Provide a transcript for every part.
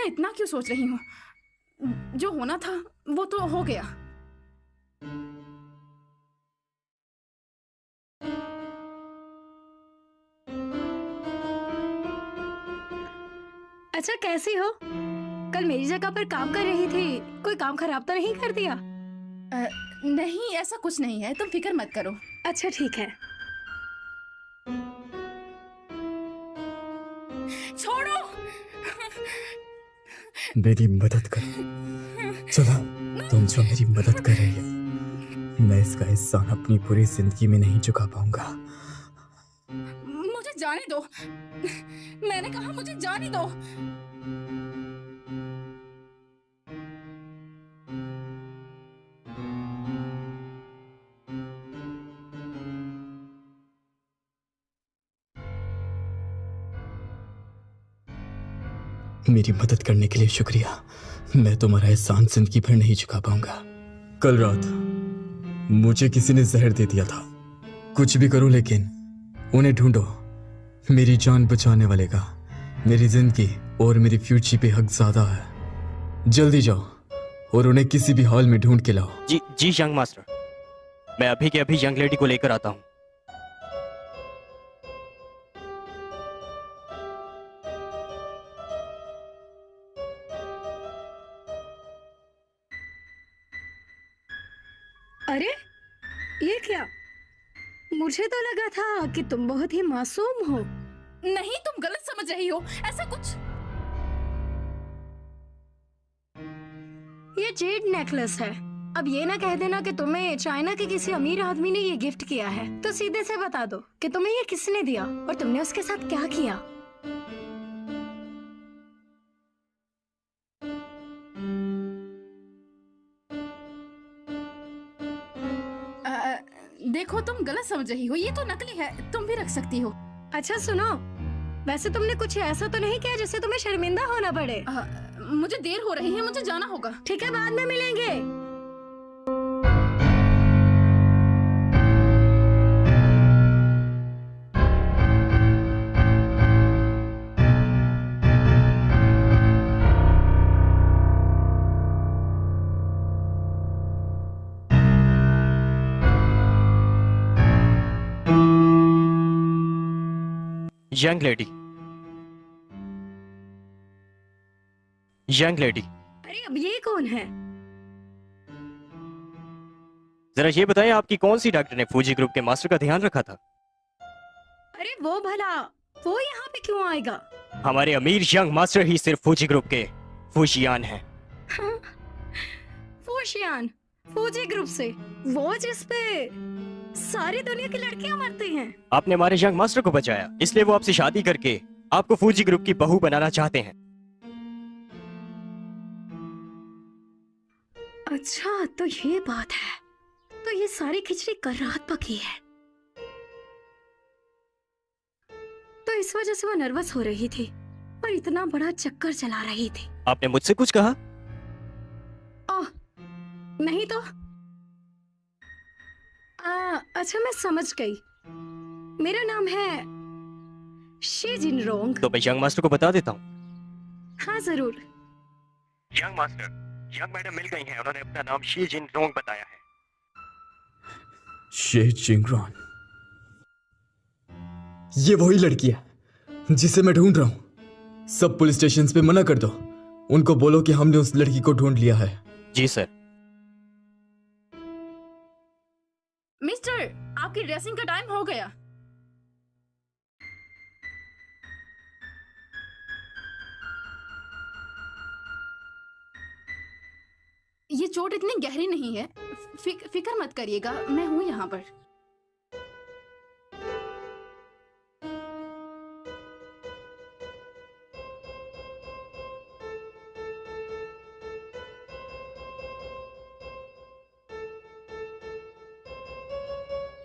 मैं इतना क्यों सोच रही हूँ? जो होना था वो तो हो गया। अच्छा, कैसी हो? कल मेरी जगह पर काम कर रही थी, कोई काम खराब तो नहीं कर दिया? नहीं, ऐसा कुछ नहीं है, तुम फिक्र मत करो। अच्छा ठीक है। छोड़ो। मेरी मदद कर। चलो, तुम जो मेरी मदद कर रही हो, मैं इसका एहसान अपनी पूरी जिंदगी में नहीं चुका पाऊंगा। मुझे जाने दो। मैंने कहा मुझे जाने दो। मेरी मदद करने के लिए शुक्रिया। मैं तुम्हारा एहसान जिंदगी भर नहीं चुका पाऊंगा। कल रात मुझे किसी ने जहर दे दिया था। कुछ भी करो लेकिन उन्हें ढूंढो। मेरी जान बचाने वाले का मेरी जिंदगी और मेरी फ्यूचर पे हक ज्यादा है। जल्दी जाओ और उन्हें किसी भी हाल में ढूंढ के लाओ। जी जी यंग मास्टर, मैं अभी के अभी यंग लेडी को लेकर आता हूँ। अरे ये क्या? मुझे तो लगा था कि तुम बहुत ही मासूम हो। नहीं, तुम गलत समझ रही हो। ऐसा कुछ। ये जेड नेकलेस है। अब ये ना कह देना कि तुम्हें चाइना के किसी अमीर आदमी ने ये गिफ्ट किया है। तो सीधे से बता दो कि तुम्हें ये किसने दिया और तुमने उसके साथ क्या किया। देखो, तुम गलत समझ रही हो। ये तो नकली है, तुम भी रख सकती हो। अच्छा सुनो, वैसे तुमने कुछ ऐसा तो नहीं किया जिससे तुम्हें शर्मिंदा होना पड़े? मुझे देर हो रही है, मुझे जाना होगा। ठीक है, बाद में मिलेंगे। यंग लेडी, यंग लेडी, अरे अब ये कौन है? जरा ये बताएं आपकी कौन सी डॉक्टर ने फूजी ग्रुप के मास्टर का ध्यान रखा था? अरे वो भला, वो यहाँ पे क्यों आएगा? हमारे अमीर यंग मास्टर ही सिर्फ फूजी ग्रुप के फूजियान हैं। हाँ? फूशियान, फूजी ग्रुप से, वो जिसपे सारी दुनिया की लड़कियां मरती हैं। आपने हमारे यंग मास्टर को बचाया, इसलिए वो आपसे शादी करके आपको फूजी ग्रुप की बहू बनाना चाहते हैं। अच्छा तो ये बात है। तो ये सारी खिचड़ी कल रात पकी है। तो इस वजह से वो नर्वस हो रही थी और इतना बड़ा चक्कर चला रही थी। आपने मुझसे कुछ कहा? ओह नहीं तो। अच्छा मैं समझ गई। मेरा नाम है शी जिनरोंग। तो मैं यंग मास्टर को बता देता हूँ। हाँ जरूर। यंग मास्टर, यंग मैडम मिल गई हैं। उन्होंने अपना नाम शी जिनरोंग बताया है। शी जिनरोंग, ये वही लड़की है जिसे मैं ढूंढ रहा हूँ। सब पुलिस स्टेशन पे मना कर दो। उनको बोलो कि हमने उस लड़की को ढूंढ लिया है। जी सर। मिस्टर, आपकी ड्रेसिंग का टाइम हो गया। ये चोट इतनी गहरी नहीं है, फिक्र मत करिएगा, मैं हूं यहाँ पर।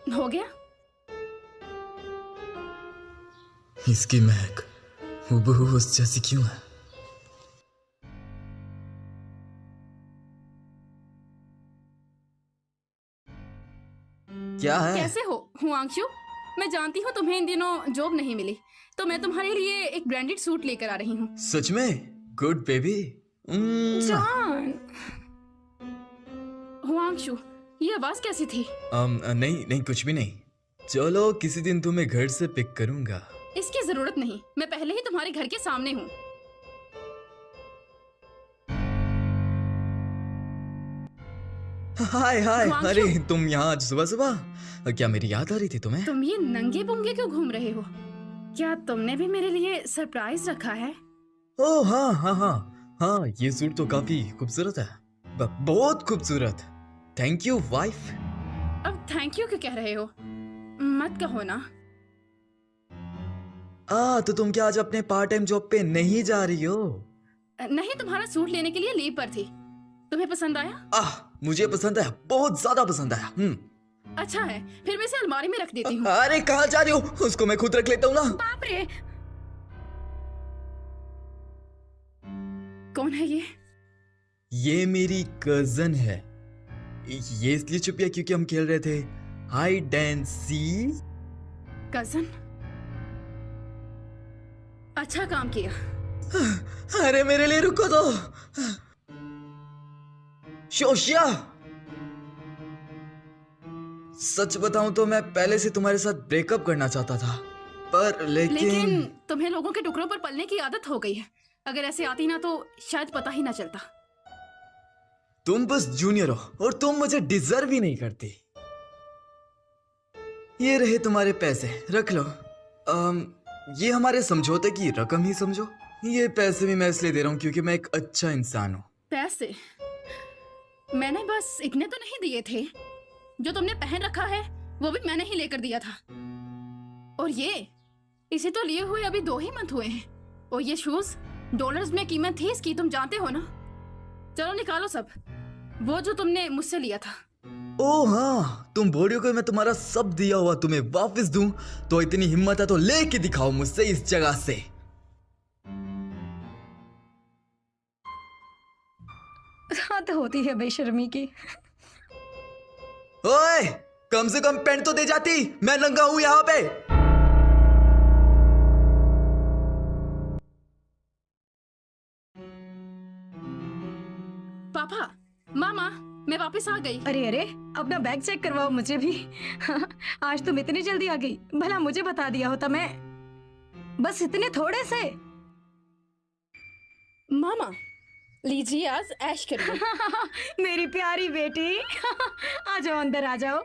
हो गया। इसकी महक हूबहू उस जैसी क्यों है? क्या है? कैसे हो हुआंशु? मैं जानती हूँ तुम्हें इन दिनों जॉब नहीं मिली, तो मैं तुम्हारे लिए एक ब्रांडेड सूट लेकर आ रही हूँ। सच में? Good baby. जॉन, हुआंगशु, ये आवाज कैसी थी? नहीं नहीं, कुछ भी नहीं। चलो किसी दिन तुम्हें घर से पिक करूंगा। इसकी जरूरत नहीं, मैं पहले ही तुम्हारे घर के सामने हूँ। हाय हाय, हुआंगशु। अरे तुम यहाँ आज सुबह सुबह? क्या मेरी याद आ रही थी तुम्हें? तुम ये नंगे पुंगे क्यों घूम रहे हो? क्या तुमने भी मेरे लिए सरप्राइज रखा है? ओह हाँ हाँ हाँ हाँ, ये सूट तो काफी खूबसूरत है, बहुत खूबसूरत। Thank you wife. अब थैंक यू क्यों कह रहे हो? मत कहो ना। तो तुम क्या आज अपने पार्ट टाइम जॉब पे नहीं जा रही हो? नहीं, तुम्हारा सूट लेने के लिए लीव पर थी। तुम्हें पसंद आया? मुझे पसंद आया, बहुत ज्यादा पसंद आया। अच्छा है, फिर मैं इसे अलमारी में रख देती हूँ। अरे कहाँ जा रही हो? उसको मैं खुद रख लेता हूँ ना। बाप रे, कौन है ये? ये मेरी कजन है। ये इसलिए छुप गया क्योंकि हम खेल रहे थे हाइड एंड सीक। कजन? अच्छा काम किया। अरे मेरे लिए रुको तो। शोशिया, सच बताऊं तो मैं पहले से तुम्हारे साथ ब्रेकअप करना चाहता था, पर लेकिन तुम्हें लोगों के टुकड़ों पर पलने की आदत हो गई है। अगर ऐसे आती ना तो शायद पता ही ना चलता। तुम बस जूनियर हो और तुम मुझे डिजर्व ही नहीं करती। ये रहे तुम्हारे पैसे, रख लो। ये हमारे समझौते की रकम ही समझो। ये पैसे भी मैं इसलिए दे रहा हूँ क्योंकि मैं एक अच्छा इंसान हूँ। पैसे? मैंने बस इतने तो नहीं दिए थे। जो तुमने पहन रखा है वो भी मैंने ही लेकर दिया था। और ये इसे तो लिए हुए अभी 2 ही मंथ हुए हैं। और ये शूज डॉलर्स में कीमत थी इसकी, तुम जानते हो ना। चलो निकालो सब, वो जो तुमने मुझसे लिया था। ओह हाँ, तुम बोल रही हो कि मैं तुम्हारा सब दिया हुआ तुम्हें वापस दूं? तो इतनी हिम्मत है तो लेके दिखाओ मुझसे इस जगह से। हद होती है बेशर्मी की। ओए, कम से कम पेंट तो दे जाती, मैं नंगा हूं यहाँ पे। पापा, मामा, मैं वापस आ गई। अरे अरे, अपना बैग चेक करवाओ मुझे भी। आज तुम इतनी जल्दी आ गई, भला मुझे बता दिया होता मैं। बस इतने थोड़े से। मामा, लीजिए आज ऐश करिए। मेरी प्यारी बेटी। आ जाओ, अंदर आ जाओ।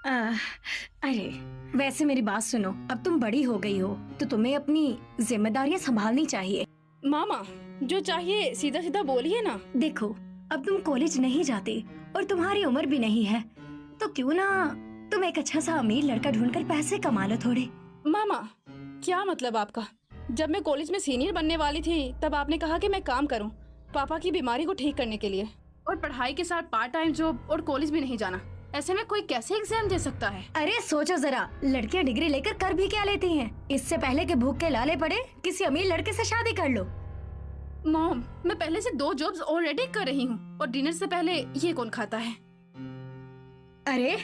अरे वैसे मेरी बात सुनो, अब तुम बड़ी हो गई हो तो तुम्हें अपनी जिम्मेदारियां संभालनी चाहिए। मामा, जो चाहिए सीधा सीधा बोलिए ना। देखो, अब तुम कॉलेज नहीं जाते और तुम्हारी उम्र भी नहीं है, तो क्यों ना तुम एक अच्छा सा अमीर लड़का ढूंढकर पैसे कमा लो थोड़े। मामा, क्या मतलब आपका? जब मैं कॉलेज में सीनियर बनने वाली थी तब आपने कहा कि मैं काम करूं पापा की बीमारी को ठीक करने के लिए, और पढ़ाई के साथ पार्ट टाइम जॉब और कॉलेज भी नहीं जाना। ऐसे में कोई कैसे एग्जाम दे सकता है? अरे सोचो जरा, लड़कियां डिग्री लेकर कर भी क्या लेती हैं? इससे पहले कि भूख के लाले पड़े, किसी अमीर लड़के से शादी कर लो। मॉम, मैं पहले से 2 जॉब्स ऑलरेडी कर रही हूँ और डिनर से पहले ये कौन खाता है? अरे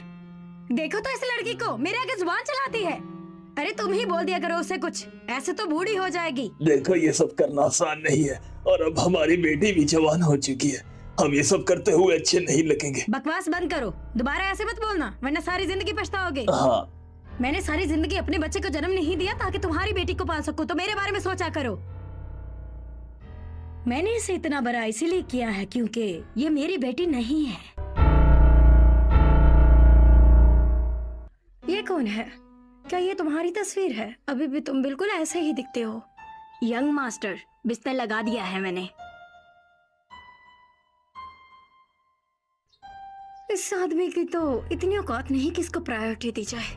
देखो तो इस लड़की को, मेरे आगे जुबान चलाती है। अरे तुम ही बोल दिया करो उसे कुछ, ऐसे तो बूढ़ी हो जाएगी। देखो, ये सब करना आसान नहीं है और अब हमारी बेटी भी जवान हो चुकी है। हम ये सब करते हुए अच्छे नहीं लगेंगे। बकवास बंद करो, दोबारा ऐसे मत बोलना वरना सारी जिंदगी पछताओगे। हाँ, मैंने सारी जिंदगी अपने बच्चे को जन्म नहीं दिया ताकि तुम्हारी बेटी को पाल सकूं, तो मेरे बारे में सोचा करो। मैंने इसे इतना बड़ा इसीलिए किया है क्योंकि ये मेरी बेटी नहीं है। ये कौन है? क्या ये तुम्हारी तस्वीर है? अभी भी तुम बिल्कुल ऐसे ही दिखते हो। यंग मास्टर, बिस्तर लगा दिया है मैंने। इस आदमी की तो इतनी औकात नहीं कि इसको प्रायोरिटी दी जाए।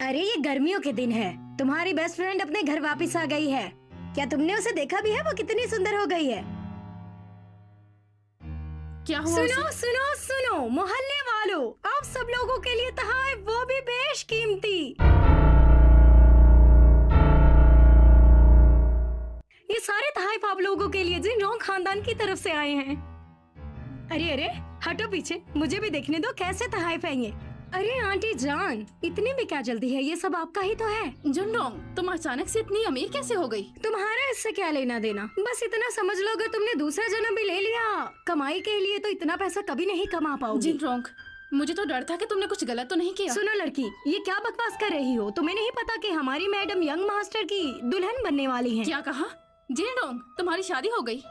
अरे ये गर्मियों के दिन है, तुम्हारी बेस्ट फ्रेंड अपने घर वापस आ गई है। क्या तुमने उसे देखा भी है? वो कितनी सुंदर हो गई है। क्या हुआ? सुनो सुनो सुनो मोहल्ले वालों, आप सब लोगों के लिए तोहफे, वो भी बेशकीमती। ये सारे तोहफे आप लोगों के लिए जिन रॉन्ग खानदान की तरफ से आए हैं। अरे अरे हटो पीछे, मुझे भी देखने दो कैसे तोहफे हैं ये। अरे आंटी जान, इतनी भी क्या जल्दी है, ये सब आपका ही तो है। जुनरोंग, तुम अचानक से इतनी अमीर कैसे हो गई? तुम्हारा इससे क्या लेना देना, बस इतना समझ लो अगर तुमने दूसरा जन्म भी ले लिया कमाई के लिए तो इतना पैसा कभी नहीं कमा पाओगी। जुनरोंग, मुझे तो डर था कि तुमने कुछ गलत तो नहीं किया। सुनो लड़की, ये क्या बकवास कर रही हो? तुम्हें नहीं पता कि हमारी मैडम यंग मास्टर की दुल्हन बनने वाली हैं? क्या कहा? जिनरोंग, तुम्हारी शादी हो गई?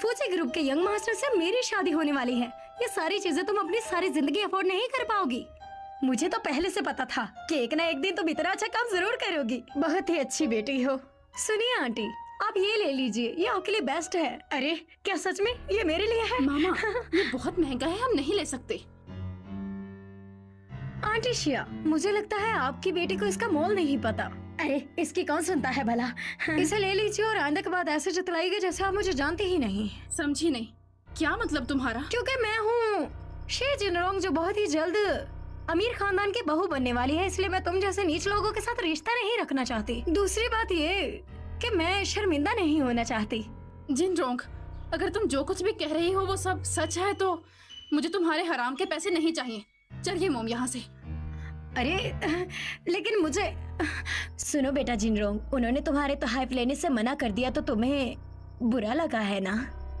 फूजी ग्रुप के यंग मास्टर से मेरी शादी होने वाली है। ये सारी चीजें तुम अपनी सारी जिंदगी अफोर्ड नहीं कर पाओगी। मुझे तो पहले से पता था कि एक ना एक दिन तुम इतना अच्छा काम जरूर करोगी। बहुत ही अच्छी बेटी हो। सुनिए आंटी, आप ये ले लीजिए, ये आपके लिए बेस्ट है। अरे क्या सच में ये मेरे लिए है? मामा, ये बहुत महंगा है, हम नहीं ले सकते। आंटी शिया, मुझे लगता है आपकी बेटी को इसका मोल नहीं पता। अरे इसकी कौन सुनता है भला। इसे ले लीजिए और आंदे के बाद ऐसे जतलाइएगा जैसे आप मुझे जानते ही नहीं। समझी नहीं, क्या मतलब तुम्हारा? क्योंकि मैं हूँ शे जिनरोंग जो बहुत ही जल्द अमीर खानदान की बहू बनने वाली है, इसलिए मैं तुम जैसे नीच लोगों के साथ रिश्ता नहीं रखना चाहती। दूसरी बात ये कि मैं शर्मिंदा नहीं होना चाहती। जिनरोंग, अगर तुम जो कुछ भी कह रही हो वो सब सच है तो मुझे तुम्हारे हराम के पैसे नहीं चाहिए। चलिए मोम यहाँ से। अरे लेकिन मुझे सुनो बेटा जिनरोंग, उन्होंने तुम्हारे तोहफे लेने से मना कर दिया तो तुम्हें बुरा लगा है ना?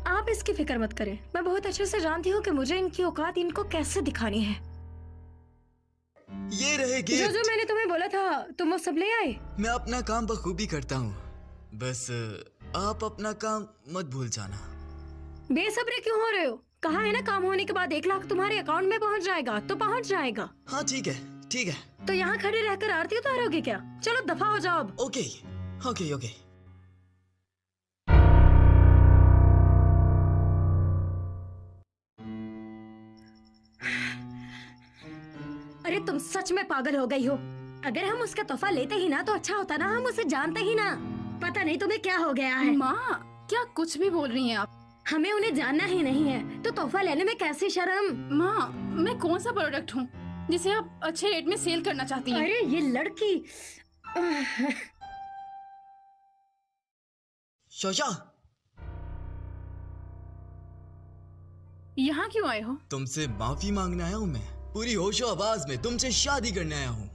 आप इसकी फिक्र मत करें, मैं बहुत अच्छे से जानती हूँ कि मुझे इनकी औकात इनको कैसे दिखानी है। ये रहे गिफ्ट। जो मैंने तुम्हें बोला था तुम वो सब ले आए। मैं अपना काम बखूबी करता हूँ, बस आप अपना काम मत भूल जाना। बेसब्रे क्यों हो रहे हो? कहा है ना काम होने के बाद 1 लाख तुम्हारे अकाउंट में पहुँच जाएगा, तो पहुँच जाएगा। हाँ ठीक है ठीक है। तो यहाँ खड़े रहकर आरती उतारोगे क्या? चलो दफा हो जाओ अब। Okay okay okay. अरे तुम सच में पागल हो गई हो। अगर हम उसका तोहफा लेते ही ना तो अच्छा होता ना, हम उसे जानते ही ना। पता नहीं तुम्हें क्या हो गया है। माँ, क्या कुछ भी बोल रही हैं आप? हमें उन्हें जानना ही नहीं है तो तोहफा लेने में कैसी शर्म। माँ, मैं कौन सा प्रोडक्ट हूँ जिसे आप अच्छे रेट में सेल करना चाहती हैं? अरे ये लड़की। शोशा, यहाँ क्यों आए हो? तुमसे माफी मांगने आया हूँ मैं। पूरी होशो आवाज में तुमसे शादी करने आया हूँ।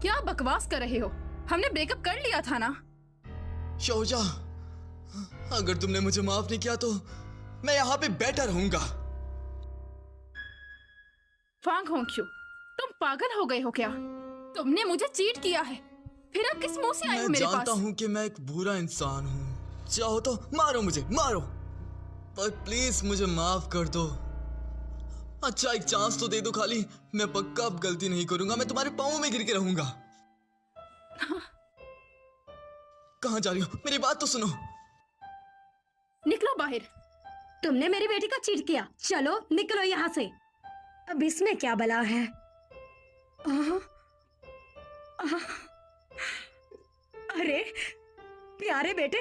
क्या बकवास कर रहे हो? हमने ब्रेकअप कर लिया था ना। शोशा, अगर तुमने मुझे माफ नहीं किया तो मैं यहाँ पे बैठा रहूंगा। फांग होंक्यू, तुम पागल हो गए हो क्या? तुमने मुझे चीट किया है, फिर अब किस मुंह से आए हो मैं मेरे पास? जानता हूँ कि मैं एक बुरा इंसान हूँ। चाहो तो मारो मुझे, मारो, पर प्लीज मुझे माफ कर दो। अच्छा एक चांस तो दे दो खाली। मैं पक्का अब गलती नहीं करूंगा, मैं तुम्हारे पाँव में गिर के रहूंगा। कहाँ जा रही हो? मेरी बात तो सुनो। निकलो बाहर। तुमने मेरी बेटी को चीट किया, चलो निकलो यहाँ से। अब इसमें क्या भला है? अरे प्यारे बेटे,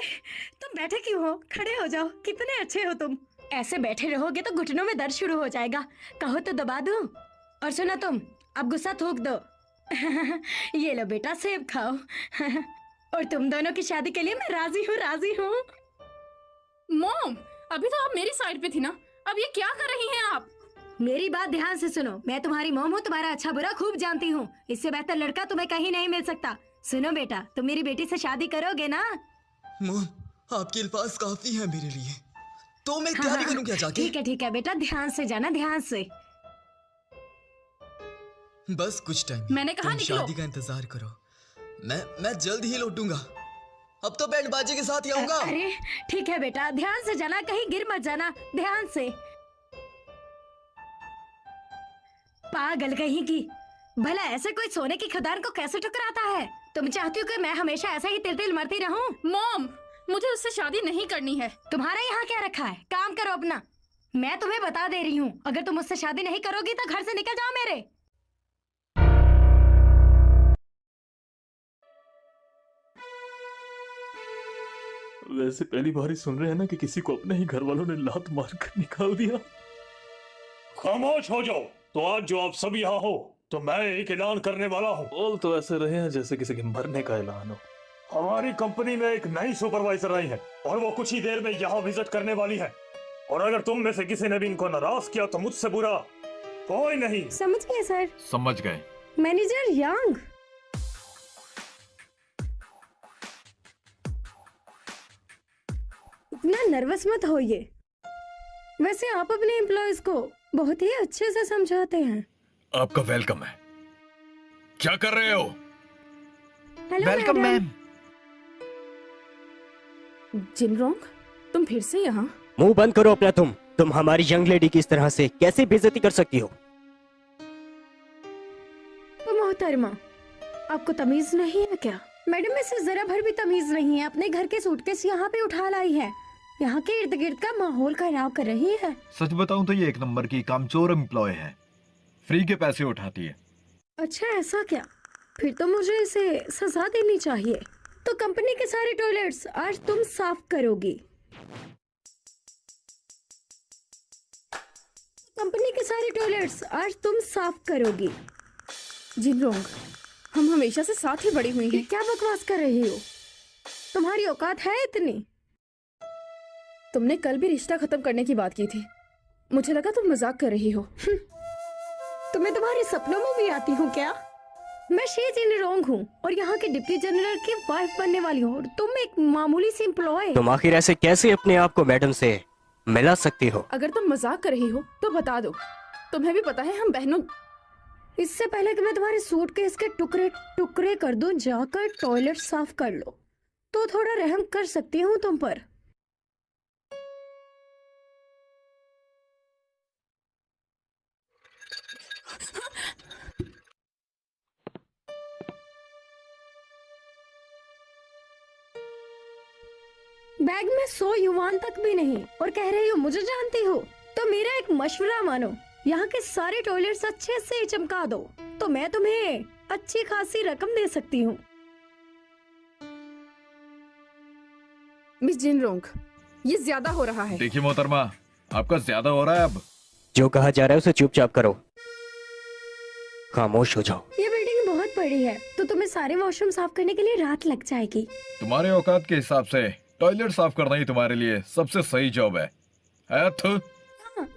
तुम बैठे क्यों हो? खड़े हो जाओ, कितने अच्छे हो तुम। ऐसे बैठे रहोगे तो घुटनों में दर्द शुरू हो जाएगा। कहो तो दबा दूं। और सुनो तुम, अब गुस्सा थूक दो। ये लो बेटा, सेब खाओ। और तुम दोनों की शादी के लिए मैं राजी हूँ, राजी हूँ। मॉम, अभी तो आप मेरी साइड पे थी ना, अब ये क्या कर रही हैं आप? मेरी बात ध्यान से सुनो, मैं तुम्हारी मॉम हूँ, तुम्हारा अच्छा बुरा खूब जानती हूँ। इससे बेहतर लड़का तुम्हें कहीं नहीं मिल सकता। सुनो बेटा, तुम मेरी बेटी से शादी करोगे ना? मॉम, आपके अल्फाज काफी है मेरे लिए, तो मैं क्या भी करूं क्या जाके? ठीक है बेटा, ध्यान से जाना, ध्यान से। बस कुछ टाइम, मैंने कहा तुम निकलो। शादी का इंतजार करो। मैं जल्द ही लौटूंगा। अब तो बैंड बाजे के साथ ही आऊंगा। अरे ठीक है बेटा, ध्यान से जाना, कहीं गिर मत जाना, ध्यान से। पागल कहीं की, भला ऐसे कोई सोने की खदान को कैसे ठुकराता है? तुम चाहती हो कि मैं हमेशा ऐसे ही तिल तिल मरती रहूं? मॉम, मुझे उससे शादी नहीं करनी है। तुम्हारा यहाँ क्या रखा है? काम करो अपना। मैं तुम्हें बता दे रही हूँ, अगर तुम मुझसे शादी नहीं करोगी तो घर से निकल जाओ मेरे। वैसे पहली बार ही सुन रहे हैं ना कि किसी को अपने ही घर वालों ने लात मार कर निकाल दिया। खामोश हो जाओ। तो आज जो आप सब यहाँ हो तो मैं एक ऐलान करने वाला हूँ। बोल तो ऐसे रहे हैं जैसे किसी के मरने का ऐलान हो। हमारी कंपनी में एक नई सुपरवाइजर आई है और वो कुछ ही देर में यहाँ विजिट करने वाली है। और अगर तुम में से किसी ने भी इनको नाराज किया तो मुझसे बुरा कोई नहीं। समझ गए सर। समझ गए। मैनेजर यांग। इतना नर्वस मत होइए। वैसे आप अपने एम्प्लॉयज को बहुत ही अच्छे से समझाते हैं। आपका वेलकम है। क्या कर रहे हो? Hello welcome ma'am. जिनरोंग, तुम फिर से यहाँ? मुंह बंद करो अपना। तुम हमारी यंग लेडी की इस तरह से कैसे बेइज्जती कर सकती हो? तो मोहतरमा, आपको तमीज नहीं है क्या? मैडम इसे जरा भर भी तमीज नहीं है। अपने घर के सूटकेस यहाँ पे उठा लाई है। यहाँ के इर्द गिर्द का माहौल खराब कर रही है। सच बताऊं तो ये एक नंबर की कामचोर एम्प्लॉय है। फ्री के पैसे उठाती है। अच्छा ऐसा क्या? फिर तो मुझे इसे सजा देनी चाहिए। तो कंपनी के सारे टॉयलेट्स आज तुम साफ करोगी। कंपनी के सारे टॉयलेट्स आज तुम साफ करोगी। जिनरोंग, हम हमेशा से साथ ही बड़ी हुई ये हैं। क्या बकवास कर रही हो? तुम्हारी औकात है इतनी? तुमने कल भी रिश्ता खत्म करने की बात की थी। मुझे लगा तुम मजाक कर रही हो। तुम्हें तुम्हारे सपनों में भी आती हूँ क्या? मैं शी जिनरोंग हूँ और यहाँ के डिप्टी जनरल की वाइफ बनने वाली हूँ और तुम एक मामूली सी एम्प्लॉय। तुम आखिर ऐसे कैसे अपने आप को मैडम से मिला सकती हो? अगर तुम मजाक कर रही हो तो बता दो। तुम्हें भी पता है हम बहनों। इससे पहले कि मैं तुम्हारे सूटकेस के टुकड़े टुकड़े कर दूं, जाकर टॉयलेट साफ कर लो। तो थोड़ा रहम कर सकती हूँ तुम पर। बैग में 100 युवान तक भी नहीं और कह रही हो मुझे जानती हो। तो मेरा एक मशवरा मानो, यहाँ के सारे टॉयलेट्स अच्छे से चमका दो तो मैं तुम्हें अच्छी खासी रकम दे सकती हूँ। मिस जिनरोंग, ये ज्यादा हो रहा है। देखिए मोहतरमा, आपका ज्यादा हो रहा है अब। जो कहा जा रहा है उसे चुपचाप करो। खामोश हो जाओ। ये बिल्डिंग बहुत बड़ी है तो तुम्हें सारे वॉशरूम साफ करने के लिए रात लग जाएगी। तुम्हारे औकात के हिसाब से टॉयलेट साफ करना ही तुम्हारे लिए सबसे सही जॉब है। हाँ,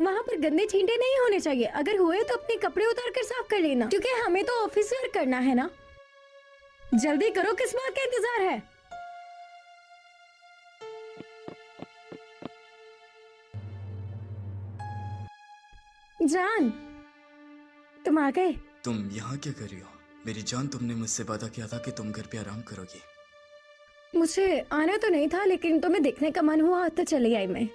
वहाँ पर गंदे छींटे नहीं होने चाहिए। अगर हुए तो अपने कपड़े उतार कर साफ कर लेना, क्योंकि हमें तो ऑफिस वर्क करना है ना। जल्दी करो, किस बात का इंतजार है? जान, तुम आ गए। तुम यहाँ क्या कर रही हो? मेरी जान, तुमने मुझसे वादा किया था कि तुम घर पे आराम करोगी। मुझे आना तो नहीं था, लेकिन तुम्हें देखने का मन हुआ तो चली आई मैं।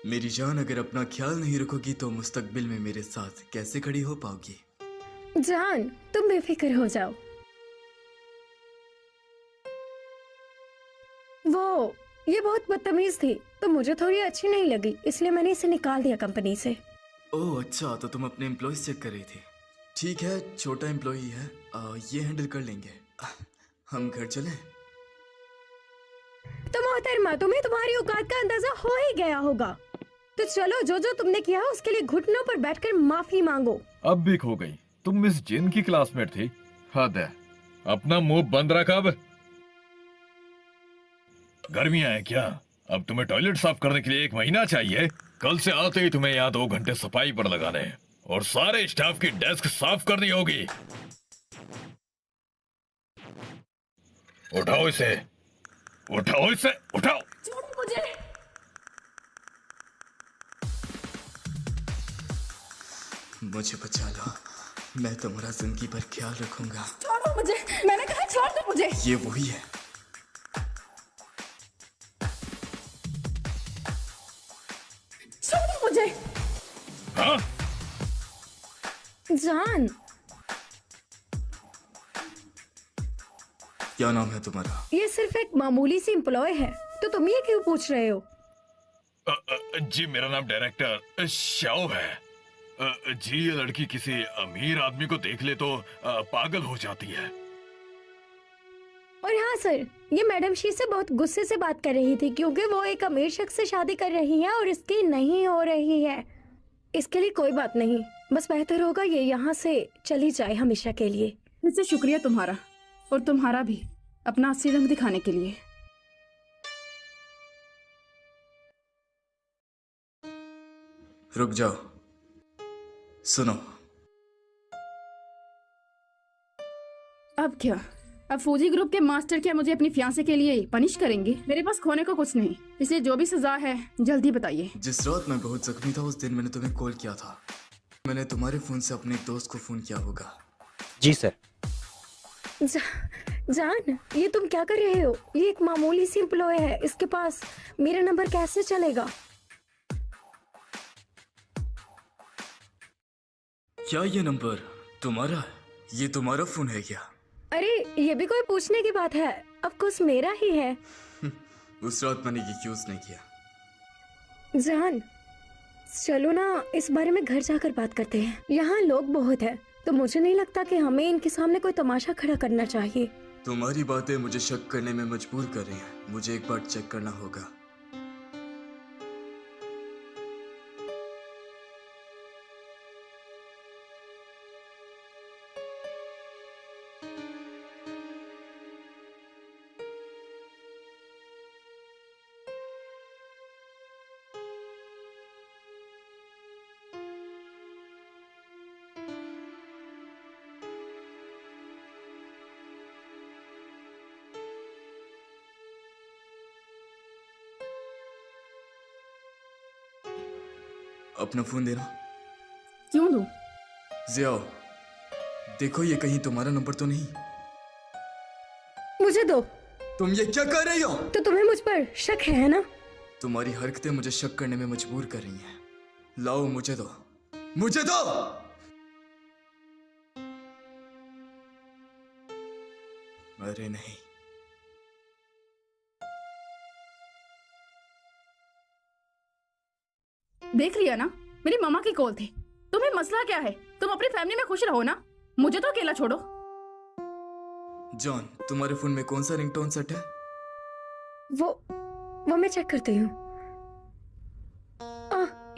मेरी जान, अगर अपना ख्याल नहीं रखोगी तो मुस्तकबिल में मेरे साथ कैसे खड़ी हो पाओगी? जान, तुम बेफिक्र हो जाओ। ये बहुत बदतमीज थी तो मुझे थोड़ी अच्छी नहीं लगी, इसलिए मैंने इसे निकाल दिया कंपनी से। ओह अच्छा, तो तुम अपने एम्प्लॉयज चेक कर रही थी। ठीक है, छोटा एम्प्लॉय है, ये हैंडल कर लेंगे। हम घर चलें? तो मोहतरमा, तुम्हें तुम्हारी औकात का अंदाजा हो ही गया होगा। तो चलो, जो जो तुमने किया उसके लिए घुटनों पर बैठकर माफी मांगो। अब भी खो गई। तुम मिस जिन की क्लासमेट थी। हद है। अपना मुंह बंद रख अब। गर्मियां है क्या? अब तुम्हें टॉयलेट साफ करने के लिए 1 महीना चाहिए। कल से आते ही तुम्हें यहाँ 2 घंटे सफाई पर लगाने हैं और सारे स्टाफ की डेस्क साफ करनी होगी। उठाओ इसे, उठाओ इसे, उठाओ। मुझे मुझे बचा लो, मैं तुम्हारा जिंदगी भर ख्याल रखूंगा। छोड़ो मुझे, मैंने कहा छोड़ दो मुझे। ये वही है। छोड़ो मुझे। हाँ? जान, क्या नाम है तुम्हारा? ये सिर्फ एक मामूली सी एम्प्लॉय है, तो तुम ये क्यों पूछ रहे हो? जी मेरा नाम डायरेक्टर शाओ है। जी ये लड़की किसी अमीर आदमी को देख ले तो पागल हो जाती है। और हाँ सर, ये मैडम शी से बहुत गुस्से से बात कर रही थी क्योंकि वो एक अमीर शख्स से शादी कर रही है और इसकी नहीं हो रही है। इसके लिए कोई बात नहीं, बस बेहतर होगा ये यहाँ से चली जाए हमेशा के लिए। मुझसे शुक्रिया तुम्हारा, और तुम्हारा भी, अपना असली रंग दिखाने के लिए। रुक जाओ। सुनो, अब क्या? अब फौजी ग्रुप के मास्टर क्या मुझे अपनी फियांसे के लिए पनिश करेंगे? मेरे पास खोने को कुछ नहीं, इसलिए जो भी सजा है जल्दी बताइए। जिस रात मैं बहुत जख्मी था उस दिन मैंने तुम्हें कॉल किया था। मैंने तुम्हारे फोन से अपने एक दोस्त को फोन किया होगा। जी सर। जान, ये तुम क्या कर रहे हो? ये एक मामूली सी एम्प्लॉय है, इसके पास मेरा नंबर कैसे चलेगा? क्या ये नंबर तुम्हारा है? ये तुम्हारा फोन है क्या? अरे ये भी कोई पूछने की बात है? ऑफ कोर्स मेरा ही है। उस रात मैंने ये यूज नहीं किया। जान, चलो ना इस बारे में घर जाकर बात करते हैं। यहाँ लोग बहुत हैं, तो मुझे नहीं लगता कि हमें इनके सामने कोई तमाशा खड़ा करना चाहिए। तुम्हारी बातें मुझे शक करने में मजबूर कर रही हैं। मुझे एक बार चेक करना होगा। अपना फोन देना। क्यों दूं? जियाओ, देखो ये कहीं तुम्हारा नंबर तो नहीं। मुझे दो। तुम ये क्या कर रही हो? तो तुम्हें मुझ पर शक है ना? तुम्हारी हरकतें मुझे शक करने में मजबूर कर रही हैं। लाओ, मुझे दो, मुझे दो। अरे नहीं। देख लिया ना, मेरी मामा की कॉल थी। तुम्हें मसला क्या है? तुम अपनी फैमिली में खुश रहो ना, मुझे तो अकेला छोड़ो। जॉन, तुम्हारे फोन में कौन सा रिंगटोन सेट है? वो मैं चेक करती हूँ।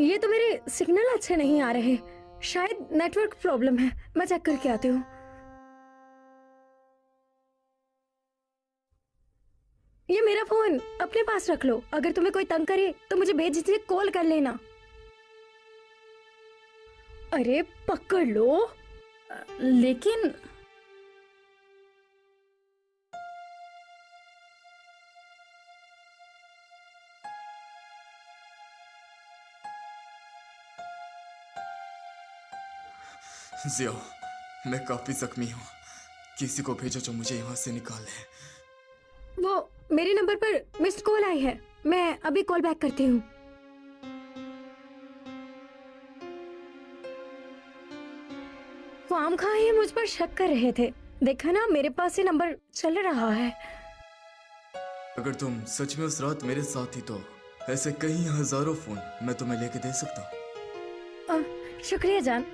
ये तो मेरे सिग्नल अच्छे नहीं आ रहे, शायद नेटवर्क प्रॉब्लम है। मैं चेक करके आती हूँ। ये मेरा फोन अपने पास रख लो। अगर तुम्हें कोई तंग करे तो मुझे बेझिझक कॉल कर लेना। अरे पकड़ लो। लेकिन जियो, मैं काफी जख्मी हूँ। किसी को भेजो जो मुझे यहाँ से निकाल ले। वो मेरे नंबर पर मिस्ड कॉल आई है, मैं अभी कॉल बैक करती हूँ। फार्म खा ये मुझ पर शक कर रहे थे। देखा ना, मेरे पास ये नंबर चल रहा है। अगर तुम सच में उस रात मेरे साथ थी तो ऐसे कई हजारों फोन मैं तुम्हें लेके दे सकता हूँ। शुक्रिया जान।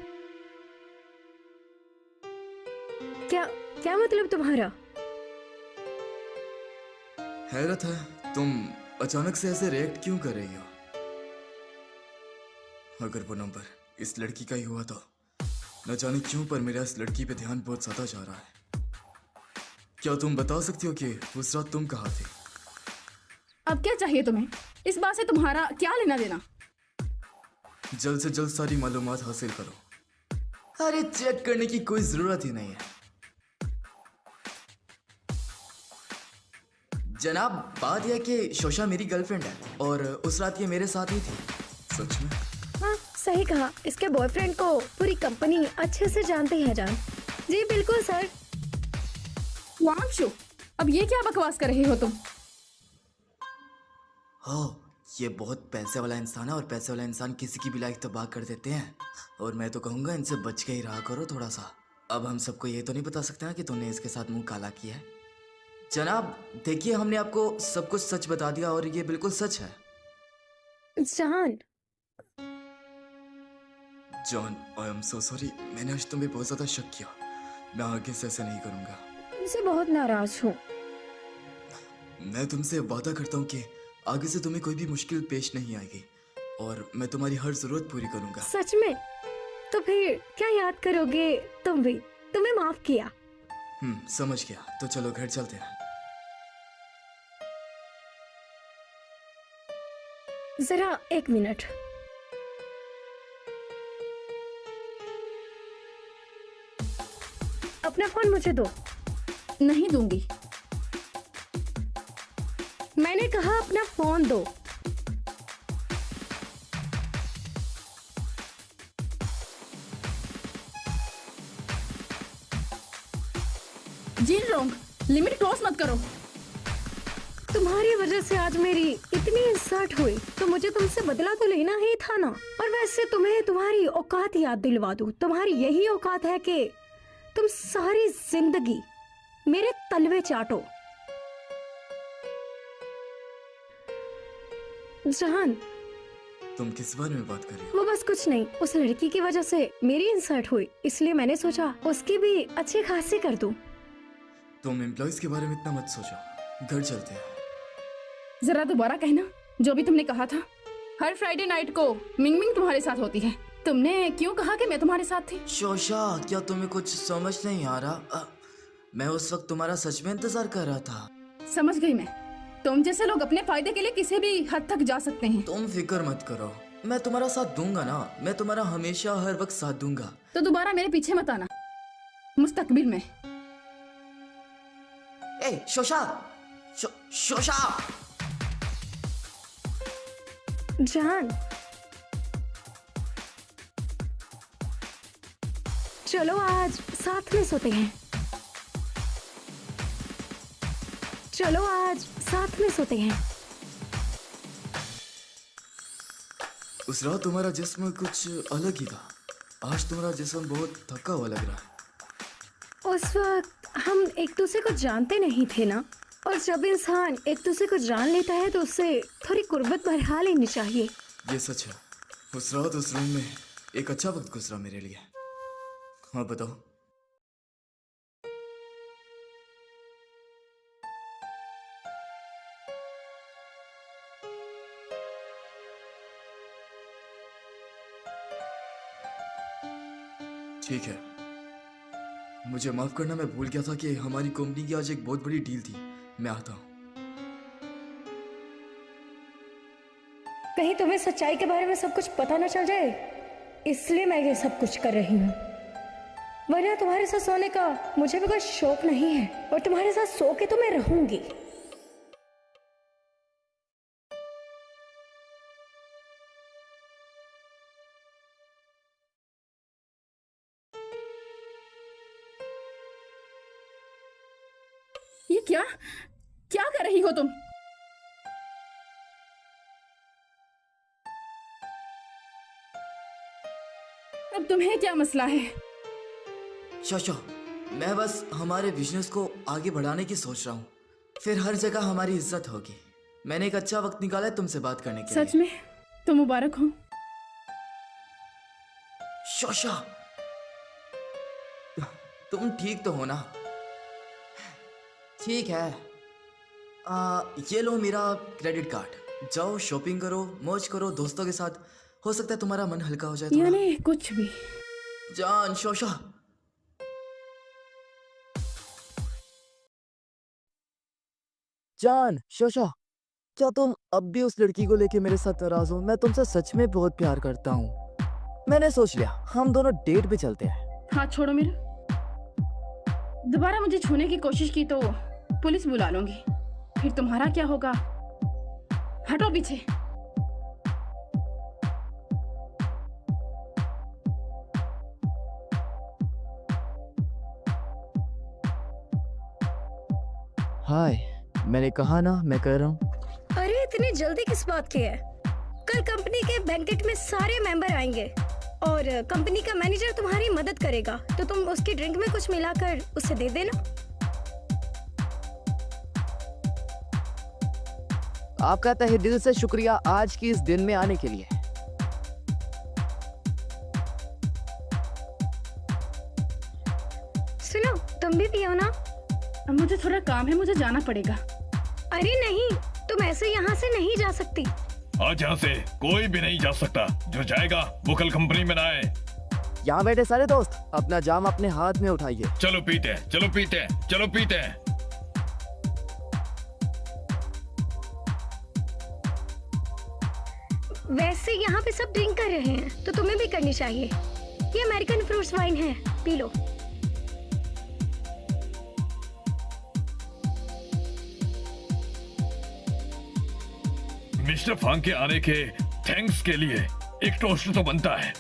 क्या क्या मतलब तुम्हारा? हैरत है, तुम अचानक से ऐसे रिएक्ट क्यों कर रही हो? अगर वो नंबर इस लड़की का ही हुआ तो न जाने क्यों पर मेरा इस लड़की पे ध्यान बहुत ज्यादा जा रहा है। क्या तुम बता सकती हो कि उस रात तुम कहाँ थे? अब क्या चाहिए तुम्हें? इस बात से तुम्हारा क्या लेना देना? जल्द से जल्द सारी मालूमात हासिल करो। अरे चेक करने की कोई जरूरत ही नहीं है जनाब। बात यह कि शोशा मेरी गर्लफ्रेंड है और उस रात ये मेरे साथ ही थी। सच में? हाँ सही कहा। इसके बॉयफ्रेंड को पूरी कंपनी अच्छे से जानती है जान। जी बिल्कुल सर। वांगशु, अब ये क्या बकवास कर रहे हो तुम? हाँ, ये बहुत पैसे वाला इंसान है और पैसे वाला इंसान किसी की भी लाइफ तबाह कर देते हैं। और मैं तो कहूँगा इनसे बच के ही रहा करो थोड़ा सा। अब हम सबको ये तो नहीं बता सकते ना कि तुमने इसके साथ मुंह काला किया है। जनाब देखिए, हमने आपको सब कुछ सच बता दिया और ये बिल्कुल सच है। जान, John, I am so sorry. मैंने आज तुम्हें बहुत ज्यादा शक किया। मैं आगे से ऐसा नहीं करूँगा। तुमसे बहुत नाराज हूँ। मैं तुमसे वादा करता हूँ कि आगे से तुम्हें कोई भी मुश्किल पेश नहीं आएगी और मैं तुम्हारी हर जरूरत पूरी करूँगा। सच में? तो फिर क्या याद करोगे तुम भी? तुम्हें माफ किया। समझ गया। तो चलो घर चलते हैं। जरा एक मिनट। अपना फोन मुझे दो। नहीं दूंगी। मैंने कहा अपना फोन दो। जीन रोंग, लिमिट क्रॉस मत करो। तुम्हारी वजह से आज मेरी इतनी इंसल्ट हुई तो मुझे तुमसे बदला तो लेना ही था ना। और वैसे तुम्हें तुम्हारी औकात याद दिलवा दूं। तुम्हारी यही औकात है कि तुम सारी जिंदगी मेरे तलवे चाटो। जहान, तुम किस बारे में बात कर रही हो? वो बस कुछ नहीं, उस लड़की की वजह से मेरी इंसल्ट हुई, इसलिए मैंने सोचा उसकी भी अच्छी खासी कर दूं। तुम एम्प्लॉइज के बारे में इतना मत सोचो, घर चलते हैं। जरा दोबारा कहना जो भी तुमने कहा था। हर फ्राइडे नाइट को मिंग मिंग तुम्हारे साथ होती है। तुमने क्यों कहा कि मैं तुम्हारे साथ थी? शोशा, क्या तुम्हें कुछ समझ नहीं आ रहा? मैं उस वक्त तुम्हारा सच में इंतजार कर रहा था। समझ गई मैं। तुम जैसे लोग अपने फायदे के लिए किसी भी हद तक जा सकते हैं। तुम फिक्र मत करो, मैं तुम्हारा साथ दूंगा ना। मैं तुम्हारा हमेशा हर वक्त साथ दूंगा। तो दोबारा मेरे पीछे मत आना मुस्तकबिल में। ए शोशा, शोशा। जान, चलो आज साथ में सोते हैं। चलो आज साथ में सोते हैं। उस रात तुम्हारा जिस्म कुछ अलग ही था। आज तुम्हारा जिस्म बहुत थका हुआ लग रहा है। उस वक्त हम एक दूसरे को जानते नहीं थे ना, और जब इंसान एक दूसरे को जान लेता है तो उससे थोड़ी कुर्बत बढ़ा लेनी चाहिए। ये सच है। उस रात उस रूम में एक अच्छा वक्त गुजरा मेरे लिए। हाँ बताओ। ठीक है, मुझे माफ करना, मैं भूल गया था कि हमारी कंपनी की आज एक बहुत बड़ी डील थी। मैं आता हूँ। कहीं तुम्हें सच्चाई के बारे में सब कुछ पता न चल जाए, इसलिए मैं ये सब कुछ कर रही हूँ। वरना तुम्हारे साथ सोने का मुझे भी कोई शौक नहीं है, और तुम्हारे साथ सो के तो मैं रहूंगी। ये क्या क्या कर रही हो तुम? अब तुम्हें क्या मसला है? शोशा, मैं बस हमारे बिजनेस को आगे बढ़ाने की सोच रहा हूँ। फिर हर जगह हमारी इज्जत होगी। मैंने एक अच्छा वक्त निकाला है तुमसे बात करने के लिए। सच में? तो मुबारक हो। शोशा, तुम ठीक तो हो ना? ठीक है। ये लो मेरा क्रेडिट कार्ड। जाओ शॉपिंग करो, मौज करो दोस्तों के साथ। हो सकता है तुम्हारा मन हल्का हो जाए थोड़ा। यानी कुछ भी। जान, शोशा। जान, शोशा, क्या तुम अब भी उस लड़की को लेके मेरे साथ नाराज हो? मैं तुमसे सच में बहुत प्यार करता हूँ। मैंने सोच लिया हम दोनों डेट पे चलते हैं। हाथ छोड़ो मेरा। दोबारा मुझे छूने की कोशिश की तो पुलिस बुला लूंगी। फिर तुम्हारा क्या होगा? हटो पीछे। हाय, मैंने कहा ना मैं कर रहा हूँ। अरे इतनी जल्दी किस बात की है? कल कंपनी के बैंकेट में सारे मेंबर आएंगे और कंपनी का मैनेजर तुम्हारी मदद करेगा, तो तुम उसकी ड्रिंक में कुछ मिलाकर उसे दे देना। आपका तहे दिल से शुक्रिया आज की इस दिन में आने के लिए। सुनो, तुम भी पियो ना। अब मुझे थोड़ा काम है, मुझे जाना पड़ेगा। अरे नहीं, तुम ऐसे यहाँ से नहीं जा सकती। आज यहाँ से कोई भी नहीं जा सकता। जो जाएगा वो कल कंपनी में ना आए। यहाँ बैठे सारे दोस्त अपना जाम अपने हाथ में उठाइए। चलो पीते हैं, चलो पीते हैं, चलो पीते हैं। वैसे यहाँ पे सब ड्रिंक कर रहे हैं तो तुम्हें भी करनी चाहिए। ये अमेरिकन फ्रूट्स वाइन है, पी लो। मिस्टर फांग के आने के थैंक्स के लिए एक टोस्ट तो बनता है।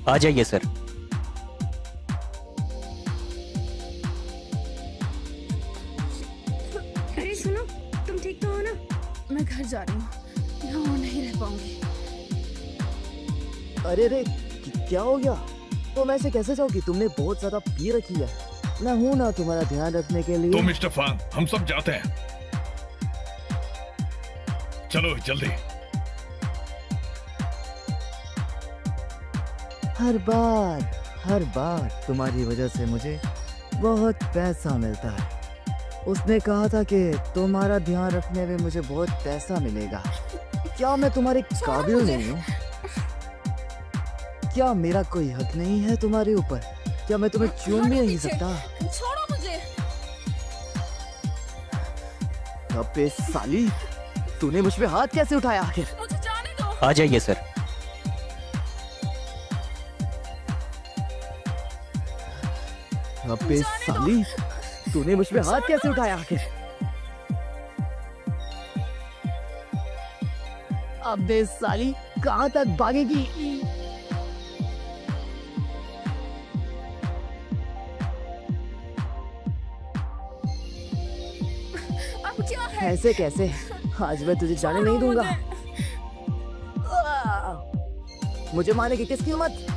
आ जाइए सर। अरे सुनो, तुम ठीक तो हो ना? मैं घर जा रही हूँ, यहाँ और नहीं रह पाऊंगी। अरे रे, क्या हो गया? तुम ऐसे कैसे जाओगी? तुमने बहुत ज्यादा पी रखी है। मैं हूँ ना तुम्हारा ध्यान रखने के लिए। तो मिस्टर फांग, हम सब जाते हैं। चलो जल्दी। हर बार तुम्हारी वजह से मुझे बहुत पैसा मिलता है। उसने कहा था कि तुम्हारा ध्यान रखने में मुझे बहुत पैसा मिलेगा। क्या मैं तुम्हारे काबिल नहीं हूँ? क्या मेरा कोई हक नहीं है तुम्हारे ऊपर? क्या मैं तुम्हें चूम भी नहीं सकता? छोड़ो मुझे। अबे साली, तूने मुझ पे हाथ कैसे उठाया आखिर? मुझे जाने दो। आ जाइए सर। अबे साली, तूने मुझ पे हाथ कैसे उठाया आखिर? अबे साली, कहाँ तक भागेगी? अब क्या है? ऐसे कैसे? आज मैं तुझे जाने नहीं दूंगा। मुझे मारने की किसकी हिम्मत?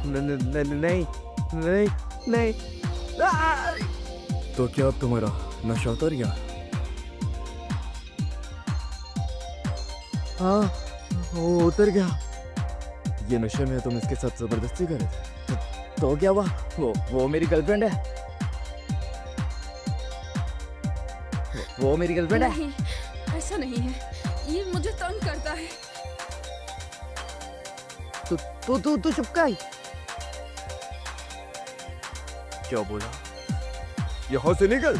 नहीं नहीं नहीं। तो क्या अब तुम्हारा नशा उतर गया? हाँ, वो उतर गया। ये नशे में तुम इसके साथ जबरदस्ती कर रहे थे? तो क्या हुआ? वो मेरी गर्लफ्रेंड है। वो मेरी गर्लफ्रेंड है। नहीं, ऐसा नहीं है। ये मुझे तंग करता है। तू चुप कर। क्या बोला? यहाँ से निकल।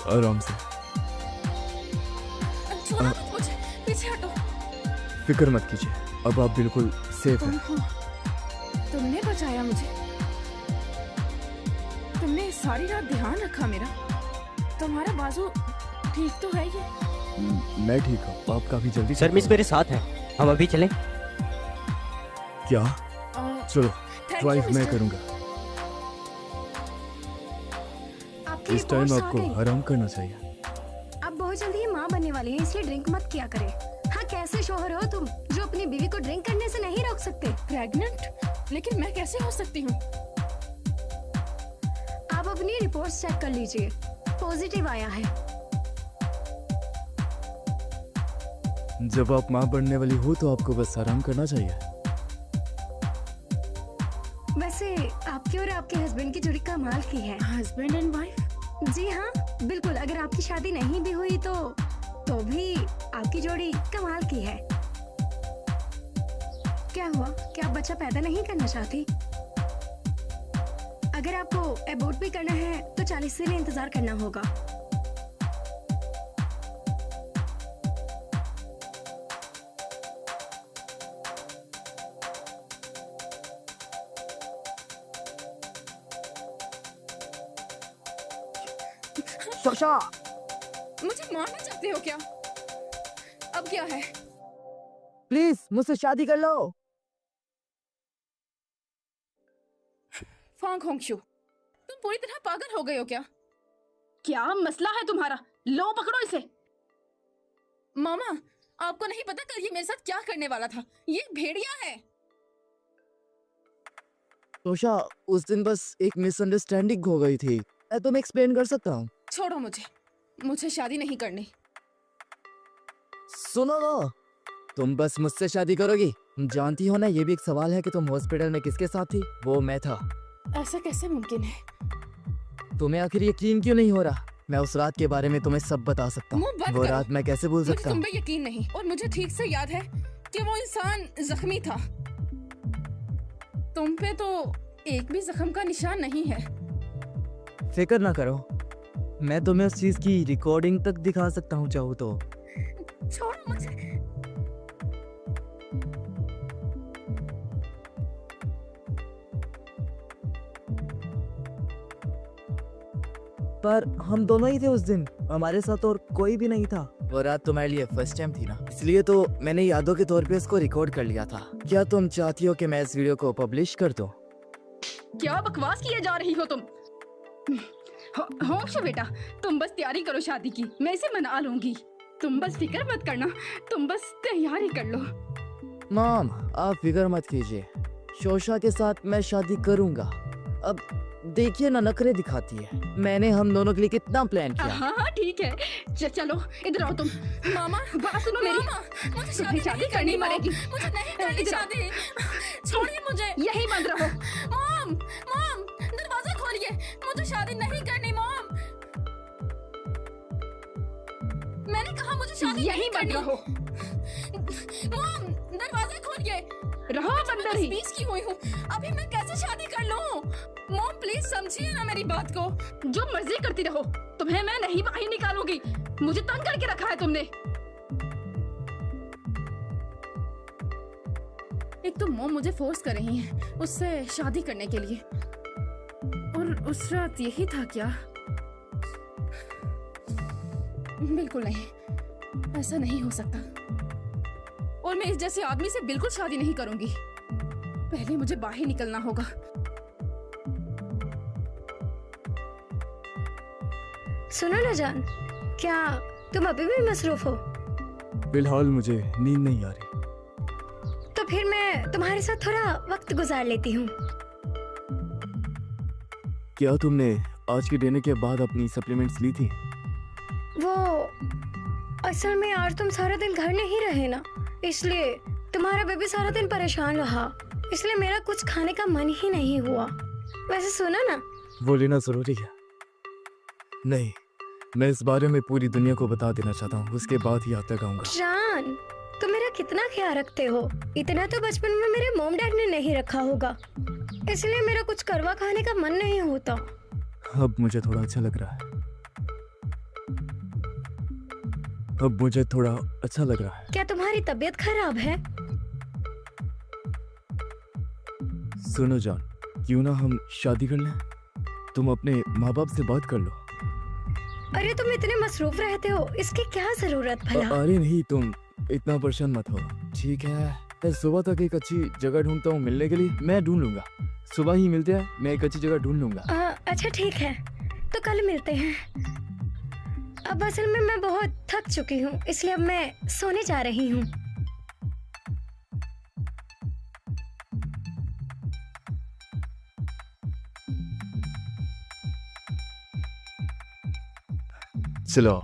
आराम से। छोड़ो मत मुझे, पीछे हटो। फिक्र मत कीजिए, अब आप बिल्कुल सेफ तुम हैं। हो, तुमने बचाया मुझे। तुमने सारी रात ध्यान रखा मेरा। तुम्हारा बाजू ठीक तो है ये? मैं ठीक हूँ, आप काफी जल्दी सर मिस मेरे साथ हैं, हम अभी चलें? क्या? चलो, Thank you, ड्राइव मैं मिस्टर। करूँगा। आपकी इस टाइम रिपोर्ट्स आ आपको गई। आराम करना चाहिए। अब बहुत जल्दी ये माँ बनने वाली है, इसलिए ड्रिंक मत किया करे। हाँ, कैसे शोहर हो तुम जो अपनी बीवी को ड्रिंक करने से नहीं रोक सकते? प्रेग्नेंट? लेकिन मैं कैसे हो सकती हूँ? आप अपनी रिपोर्ट्स चेक कर लीजिए, पॉजिटिव आया है। जब आप माँ बनने वाली हो तो आपको बस आराम करना चाहिए। वैसे आपकी और आपके हस्बैंड की जोड़ी कमाल की है। Husband and wife? जी हाँ, बिल्कुल। अगर आपकी शादी नहीं भी हुई तो भी आपकी जोड़ी कमाल की है। क्या हुआ? क्या आप बच्चा पैदा नहीं करना चाहती? अगर आपको एबॉर्ट भी करना है तो 40 दिन इंतजार करना होगा। शोशा, मुझे मारना चाहते हो क्या? अब क्या है? प्लीज मुझसे शादी कर लो। फांग होंगशू, तुम पूरी तरह पागल हो गए हो क्या? क्या मसला है तुम्हारा? लो पकड़ो इसे। मामा, आपको नहीं पता कल ये मेरे साथ क्या करने वाला था? ये एक भेड़िया है। शोशा, उस दिन बस एक मिसअंडरस्टैंडिंग हो गई थी। मैं तुम्हें एक्सप्लेन कर सकता हूँ। छोड़ो मुझे शादी नहीं करनी। सुनो ना, तुम बस मुझसे शादी करोगी? जानती हो ना, ये भी एक सवाल है कि तुम हॉस्पिटल में किसके साथ थी? वो मैं था। ऐसा कैसे मुमकिन है? तुम्हें आखिर यकीन क्यों नहीं हो रहा? मैं उस रात के बारे में तुम्हें सब बता सकता मुंह हूँ। बंद वो करो। रात मैं कैसे भूल मुझे सकता तुम हूँ? पे यकीन नहीं, और मुझे ठीक से याद है कि वो इंसान जख्मी था। तुम पे तो एक भी जख्म का निशान नहीं है। फिक्र ना करो, मैं तुम्हें उस चीज की रिकॉर्डिंग तक दिखा सकता हूँ चाहूँ तो। छोड़ो मुझे। पर हम दोनों ही थे उस दिन, हमारे साथ और कोई भी नहीं था। वो रात तुम्हारे लिए फर्स्ट टाइम थी ना, इसलिए तो मैंने यादों के तौर पे इसको रिकॉर्ड कर लिया था। क्या तुम चाहती हो कि मैं इस वीडियो को पब्लिश कर दूं? क्या बकवास किए जा रही हो तुम? होश बेटा, तुम बस तैयारी करो शादी की, मैं इसे मना लूंगी। तुम बस फिक्र मत करना, तुम बस तैयारी कर लो। मॉम, आप फिक्र मत कीजिए, शोशा के साथ मैं शादी करूंगा। अब देखिए ना, नखरे दिखाती है। मैंने हम दोनों के लिए कितना प्लान किया। हाँ हाँ ठीक है, चलो इधर आओ तुम। मामा बात सुनो मेरी। मुझे शादी करनी पड़ेगी। मुझे नहीं करनी शादी। छोड़िए मुझे। यही बंद रहो। मॉम मॉम दरवाजा खोलिए, मुझे शादी नहीं करनी मॉम। मैंने कहा मुझे शादी नहीं करनी। यही बंद रहो। मॉम दरवाजा खोलिए। रहो अंदर ही। 20 की हुई हूँ, अभी मैं कैसे शादी कर लूँ? मॉम प्लीज समझिए ना मेरी बात को। जो मर्जी करती रहो, तुम्हें मैं नहीं बाहर निकालूंगी। मुझे तंग करके रखा है तुमने। एक तो मॉम मुझे फोर्स कर रही हैं उससे शादी करने के लिए, और उस रात यही था क्या? बिल्कुल नहीं, ऐसा नहीं हो सकता। और मैं इस जैसे आदमी से बिल्कुल शादी नहीं करूंगी। पहले मुझे बाहर निकलना होगा। सुनो ना जान, क्या तुम अभी भी मसरूफ हो? फिलहाल मुझे नींद नहीं आ रही। तो फिर मैं तुम्हारे साथ थोड़ा वक्त गुजार लेती हूँ। क्या तुमने आज के डिनर के बाद अपनी सप्लीमेंट्स ली थी? वो असल में आज तुम सारा दिन घर नहीं रहे ना, इसलिए तुम्हारा बेबी सारा दिन परेशान रहा, इसलिए मेरा कुछ खाने का मन ही नहीं हुआ। वैसे सुनो ना, वो लेना जरूरी है? नहीं, मैं इस बारे में पूरी दुनिया को बता देना चाहता हूँ, उसके बाद ही आता गाऊंगा। जान तुम मेरा कितना ख्याल रखते हो। इतना तो बचपन में मेरे मॉम डैड ने नहीं रखा होगा, इसलिए मेरा कुछ करवा खाने का मन नहीं होता। अब मुझे थोड़ा अच्छा लग रहा है। अब मुझे थोड़ा अच्छा लग रहा है। क्या तुम्हारी तबीयत खराब है? सुनो जान, क्यों ना हम शादी कर लें? तुम अपने माँ बाप से बात कर लो। अरे तुम इतने मसरूफ रहते हो, इसकी क्या जरूरत भला? अरे नहीं, तुम इतना परेशान मत हो, ठीक है? मैं सुबह तक एक अच्छी जगह ढूंढता हूँ मिलने के लिए। मैं ढूंढ लूंगा, सुबह ही मिलते हैं। मैं एक अच्छी जगह ढूंढ लूंगा। अच्छा ठीक है, तो कल मिलते हैं। अब असल में मैं बहुत थक चुकी हूँ, इसलिए अब मैं सोने जा रही हूँ। चलो।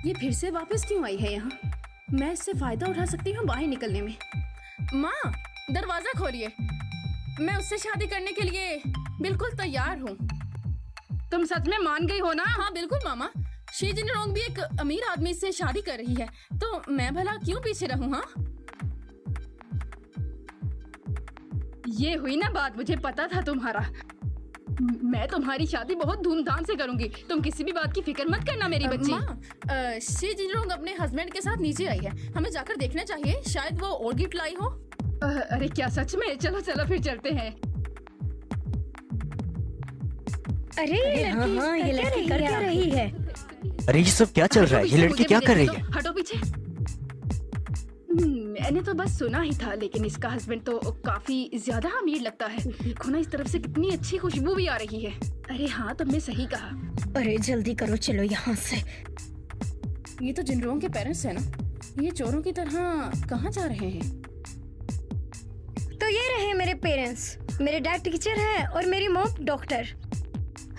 ये फिर से वापस क्यों आई है यहाँ? मैं इससे फायदा उठा सकती हूँ बाहर निकलने में। माँ दरवाजा खोलिए, मैं उससे शादी करने के लिए बिल्कुल तैयार हूँ। तुम सच में मान गई हो ना? हाँ बिल्कुल मामा, शी जिनरोंग भी एक अमीर आदमी से शादी कर रही है, तो मैं भला क्यों पीछे रहूँ? हाँ ये हुई ना बात, मुझे पता था तुम्हारा। मैं तुम्हारी शादी बहुत धूमधाम से करूंगी, तुम किसी भी बात की फिक्र मत करना मेरी बच्ची। माँ शी जिनरोंग अपने हस्बैंड के साथ नीचे आई है, हमें जाकर देखना चाहिए, शायद वो और गिफ्ट लाई हो। अरे क्या सच में? चलो चलो फिर चलते हैं। अरे ये लड़की कर क्या रही है? अरे ये सब क्या चल रहा है? ये लड़की क्या कर रही है? हटो पीछे। मैंने तो बस सुना ही था, लेकिन इसका हस्बैंड तो काफी ज्यादा अमीर लगता है। देखो ना इस तरफ से कितनी अच्छी खुशबू भी आ रही है। अरे हाँ तुमने सही कहा। अरे जल्दी करो, चलो यहाँ से। ये तो जिनरोंग के पेरेंट्स है ना, ये चोरों की तरह कहाँ जा रहे हैं? तो ये रहे मेरे पेरेंट्स। मेरे डैड टीचर है और मेरी मॉम डॉक्टर।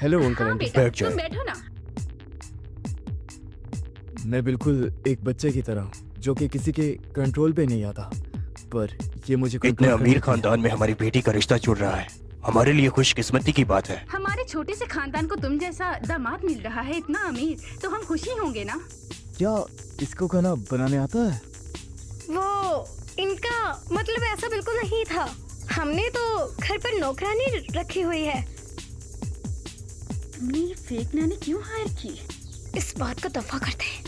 हेलो अंकल हाँ आंटी। बेटा, बैठ जाए। तुम बैठो ना। मैं बिल्कुल एक बच्चे की तरह हूँ, जो कि किसी के कंट्रोल पे नहीं आता, पर ये मुझे इतने कंट्रोल करने अमीर के- खानदान में हमारी बेटी का रिश्ता जुड़ रहा है, हमारे लिए खुशकिस्मती की बात है। हमारे छोटे से खानदान को तुम जैसा दामाद मिल रहा है, इतना अमीर, तो हम खुशी होंगे ना। क्या इसको खाना बनाने आता है? वो इनका मतलब ऐसा बिल्कुल नहीं था। हमने तो घर पर नौकरानी रखी हुई है। तुमने ये फेक नैनी क्यों हायर की? इस बात को दफा करते हैं।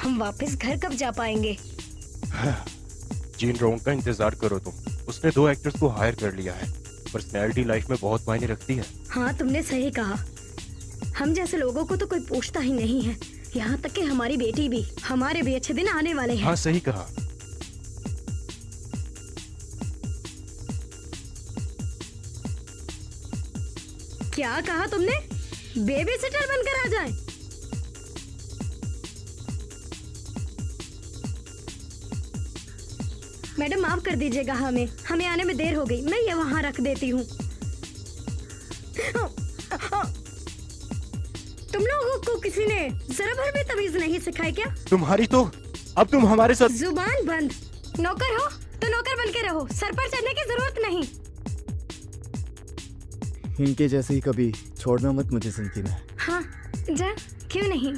हम वापस घर कब जा पाएंगे? जीन रोंग का इंतजार करो तुम। उसने 2 एक्टर्स को हायर कर लिया है। पर्सनैलिटी लाइफ में बहुत मायने रखती है। हाँ, तुमने सही कहा। हम जैसे लोगों को तो कोई पूछता ही नहीं है, यहाँ तक कि हमारी बेटी भी। हमारे भी अच्छे दिन आने वाले हैं। हाँ सही कहा। क्या कहा तुमने? बेबी सिटर बनकर आ जाएं? मैडम माफ कर दीजिएगा, हमें आने में देर हो गई। मैं ये वहाँ रख देती हूँ। तुम लोगों को किसी ने जरा भर भी तमीज नहीं सिखाई क्या? तुम्हारी तो अब तुम हमारे साथ। जुबान बंद। नौकर हो तो नौकर बन के रहो, सर पर चढ़ने की जरूरत नहीं। इनके जैसे ही कभी छोड़ना मत मुझे जिंदगी में। हाँ जा, क्यों नहीं।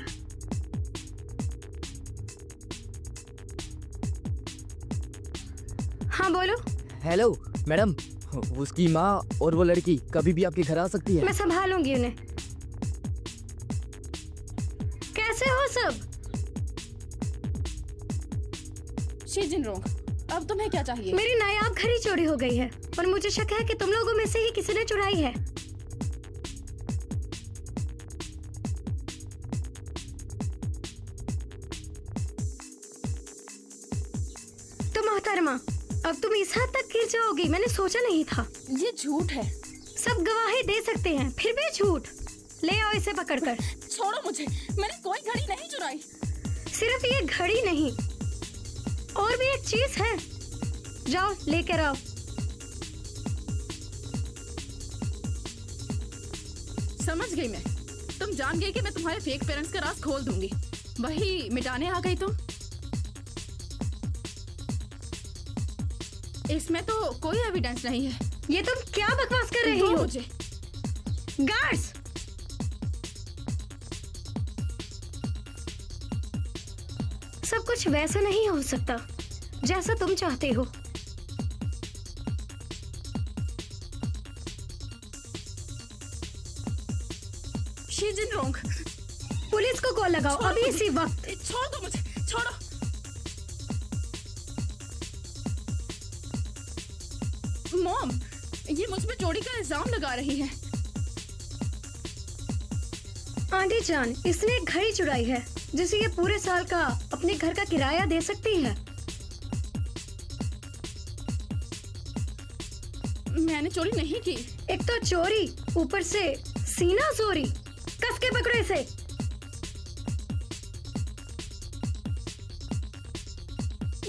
हाँ बोलो। हेलो मैडम, उसकी माँ और वो लड़की कभी भी आपके घर आ सकती है। मैं संभालूंगी उन्हें। कैसे हो सब? शी जिन रोंग, अब तुम्हें क्या चाहिए? मेरी नायाब घड़ी चोरी हो गई है और मुझे शक है कि तुम लोगों में से ही किसी ने चुराई है। तो मोहतरमा, अब तुम इस हद तक गिर जाओगी, मैंने सोचा नहीं था। ये झूठ है। सब गवाही दे सकते हैं, फिर भी झूठ। ले आओ इसे पकड़कर। छोड़ो मुझे, मैंने कोई घड़ी नहीं चुराई। सिर्फ ये घड़ी नहीं, और भी एक चीज है। जाओ लेकर आओ। समझ गई मैं। तुम जान गई कि मैं तुम्हारे फेक पेरेंट्स का राज खोल दूंगी, वही मिटाने आ गई तुम। इसमें तो कोई एविडेंस नहीं है। ये तुम क्या बकवास कर रही दो हो? मुझे। गार्ड्स! सब कुछ वैसा नहीं हो सकता जैसा तुम चाहते हो। शी जिन रोंग, पुलिस को कॉल लगाओ छोड़ो अभी मुझे। इसी वक्त। छोड़ दो मुझे, छोड़ो। मॉम, ये मुझ पे चोरी का इल्जाम लगा रही है। आंटी जान, इसने एक घड़ी चुराई है जिसे ये पूरे साल का अपने घर का किराया दे सकती है। मैंने चोरी नहीं की। एक तो चोरी, ऊपर से सीना चोरी। कस के पकड़ो इसे।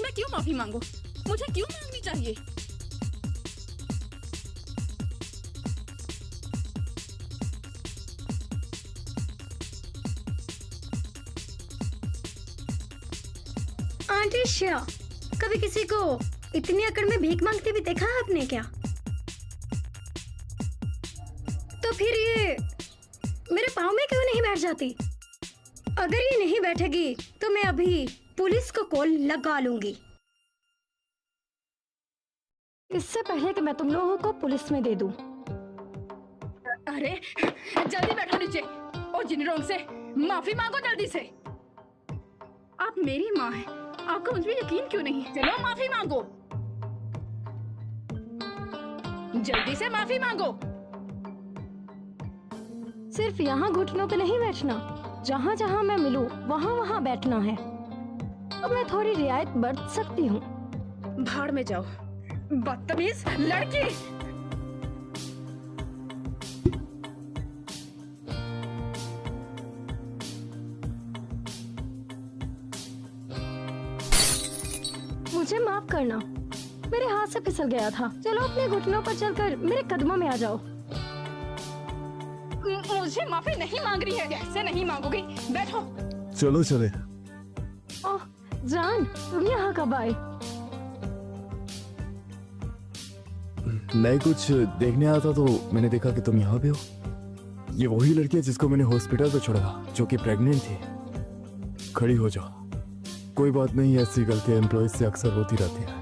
मैं क्यों माफी मांगू? मुझे क्यों मांगनी चाहिए? आंटी श्या, कभी किसी को इतनी अकड़ में भीख मांगते भी देखा है आपने क्या? तो फिर ये मेरे पाँव में क्यों नहीं बैठ जाती? अगर ये नहीं बैठेगी तो मैं अभी पुलिस को कॉल लगा लूंगी। इससे पहले कि मैं तुम लोगों को पुलिस में दे दूं। अरे जल्दी बैठो नीचे और जिन रोंग से माफी मांगो जल्दी से। आप मेरी माँ हैं, आपको मुझ पे यकीन क्यों नहीं? चलो माफी मांगो, जल्दी से माफी मांगो। सिर्फ यहाँ घुटनों पे नहीं बैठना, जहाँ जहाँ मैं मिलूं वहाँ वहाँ बैठना है। तो मैं थोड़ी रियायत बरत सकती हूँ। भाड़ में जाओ, बदतमीज लड़की। मुझे माफ करना, मेरे हाथ से फिसल गया था। चलो अपने घुटनों पर चलकर मेरे कदमों में आ जाओ। मुझे माफी नहीं मांग रही है। कैसे नहीं मांगोगी? बैठो। चलो चले। ओह जान, तुम यहाँ कब आए? मैं कुछ देखने आया था तो मैंने देखा कि तुम यहाँ पे हो। ये वही लड़की है जिसको मैंने हॉस्पिटल पे छोड़ा था, जो कि प्रेग्नेंट थी। खड़ी हो जाओ। कोई बात नहीं, ऐसी गलतियां एम्प्लॉय से अक्सर होती रहती है।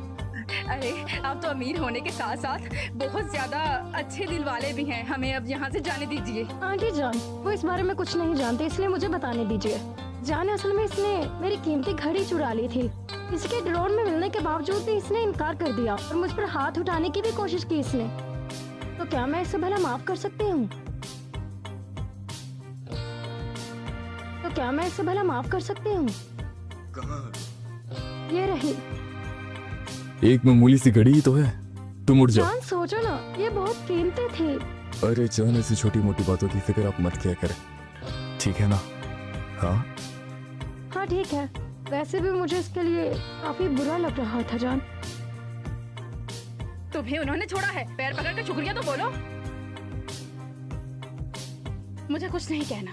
अरे आप तो अमीर होने के साथ साथ बहुत ज्यादा अच्छे दिल वाले भी हैं। हमें अब यहाँ से जाने दीजिए। आंटी जान, वो इस बारे में कुछ नहीं जानते, इसलिए मुझे बताने दीजिए। जान, असल में इसने मेरी कीमती घड़ी चुरा ली थी। इसके ड्रॉर में मिलने के बावजूद भी इसने इनकार कर दिया और मुझ पर हाथ उठाने की भी कोशिश की इसने। तो क्या मैं इसे भला माफ कर सकती हूँ? तो क्या मैं इसे भला माफ कर सकती हूँ? ये रही। एक मामूली सी घड़ी ही तो है, तुम उठ जाओ। जान सोचो ना, ये बहुत कीमती थी। अरे जान, ऐसी छोटी मोटी बातों की फिक्र आप मत किया करें, ठीक है ना? हाँ ठीक है। वैसे भी मुझे इसके लिए काफी बुरा लग रहा था जान। तुम्हें उन्होंने छोड़ा है, पैर पकड़ कर शुक्रिया तो बोलो। मुझे कुछ नहीं कहना।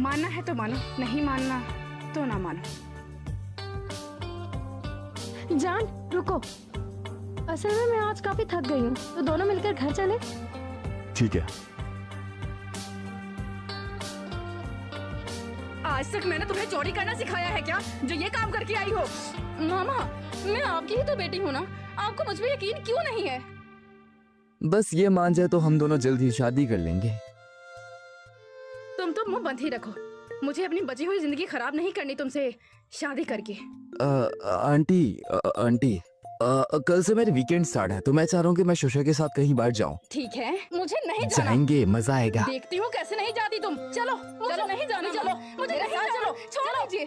मानना है तो मानो, नहीं मानना तो ना मानो। जान रुको, असल में मैं आज काफी थक गई हूँ, तो दोनों मिलकर घर चले। ठीक है। आज तक मैंने तुम्हें चोरी करना सिखाया है क्या, जो ये काम करके आई हो? मामा, मैं आपकी ही तो बेटी हूँ ना, आपको मुझ पे यकीन क्यों नहीं है? बस ये मान जाए तो हम दोनों जल्द ही शादी कर लेंगे। तुम तो मुंह बंद ही रखो। मुझे अपनी बची हुई जिंदगी खराब नहीं करनी तुमसे शादी करके। आंटी, कल से मेरे वीकेंड स्टार्ट है, तो मैं चाह रहा हूँ कि मैं शोशा के साथ कहीं बाहर जाऊँ। ठीक है, मुझे नहीं जाना। जाएंगे, मजा आएगा। देखती हूँ कैसे नहीं जाती तुम। चलो चलो, नहीं जाना। चलो, मुझे नहीं जाना। चलो, छोड़ दीजिए।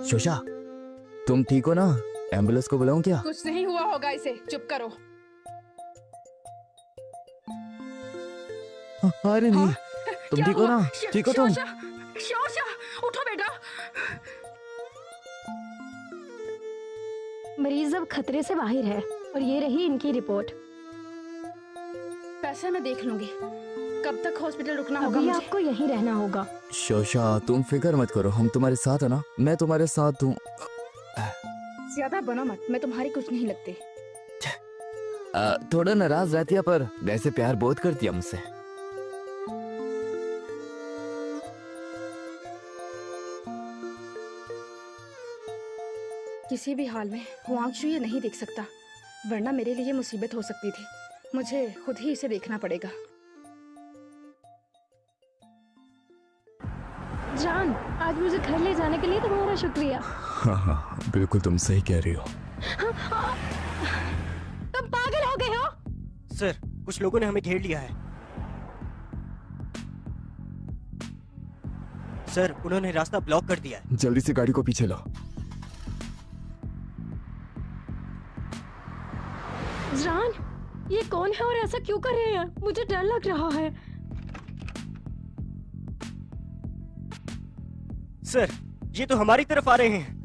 शोशा, तुम ठीक हो ना? एम्बुलेंस को बुलाऊं क्या? कुछ नहीं हुआ होगा इसे, चुप करो। अरे नहीं, तुम ठीक हो ना? ठीक हो तुम? शोशा, उठो बेटा। मरीज अब खतरे से बाहर है और ये रही इनकी रिपोर्ट। पैसा मैं देख लूंगी। कब तक हॉस्पिटल रुकना होगा अभी मुझे? आपको यहीं रहना होगा। शोशा, तुम फिक्र मत करो, हम तुम्हारे साथ है ना। मैं तुम्हारे साथ हूँ। ज्यादा बनो मत, मैं तुम्हारी कुछ नहीं लगती। थोड़ा नाराज रहती है, पर वैसे प्यार बहुत करती है मुझसे। किसी भी हाल में हुआंशु ये नहीं देख सकता, वरना मेरे लिए मुसीबत हो सकती थी। मुझे खुद ही इसे देखना पड़ेगा। जान, आज मुझे घर ले जाने के लिए तुम्हारा शुक्रिया। हाँ, बिल्कुल तुम सही कह रही हो। तुम पागल हो गए हो? सर, कुछ लोगों ने हमें घेर लिया है। सर, उन्होंने रास्ता ब्लॉक कर दिया है। जल्दी से गाड़ी को पीछे लो। जान, ये कौन है और ऐसा क्यों कर रहे हैं? मुझे डर लग रहा है। सर, ये तो हमारी तरफ आ रहे हैं।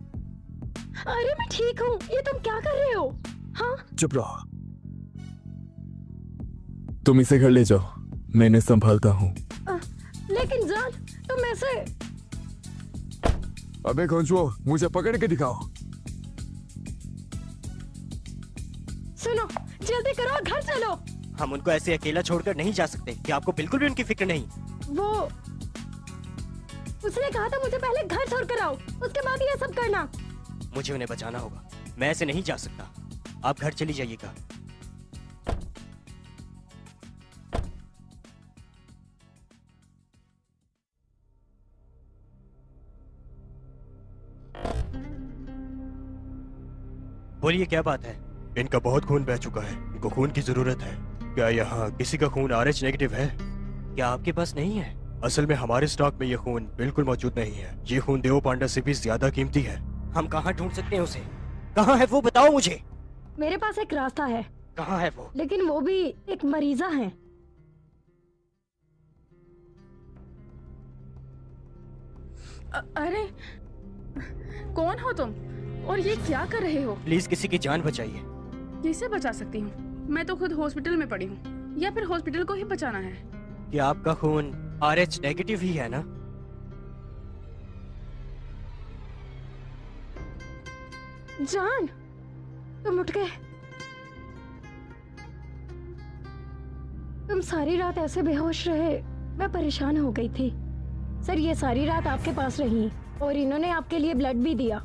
अरे मैं ठीक हूँ, ये तुम क्या कर रहे हो? हाँ? चुप रहो। तुम इसे घर ले जाओ, मैं इन्हें संभालता हूँ। लेकिन जान, तुम ऐसे। अबे कंजूओ, मुझे पकड़ के दिखाओ। सुनो, जल्दी करो, घर चलो। हम उनको ऐसे अकेला छोड़कर नहीं जा सकते। क्या आपको बिल्कुल भी उनकी फिक्र नहीं? वो उसने कहा था मुझे पहले घर छोड़कर आओ, उसके बाद ये सब करना। मुझे उन्हें बचाना होगा, मैं ऐसे नहीं जा सकता। आप घर चली जाइएगा। बोलिए, क्या बात है? इनका बहुत खून बह चुका है, इनको खून की जरूरत है। क्या यहाँ किसी का खून RH नेगेटिव है? क्या आपके पास नहीं है? असल में हमारे स्टॉक में ये खून बिल्कुल मौजूद नहीं है। ये खून देव पांडा से भी ज्यादा कीमती है। हम कहाँ ढूंढ सकते हैं उसे? कहाँ है वो, बताओ मुझे। मेरे पास एक रास्ता है। कहाँ है वो? लेकिन वो भी एक मरीजा है। अरे कौन हो तुम? और ये क्या कर रहे हो? प्लीज किसी की जान बचाइए। किसे बचा सकती हूँ? मैं तो खुद हॉस्पिटल में पड़ी हूँ। या फिर हॉस्पिटल को ही बचाना है? क्या आपका खून RH नेगेटिव ही है ना? जान, तुम उठ गए। तुम सारी रात ऐसे बेहोश रहे, मैं परेशान हो गई थी। सर, ये सारी रात आपके पास रही और इन्होंने आपके लिए ब्लड भी दिया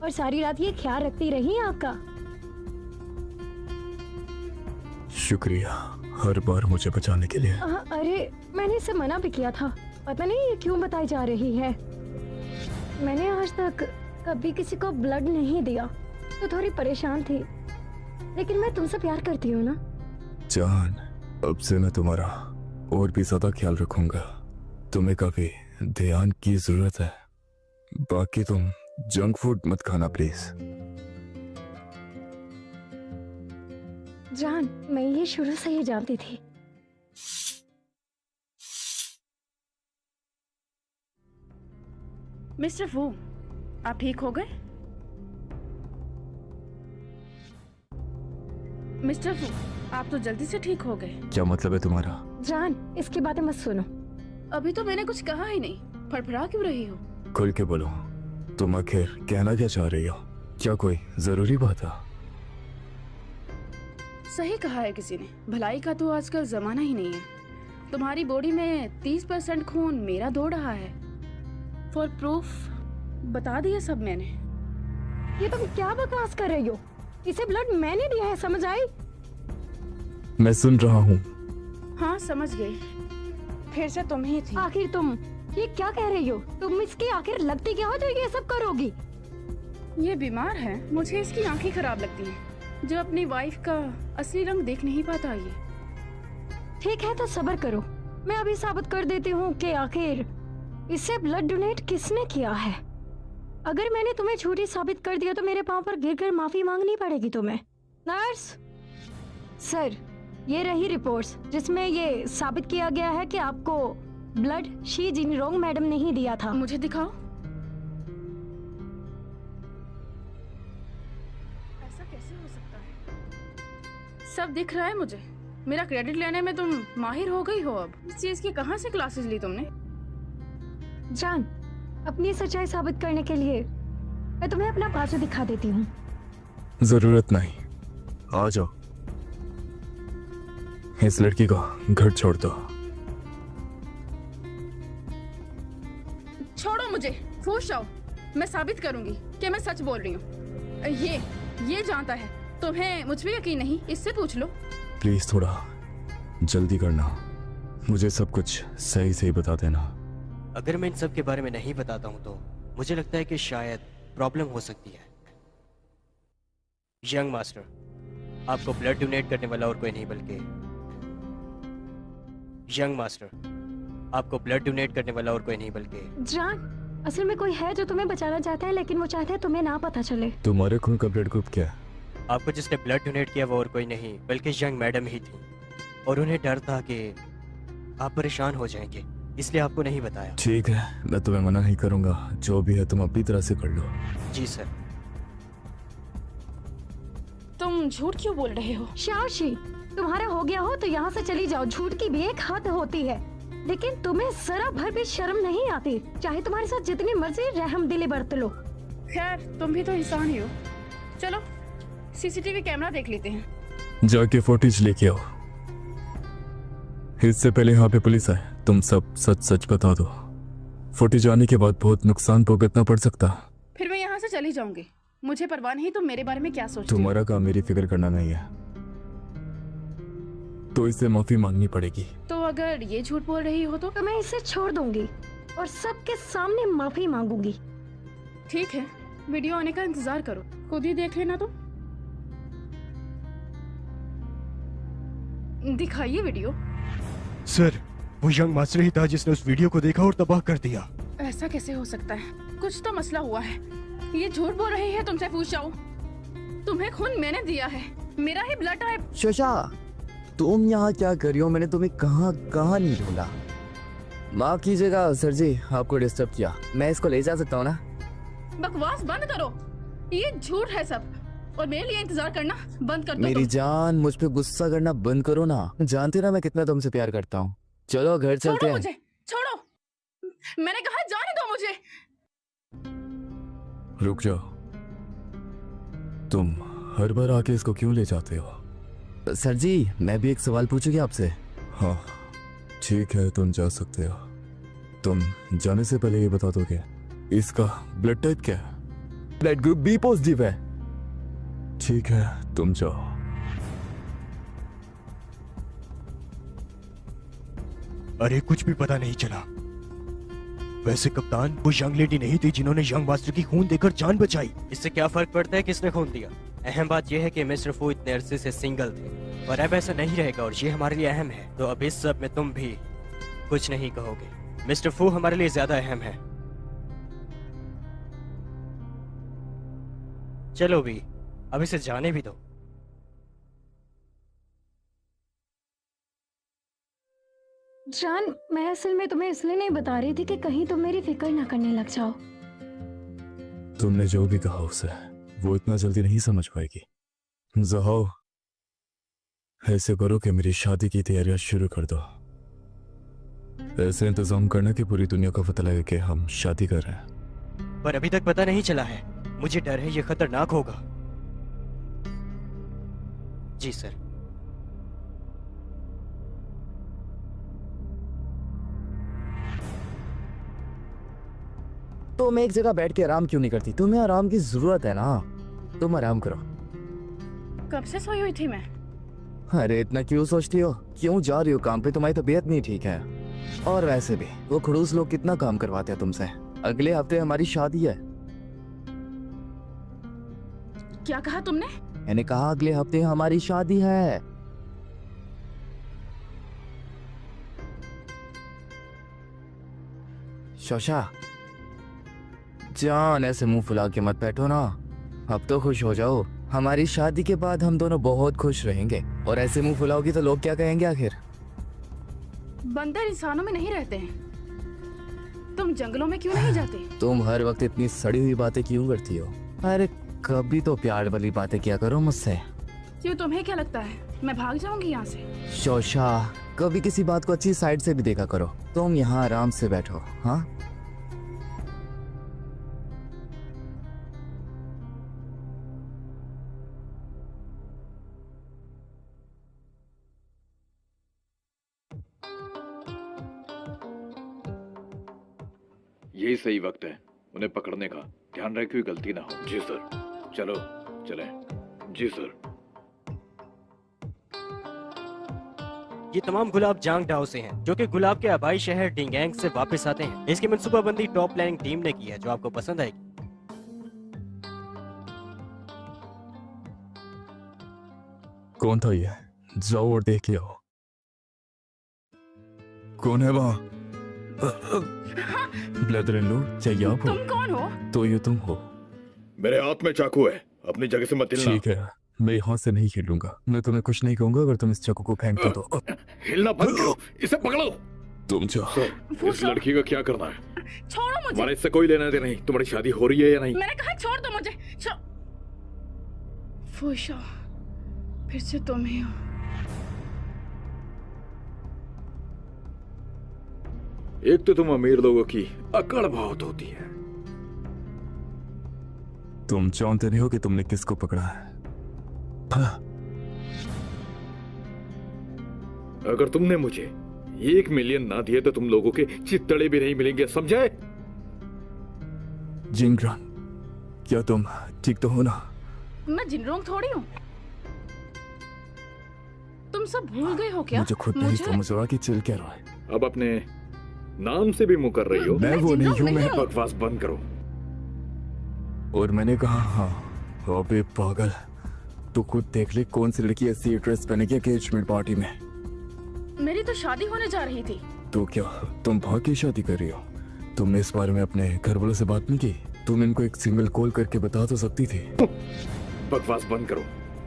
और सारी रात ये ख्याल रखती रही आपका। शुक्रिया हर बार मुझे बचाने के लिए। अरे, मैंने इसे मना भी किया था। पता नहीं ये क्यों बताई जा रही है। मैंने आज तक कभी किसी को ब्लड नहीं दिया, तो थोड़ी परेशान थी, लेकिन मैं तुमसे प्यार करती हूँ ना। जान, अब से मैं तुम्हारा और भी ज्यादा ख्याल रखूंगा। तुम्हें काफी ध्यान की जरूरत है। बाकी तुम जंक फूड मत खाना प्लीज। जान, मैं ये शुरू से ही जानती थी। मिस्टर फू, आप ठीक हो गए? मिस्टर फू, आप तो जल्दी से ठीक हो गए। क्या मतलब है तुम्हारा? जान, इसकी बातें मत सुनो। अभी तो मैंने कुछ कहा ही नहीं, फड़फड़ा क्यों रही हो? खुल के बोलो, तुम आखिर कहना क्या चाह रही हो? क्या कोई जरूरी बात है? सही कहा है किसी ने, भलाई का तो आजकल जमाना ही नहीं है। तुम्हारी बॉडी में 30% खून मेरा दौड़ रहा है। फॉर प्रूफ बता दिया सब मैंने। ये तुम क्या बकवास कर रही हो? इसे ब्लड मैंने दिया है, समझ आई? मैं सुन रहा हूँ। हाँ, समझ गई। फिर से तुम ही थी। आखिर तुम ये क्या कह रही हो? तुम इसकी आखिर लगती क्या हो जो ये सब करोगी? ये बीमार है, मुझे इसकी आंखें खराब लगती हैं। जो अपनी वाइफ का असली रंग देख नहीं पाता ये। ठीक है, तो सब्र करो। मैं अभी साबित कर देती हूँ कि आखिर इसे ब्लड डोनेट किसने किया है। अगर मैंने तुम्हें झूठी साबित कर दिया तो मेरे पाँव पर गिरकर माफी मांगनी पड़ेगी तुम्हें। नर्स सर, ये रही रिपोर्ट्स जिसमें ये साबित किया गया है कि आपको ब्लड शी जिनरोंग मैडम ने ही दिया था। मुझे दिखाओ। ऐसा कैसे हो सकता है? सब दिख रहा है मुझे। मेरा क्रेडिट लेने में तुम माहिर हो गई हो। अब इस चीज की कहाँ से क्लासेस ली तुमने? जान, अपनी सच्चाई साबित करने के लिए मैं तुम्हें अपना बाजू दिखा देती हूँ। जरूरत नहीं, आ जाओ। इस लड़की को घर छोड़ दो। छोड़ो मुझे, होश आओ। मैं साबित करूंगी कि मैं सच बोल रही हूँ। ये जानता है। तुम्हें मुझ पे यकीन नहीं? इससे पूछ लो। प्लीज थोड़ा जल्दी करना, मुझे सब कुछ सही सही बता देना। अगर मैं इन सब के बारे में नहीं बताता हूँ तो मुझे लगता है कि शायद प्रॉब्लम हो सकती है। यंग मास्टर, आपको ब्लड डोनेट करने वाला और कोई नहीं बल्कि यंग मास्टर, आपको ब्लड डोनेट करने वाला और कोई नहीं बल्कि जान, असल में कोई है जो तुम्हें बचाना चाहता है, लेकिन वो चाहता है तुम्हें ना पता चले। तुम्हारे खून का ब्लड ग्रुप क्या है? आपको जिसने ब्लड डोनेट किया वो और कोई नहीं बल्कि यंग मैडम ही थी, और उन्हें डर था कि आप परेशान हो जाएंगे, इसलिए आपको नहीं बताया। ठीक है, मैं तुम्हें मना नहीं करूंगा। जो भी है तुम अपनी तरह से कर लो। जी सर। तुम झूठ क्यों बोल रहे हो? शाशी, तुम्हारा हो गया हो तो यहाँ से चली जाओ। झूठ की भी एक हद होती है, लेकिन तुम्हें जरा भर भी शर्म नहीं आती। चाहे तुम्हारे साथ जितनी मर्जी रहमदिली बरत लो। खैर, तुम भी तो इंसान ही हो। चलो सीसीटीवी कैमरा देख लेते हैं। जाके फुटेज लेके आओ। इससे पहले यहाँ पे पुलिस आए, तुम सब सच सच बता दो। फुटेज आने के बाद बहुत नुकसान भुगतना पड़ सकता। फिर मैं यहाँ से चली जाऊंगी। मुझे परवाह नहीं तुम मेरे बारे में क्या सोचते हो। तुम्हारा काम मेरी फिक्र करना नहीं है, तो इससे माफी मांगनी पड़ेगी। तो अगर ये झूठ बोल रही हो तो मैं इसे छोड़ दूंगी और सबके सामने माफी मांगूंगी। ठीक है, वीडियो आने का इंतजार करो, खुद ही देख लेना। तो दिखाइए वीडियो। सर, वो यंग मास्टर ही था जिसने उस वीडियो को देखा और तबाह कर दिया। ऐसा कैसे हो सकता है? कुछ तो मसला हुआ है। ये झूठ बोल रही है, तुमसे पूछ जाओ। तुम्हें खून मैंने दिया है, मेरा ही ब्लड टाइप। शशा, तुम यहाँ क्या कर रही हो? मैंने तुम्हें कहाँ कहाँ नहीं ढूंढा। माफ कीजिएगा सर जी, आपको डिस्टर्ब किया। मैं इसको ले जा सकता हूँ ना? बकवास बंद करो। ये झूठ है सब, और मेरे लिए इंतजार करना बंद कर दो मेरी तुम। जान, मुझ पे गुस्सा करना बंद करो ना। जानते ना मैं कितना तुमसे प्यार करता हूँ। चलो घर चलते छोड़ो हैं। मुझे, छोड़ो, मैंने कहा जाने दो मुझे। रुक जाओ, तुम हर बार आके इसको क्यों ले जाते हो? सर जी, मैं भी एक सवाल पूछूंगी आपसे। हाँ ठीक है, तुम जा सकते हो। तुम जाने से पहले ये बता दोगे इसका ब्लड टाइप क्या है? ब्लड ग्रुप बी पॉजिटिव है। ठीक है, तुम जाओ। अरे कुछ भी पता नहीं चला। वैसे कप्तान, वो यंग लेडी नहीं थी जिन्होंने यंग मास्टर की खून देकर जान बचाई। इससे क्या फर्क पड़ता है किसने खून दिया? अहम बात यह है कि मिस्टर फू इतने अरसे से सिंगल थे और अब ऐसा नहीं रहेगा, और ये हमारे लिए अहम है। तो अब इस सब में तुम भी कुछ नहीं कहोगे। मिस्टर फू हमारे लिए ज्यादा अहम है। चलो भी, अब इसे जाने भी दो। जान, मैं असल में तुम्हें इसलिए नहीं बता रही थी कि कहीं तुम मेरी फिक्र ना करने लग जाओ। तुमने जो भी कहा उसे वो इतना जल्दी नहीं समझ पाएगी। जहाओ, ऐसे करो कि मेरी शादी की तैयारियां शुरू कर दो। ऐसे इंतजाम करना कि पूरी दुनिया को पता लगे कि हम शादी कर रहे हैं। पर अभी तक पता नहीं चला है। मुझे डर है ये खतरनाक होगा। जी सर। तुम एक जगह बैठ के आराम क्यों नहीं करती? तुम्हें आराम की जरूरत है ना, तुम आराम करो। कब से सोई हुई थी मैं? अरे इतना क्यों सोचती हो? क्यों जा रही हो काम पे? तुम्हारी तबीयत नहीं ठीक है। और वैसे भी वो खड़ूस लोग कितना काम करवाते हैं तुमसे। अगले हफ्ते हमारी शादी है। क्या कहा तुमने? मैंने कहा अगले हफ्ते हमारी शादी है। शोशा जान, ऐसे मुंह फुला के मत बैठो ना। अब तो खुश हो जाओ। हमारी शादी के बाद हम दोनों बहुत खुश रहेंगे। और ऐसे मुंह फुलाओगी तो लोग क्या कहेंगे आखिर? बंदर इंसानों में नहीं रहते हैं। तुम जंगलों में क्यों नहीं जाते? तुम हर वक्त इतनी सड़ी हुई बातें क्यों करती हो? अरे कभी तो प्यार वाली बातें किया करो मुझसे। क्यों, तुम्हें क्या लगता है मैं भाग जाऊंगी यहाँ से? शोशा, कभी किसी बात को अच्छी साइड से भी देखा करो। तुम यहाँ आराम से बैठो। हाँ, यही सही वक्त है उन्हें पकड़ने का। ध्यान रहे कोई गलती ना हो। जी सर। चलो चलें। जी सर। ये तमाम गुलाब जांग डाओ से हैं, जो कि गुलाब के आबाई शहर डिंगैंग से वापस आते हैं। इसकी मंसूबाबंदी टॉप प्लानिंग टीम ने की है, जो आपको पसंद आएगी। कौन था ये? जाओ और देख के आओ। कौन है वहाँ? ब्रदर इन लॉ, चाहिए आप हो? तुम कौन हो? तो ये तुम हो। मेरे हाथ में चाकू है, अपनी जगह से मत हिलना। ठीक है, मैं यहाँ से नहीं हिलूंगा। मैं तुम्हें कुछ नहीं कहूंगा अगर तुम इस चाकू को फेंक दो तो। हिलना बंद करो, इसे पकड़ो। तुम जाओ। इस लड़की का क्या करना है? छोड़ो मुझे। हमारा इससे कोई लेना देना नहीं। तुम्हारी शादी हो रही है या नहीं? मैंने कहा छोड़ दो मुझे। फूशा, फिर से तुम ही हो। एक तो तुम अमीर लोगों की अकड़ बहुत होती है। तुम जानते नहीं हो कि तुमने किसको पकड़ा है। अगर तुमने मुझे 1 मिलियन ना दिए तो तुम लोगों के चित्तड़े भी नहीं मिलेंगे, समझे? जिंगरान, क्या तुम ठीक तो हो ना? मैं जिनरोंग थोड़ी हूँ। तुम सब भूल गए हो क्या? मुझे खुद नहीं समझ रहा कि चल क्या रहा है। अब अपने नाम से भी मुकर रही हो। मैं वो नहीं हूँ। मैं बकवास बंद करो। और मैंने कहा हाँ। अबे पागल, तू खुद देख ले कौन सी लड़की ऐसी ड्रेस पहनेगी एंगेजमेंट पार्टी में। मेरी तो शादी होने जा रही थी। तो क्या तुम भाग के शादी कर रही हो? तुमने इस बारे में अपने घर वालों से बात नहीं की? तुम इनको एक सिंगल कॉल करके बता तो सकती थी। बकवास बंद करो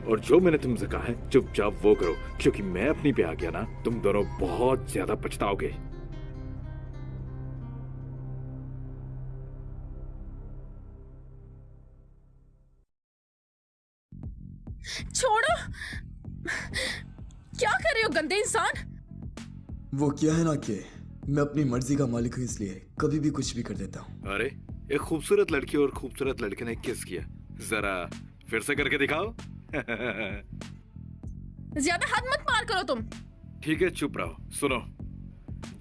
और जो मैंने तुमसे कहा है चुपचाप वो करो, क्योंकि मैं अपनी पे आ गया ना, तुम दोनों बहुत ज्यादा पछताओगे। छोड़ो। क्या कर रहे हो गंदे इंसान? वो क्या है ना कि मैं अपनी मर्जी का मालिक हूँ, इसलिए कभी भी कुछ भी कर देता हूँ। अरे एक खूबसूरत लड़की और खूबसूरत लड़के ने किस किया, जरा फिर से करके दिखाओ। ज्यादा हद मत पार करो तुम। ठीक है, चुप रहो। सुनो,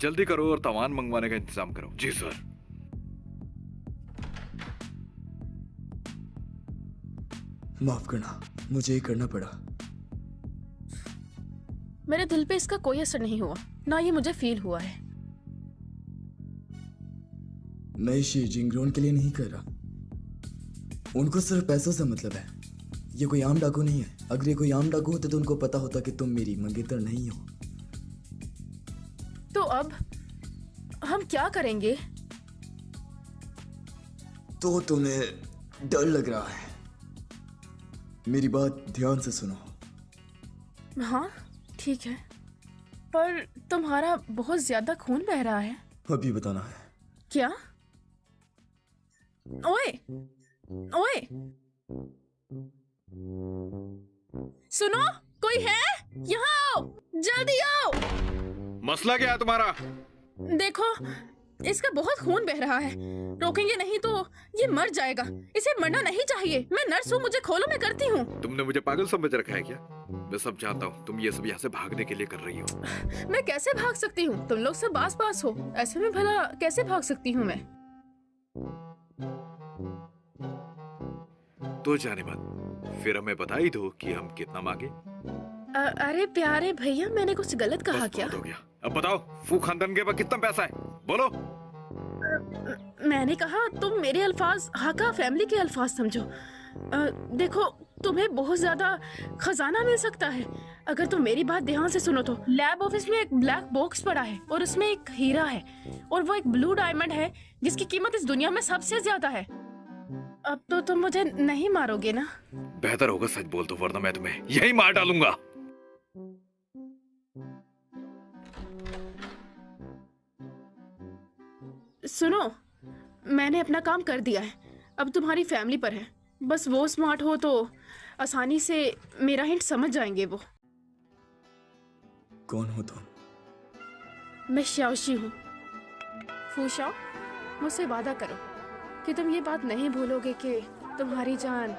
जल्दी करो और सामान मंगवाने का इंतजाम करो। जी सर। माफ करना, मुझे ये करना पड़ा। मेरे दिल पे इसका कोई असर नहीं हुआ, ना ये मुझे फील हुआ है। मैं इसे जिंगरोन के लिए नहीं कर रहा। उनको सिर्फ पैसों से मतलब है। ये कोई आम डाकू नहीं है। अगर ये कोई आम डाकू होते तो उनको पता होता कि तुम मेरी मंगेतर नहीं हो। तो अब हम क्या करेंगे? तो तुम्हें डर लग रहा है। मेरी बात ध्यान से सुनो। हाँ ठीक है, पर तुम्हारा बहुत ज्यादा खून बह रहा है। अभी बताना है। क्या? ओए ओए, सुनो, कोई है? यहाँ आओ, जल्दी आओ। मसला क्या है तुम्हारा? देखो, इसका बहुत खून बह रहा है। रोकेंगे नहीं तो ये मर जाएगा। इसे मरना नहीं चाहिए। मैं नर्स हूँ, मुझे खोलो, मैं करती हूँ। तुमने मुझे पागल समझ रखा है क्या? मैं सब जानता हूँ। तुम ये सब यहाँ से भागने के लिए कर रही हो। मैं कैसे भाग सकती हूँ? तुम लोग सब आस पास हो, ऐसे में भला कैसे भाग सकती हूँ मैं? तो जाने मत, फिर हमें बता ही दो कि हम कितना मांगे। अरे प्यारे भैया, मैंने कुछ गलत कहा क्या? हो गया। अब बताओ, फू खानदान के पास कितना पैसा है? बोलो। मैंने कहा तुम मेरे अल्फाज हाका फैमिली के अल्फाज समझो। देखो, तुम्हें बहुत ज्यादा खजाना मिल सकता है अगर तुम मेरी बात ध्यान से सुनो तो। लैब ऑफिस में एक ब्लैक बॉक्स पड़ा है और उसमें एक हीरा है और वो एक ब्लू डायमंड है जिसकी कीमत इस दुनिया में सबसे ज्यादा है। अब तो तुम मुझे नहीं मारोगे ना? बेहतर होगा सच बोल दो, वरना मैं तुम्हें यही मार डालूंगा। सुनो, मैंने अपना काम कर दिया है, अब तुम्हारी फैमिली पर है। बस वो स्मार्ट हो तो आसानी से मेरा हिंट समझ जाएंगे वो। कौन हो तुम? मैं शाओशी हूँ। फूशाओ, मुझसे वादा करो कि तुम ये बात नहीं भूलोगे कि तुम्हारी जान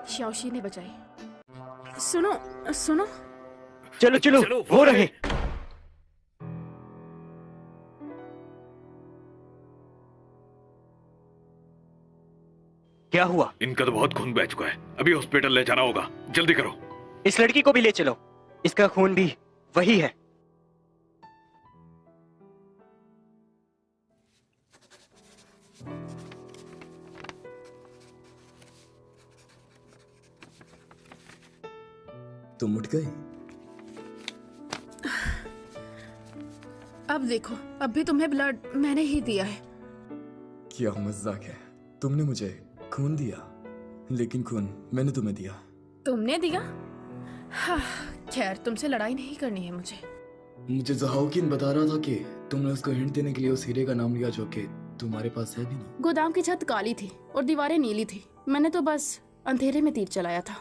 शाओशी ने बचाई। सुनो सुनो। चलो चलो, वो रहे। क्या हुआ? इनका तो बहुत खून बह चुका है, अभी हॉस्पिटल ले जाना होगा। जल्दी करो। इस लड़की को भी ले चलो, इसका खून भी वही है। तुम उठ गए? अब देखो, अब भी तुम्हें ब्लड मैंने ही दिया है। क्या मजाक है? तुमने मुझे खून दिया, लेकिन खून मैंने तुम्हें दिया। तुमने दिया? हाँ, खैर तुमसे लड़ाई नहीं करनी है मुझे। मुझे जहाउकिन बता रहा था कि तुमने उसको हिंट देने के लिए उस हीरे का नाम लिया जो कि तुम्हारे पास है भी नहीं। गोदाम की छत काली थी और दीवारें नीली थी। मैंने तो बस अंधेरे में तीर चलाया था।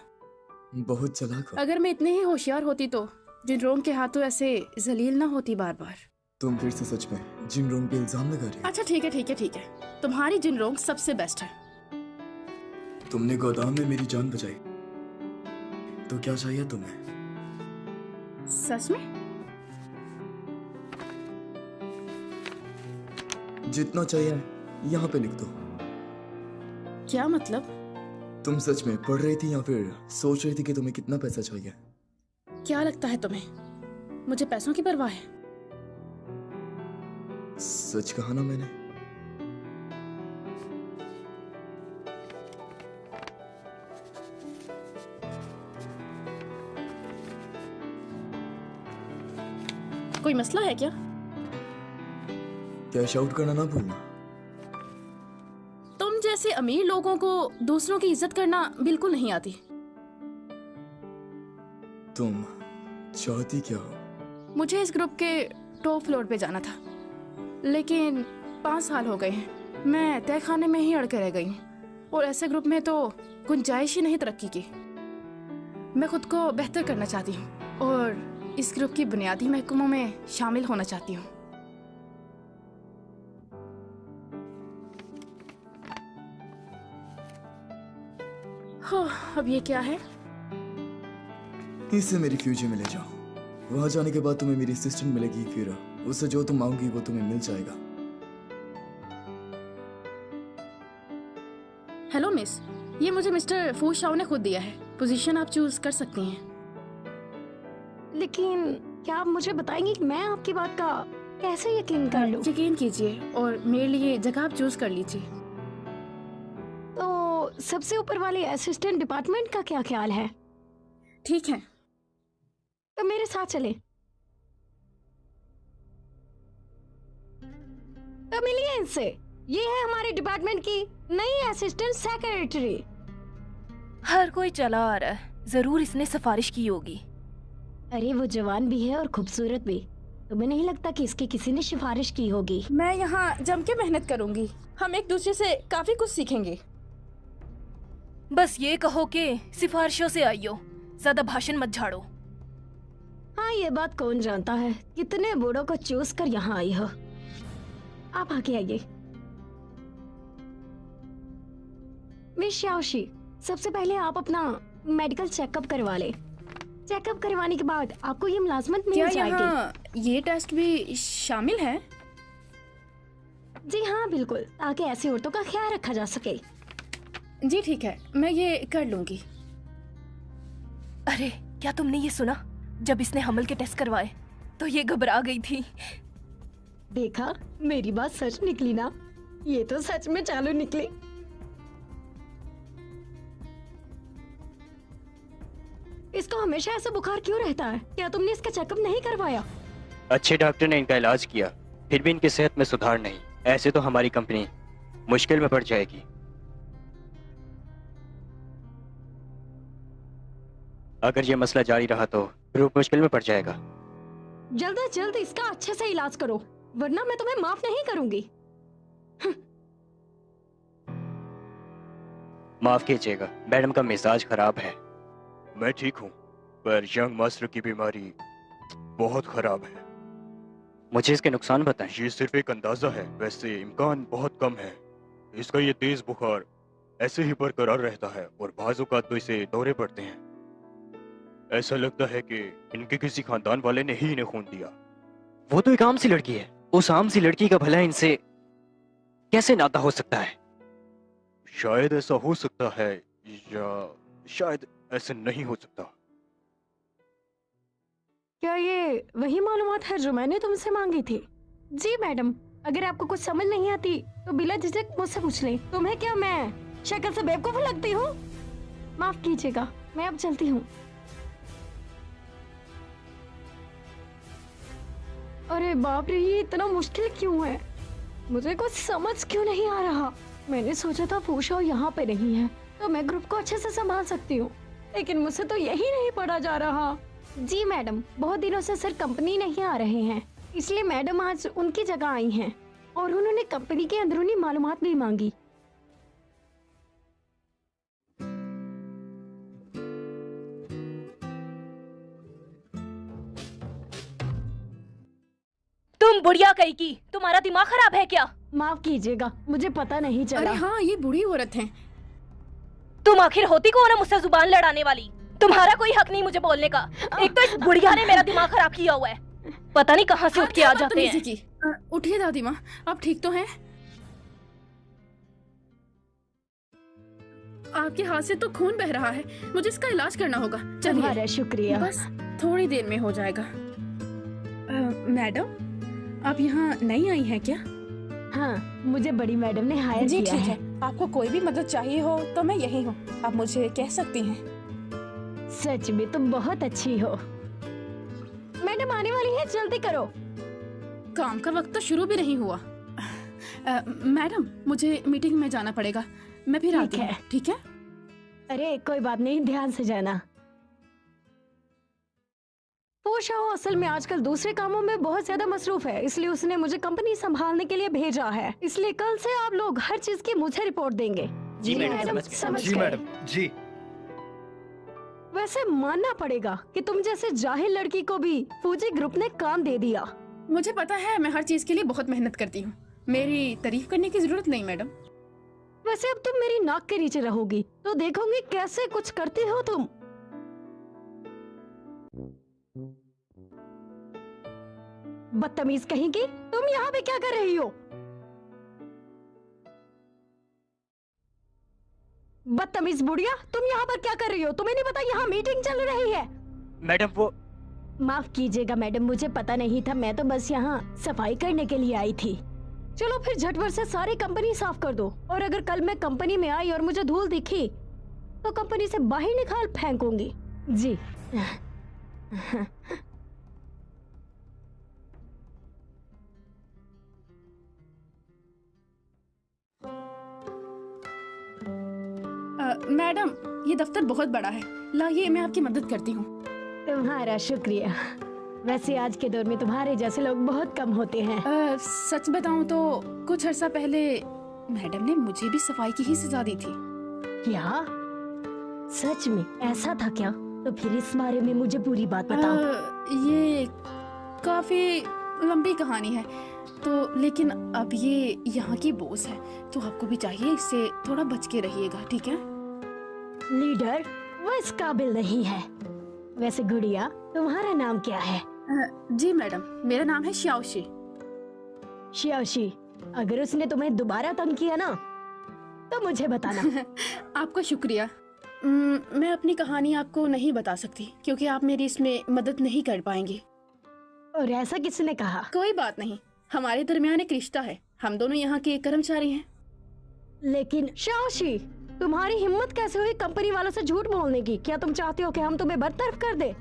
बहुत चालाक हो। अगर मैं इतनी ही होशियार होती तो जिनरोंग के हाथों ऐसे जलील ना होती बार बार। तुम फिर से सच में जिनरोंग पे इल्जाम लगा रही हो? अच्छा ठीक है ठीक है ठीक है, तुम्हारी जिनरोंग सबसे बेस्ट है। तुमने गोदाम में मेरी जान बचाई, तो क्या चाहिए तुम्हें? सच में? जितना चाहिए यहाँ पे लिख दो। क्या मतलब? तुम सच में पढ़ रही थी या फिर सोच रही थी कि तुम्हें कितना पैसा चाहिए? क्या लगता है तुम्हें मुझे पैसों की परवाह है? सच कहा ना मैंने। कोई मसला है क्या? कैश आउट करना ना भूलना। तुम जैसे अमीर लोगों को दूसरों की इज्जत करना बिल्कुल नहीं आती। तुम चाहती क्या हो? मुझे इस ग्रुप के टॉप फ्लोर पे जाना था, लेकिन 5 साल हो गए हैं मैं तय खाने में ही अड़के रह गई हूँ, और ऐसे ग्रुप में तो गुंजाइश ही नहीं तरक्की की। मैं खुद को बेहतर करना चाहती हूँ और इस ग्रुप की बुनियादी महकमों में शामिल होना चाहती हूँ। हो, अब ये क्या है? इसे मेरी फ्यूजी में ले जाओ। वहां जाने के बाद तुम्हें मेरी असिस्टेंट मिलेगी फिर उससे जो तुम मांगोगी वो तुम्हें मिल जाएगा। हेलो मिस, ये मुझे मिस्टर फू शाओ ने खुद दिया है। पोजीशन आप चूज कर सकती हैं। लेकिन क्या आप मुझे बताएंगी कि मैं आपकी बात का कैसे यकीन कर लूं? यकीन कीजिए और मेरे लिए जगह आप चूज कर लीजिए। तो सबसे ऊपर वाले असिस्टेंट डिपार्टमेंट का क्या ख्याल है? ठीक है, तो मेरे साथ चलें। तो मिलिए इनसे। ये है हमारे डिपार्टमेंट की नई असिस्टेंट सेक्रेटरी। हर कोई चला आ रहा है, जरूर इसने सिफारिश की होगी। अरे वो जवान भी है और खूबसूरत भी। तुम्हें नहीं लगता कि इसकी किसी ने सिफारिश की होगी? मैं यहाँ जम के मेहनत करूंगी। हम एक दूसरे से काफी कुछ सीखेंगे। बस ये कहो कि सिफारिशों से आइयो, ज्यादा भाषण मत झाड़ो। हाँ, ये बात कौन जानता है कितने बूढ़ों को चूस कर यहाँ आई हो। आप आगे आइए। मिस शाओशी, सबसे पहले आप अपना मेडिकल चेकअप करवा ले। चेकअप करवाने के बाद आपको ये मुलाजमत मिल जाएगी। यहाँ ये टेस्ट भी शामिल है? जी हाँ, बिल्कुल, ताकि ऐसी औरतों का ख्याल रखा जा सके। जी ठीक है, मैं ये कर लूंगी। अरे क्या तुमने ये सुना? जब इसने हमल के टेस्ट करवाए तो ये घबरा गई थी। देखा, मेरी बात सच निकली ना? ये तो सच में चालू निकली। इसको हमेशा ऐसा बुखार क्यों रहता है? क्या तुमने इसका चेकअप नहीं करवाया? अच्छे डॉक्टर ने इनका इलाज किया, फिर भी इनकी सेहत में सुधार नहीं। ऐसे तो हमारी कंपनी मुश्किल में पड़ जाएगी। अगर ये मसला जारी रहा तो ग्रुप मुश्किल में पड़ जाएगा। जल्द से जल्द इसका अच्छे से इलाज करो, वरना मैं तुम्हें माफ नहीं करूंगी। माफ कीजिएगा, मैडम का मिजाज खराब है। मैं ठीक हूँ, पर यंग मास्टर की बीमारी बहुत खराब है। मुझे इसके नुकसान बताएं। ये सिर्फ एक अंदाजा है, वैसे इम्कान बहुत कम है। इसका ये तेज बुखार ऐसे ही बरकरार रहता है और बाज़ औक़ात तो इसे दौरे पड़ते हैं। ऐसा लगता है कि इनके किसी खानदान वाले ने ही इन्हें खून दिया। वो तो एक आम सी लड़की है, उस आम सी लड़की का भला इनसे कैसे नाता हो सकता है? शायद ऐसा हो सकता है या शायद ऐसा नहीं हो सकता। क्या ये वही मालूमात है जो मैंने तुमसे मांगी थी? जी मैडम, अगर आपको कुछ समझ नहीं आती तो बिला झिझक मुझसे पूछ लें। तुम्हें क्या मैं शक्ल से बेवकूफ लगती हूँ? माफ कीजिएगा, मैं अब चलती हूँ। अरे बाप रे, ये इतना मुश्किल क्यों है? मुझे कुछ समझ क्यों नहीं आ रहा। मैंने सोचा था फूशा यहाँ पे नहीं है तो मैं ग्रुप को अच्छे से संभाल सकती हूँ, लेकिन मुझसे तो यही नहीं पढ़ा जा रहा। जी मैडम, बहुत दिनों से सर कंपनी नहीं आ रहे हैं, इसलिए मैडम आज उनकी जगह आई हैं और उन्होंने कंपनी के अंदरूनी मालूमात भी मांगी। तुम बुढ़िया कहीं की, तुम्हारा दिमाग खराब है क्या? माफ कीजिएगा, मुझे पता नहीं चला। अरे हाँ, ये बूढ़ी औरत है। तुम आखिर होती कौन है मुझसे जुबान लड़ाने वाली? तुम्हारा कोई हक नहीं मुझे बोलने का। एक तो इस बुढ़िया ने मेरा दिमाग खराब किया हुआ है, पता नहीं कहाँ से उठ के आ जाते हैं। उठिए दादी माँ, आप ठीक तो हैं? आपके हाथ से तो खून बह रहा है, मुझे इसका इलाज करना होगा। चलिए। शुक्रिया। बस थोड़ी देर में हो जाएगा। मैडम, आप यहाँ नई आई हैं क्या? हाँ, मुझे बड़ी मैडम ने हायर जी किया ठीक है। आपको कोई भी मदद चाहिए हो तो मैं यही हूँ, आप मुझे कह सकती हैं। सच में तुम बहुत अच्छी हो। मैडम आने वाली है, जल्दी करो। काम का वक्त तो शुरू भी नहीं हुआ। मैडम, मुझे मीटिंग में जाना पड़ेगा, मैं फिर आती हूँ। ठीक है? अरे कोई बात नहीं, ध्यान से जाना। पोशा असल में आजकल दूसरे कामों में बहुत ज्यादा मसरूफ है, इसलिए उसने मुझे कंपनी संभालने के लिए भेजा है। इसलिए कल से आप लोग हर चीज की मुझे रिपोर्ट देंगे। जी मैडम, समझ जी गए। मैडम, जी। वैसे मानना पड़ेगा कि तुम जैसे जाहिल लड़की को भी फूजी ग्रुप ने काम दे दिया। मुझे पता है, मैं हर चीज के लिए बहुत मेहनत करती हूँ। मेरी तारीफ करने की जरूरत नहीं मैडम। वैसे अब तुम मेरी नाक के नीचे रहोगी तो देखोगी कैसे कुछ करती हो तुम। बदतमीज कहेंगी, तुम यहाँ पे क्या कर रही हो? बदतमीज बुढ़िया, तुम यहाँ पर क्या कर रही हो? तुम्हें नहीं पता यहाँ मीटिंग चल रही है? मैडम वो माफ कीजिएगा मैडम, मुझे पता नहीं था, मैं तो बस यहाँ सफाई करने के लिए आई थी। चलो फिर झटपट से सारी कंपनी साफ कर दो, और अगर कल मैं कंपनी में आई और मुझे धूल दिखी तो कंपनी से बाहर निकाल फेंकूंगी। जी। मैडम, ये दफ्तर बहुत बड़ा है। लाइए, मैं आपकी मदद करती हूँ। तुम्हारा शुक्रिया। वैसे आज के दौर में तुम्हारे जैसे लोग बहुत कम होते हैं। सच बताऊं तो कुछ अर्सा पहले मैडम ने मुझे भी सफाई की ही सजा दी थी। क्या? सच में ऐसा था क्या? तो फिर इस बारे में मुझे पूरी बात बताओ। ये काफी लंबी कहानी है तो, लेकिन अब ये यहाँ की बॉस है तो आपको भी चाहिए इससे थोड़ा बच के रहिएगा, ठीक है? लीडर, वो इस काबिल नहीं है। वैसे गुड़िया, तुम्हारा नाम क्या है? जी मैडम, मेरा नाम है श्याओशी। श्याओशी, अगर उसने तुम्हें दोबारा तंग किया ना तो मुझे बताना। आपका शुक्रिया। मैं अपनी कहानी आपको नहीं बता सकती क्योंकि आप मेरी इसमें मदद नहीं कर पाएंगे। और ऐसा किसने कहा? कोई बात नहीं, हमारे दरमियान एक रिश्ता है, हम दोनों यहाँ के कर्मचारी हैं। लेकिन श्याओशी, तुम्हारी हिम्मत कैसे हुई कंपनी वालों से झूठ बोलने की? क्या तुम चाहती हो कि हम तुम्हें बरतरफ कर दे?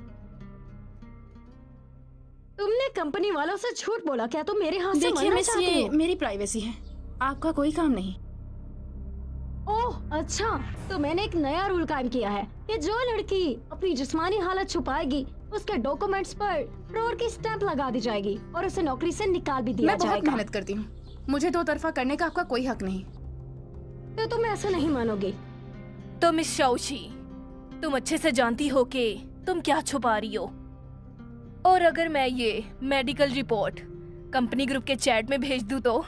तुमने कंपनी वालों से झूठ बोला, क्या तुम मेरे हाथ से मरना चाहती हो? मेरी प्राइवेसी है, आपका कोई काम नहीं। ओह अच्छा, तो मैंने एक नया रूल कायम किया है कि जो लड़की अपनी जिस्मानी हालत छुपाएगी उसके डॉक्यूमेंट्स पर फ्रॉड की स्टैंप लगा दी जाएगी और उसे नौकरी से निकाल भी दिया जाएगा। मैं बहुत मेहनत करती हूँ, मुझे दो तरफा करने का आपका कोई हक नहीं। तो तुम ऐसा नहीं मानोगे? तो मिस शाओशी, तुम अच्छे से जानती हो कि तुम क्या छुपा रही हो। और अगर मैं ये मेडिकल रिपोर्ट कंपनी ग्रुप के चैट में भेज दूं तो?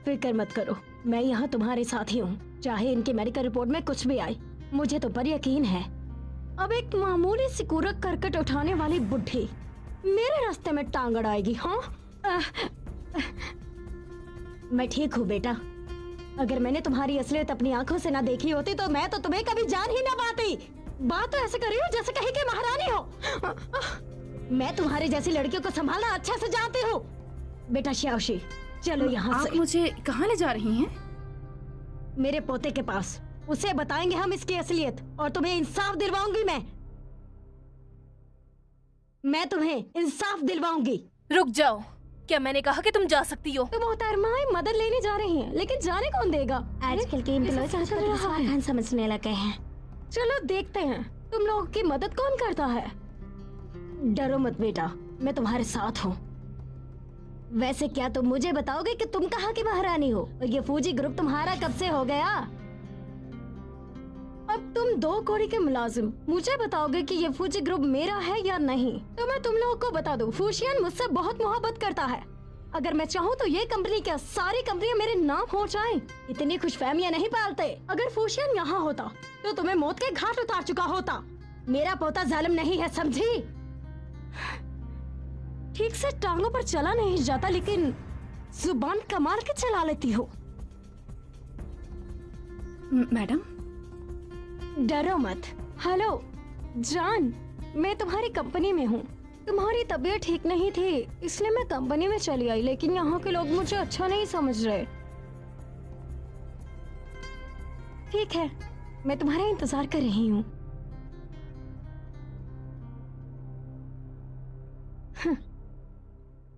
फिक्र मत करो, मैं यहाँ तुम्हारे साथ ही हूँ, चाहे इनके मेडिकल रिपोर्ट में कुछ भी आए। मुझे तो पर यकीन है अब एक मामूली सी कूड़क करकट उठाने वाली बुढ़ी मेरे रास्ते में टांग अड़ाएगी। हाँ, मैं ठीक हूँ बेटा। अगर मैंने तुम्हारी असलियत अपनी आंखों से ना देखी होती तो मैं तो तुम्हें कभी जान ही ना पाती। बात तो ऐसे कर रही हो जैसे कहीं की महारानी हो। मैं तुम्हारी जैसी लड़कियों को संभालना अच्छा से जानती हूँ। बेटा श्याओशी, चलो यहाँ से। आप मुझे कहाँ ले जा रही हैं? मेरे पोते के पास। उसे बताएंगे हम इसकी असलियत और तुम्हें इंसाफ दिलवाऊंगी। मैं तुम्हें इंसाफ दिलवाऊंगी। रुक जाओ, क्या मैंने कहा कि तुम जा सकती हो? तुम मोहतरमाए मदद लेने जा रही हैं, लेकिन जाने कौन देगा? आजकल के एम्प्लॉय समझने लगे हैं। चलो देखते हैं तुम लोगों की मदद कौन करता है। डरो मत बेटा, मैं तुम्हारे साथ हूँ। वैसे क्या तुम मुझे बताओगे कि तुम कहाँ की महारानी हो और ये फूजी ग्रुप तुम्हारा कब से हो गया? अब तुम दो कौड़ी के मुलाजिम मुझे बताओगे कि ये फूजी ग्रुप मेरा है या नहीं? तो मैं तुम लोगों को बता दूं, फूशियन मुझसे बहुत मोहब्बत करता है। अगर मैं चाहूँ तो ये कंपनी क्या सारी कंपनियां मेरे नाम हो जाएं। इतनी खुशफहमियां नहीं पालते। अगर फूशियन यहाँ होता तो तुम्हें मौत के घाट उतार चुका होता। मेरा पोता जालिम नहीं है, समझी? ठीक से टांगों पर चला नहीं जाता, लेकिन जुबान कमाल के चला लेती हो। मैडम, डरो मत। हेलो जान, मैं तुम्हारी कंपनी में हूँ। तुम्हारी तबीयत ठीक नहीं थी इसलिए मैं कंपनी में चली आई, लेकिन यहाँ के लोग मुझे अच्छा नहीं समझ रहे। ठीक है, मैं तुम्हारा इंतजार कर रही हूँ।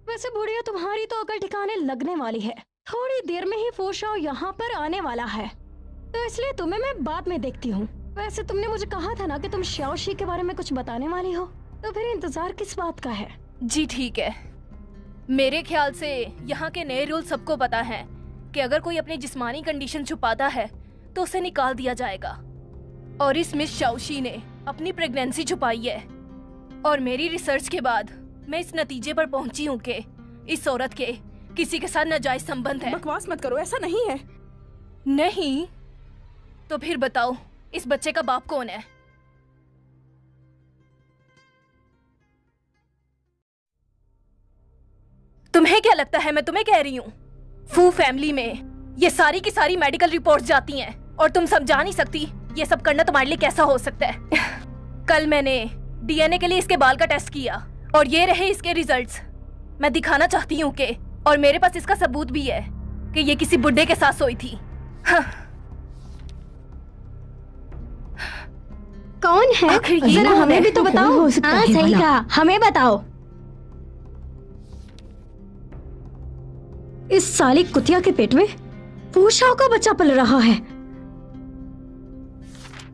वैसे बुढ़िया, तुम्हारी तो अकल ठिकाने लगने वाली है। थोड़ी देर में ही फूशाओ यहाँ पर आने वाला है, तो इसलिए तुम्हें मैं बाद में देखती हूँ। वैसे तुमने मुझे कहा था ना कि तुम श्याओशी के बारे में कुछ बताने वाली हो, तो फिर इंतजार किस बात का है? जी ठीक है। मेरे ख्याल से यहाँ के नए रूल सबको पता है कि अगर कोई अपनी जिस्मानी कंडीशन छुपाता है तो उसे निकाल दिया जाएगा। और इस मिस शाओशी ने अपनी प्रेगनेंसी छुपाई है। और मेरी रिसर्च के बाद मैं इस नतीजे पर पहुंची हूँ कि इस औरत के किसी के साथ नाजायज संबंध है। बकवास मत करो, ऐसा नहीं है। नहीं तो फिर बताओ इस बच्चे का बाप कौन है? तुम्हें क्या लगता है मैं तुम्हें कह रही हूँ? फू फैमिली में ये सारी की सारी मेडिकल रिपोर्ट्स जाती हैं और तुम समझा नहीं सकती ये सब करना तुम्हारे लिए कैसा हो सकता है। कल मैंने डीएनए के लिए इसके बाल का टेस्ट किया और ये रहे इसके रिजल्ट्स। मैं दिखाना चाहती हूँ कि और मेरे पास इसका सबूत भी है कि ये किसी बुड्ढे के साथ सोई थी। कौन है? जरा हमें भी तो बताओ। हाँ सही कहा, हमें बताओ। इस साली कुतिया के पेट में पूछाओ का बच्चा पल रहा है।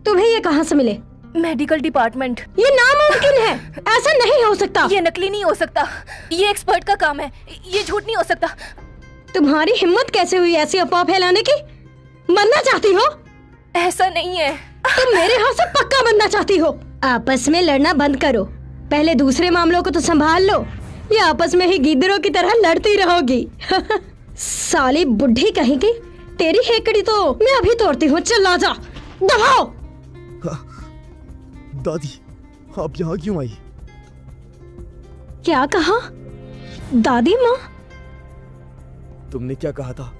तुम्हें ये कहाँ से मिले? Medical department. ये नामुमकिन है, ऐसा नहीं हो सकता। ये नकली नहीं हो सकता, ये एक्सपर्ट का काम है, ये झूठ नहीं हो सकता। तुम्हारी हिम्मत कैसे हुई ऐसी अफवाह फैलाने की? मरना चाहती हो? ऐसा नहीं है। तुम मेरे हाथ से पक्का बनना चाहती हो। आपस में लड़ना बंद करो, पहले दूसरे मामलों को तो संभाल लो। ये आपस में ही गिद्धरों की तरह लड़ती रहोगी। साली बुढ़ी कहेगी। तेरी हेकड़ी तो मैं अभी तोड़ती हूँ, चल आ जा, दबाओ। दादी आप यहाँ क्यों आई? क्या कहा? दादी माँ? तुमने क्या कहा था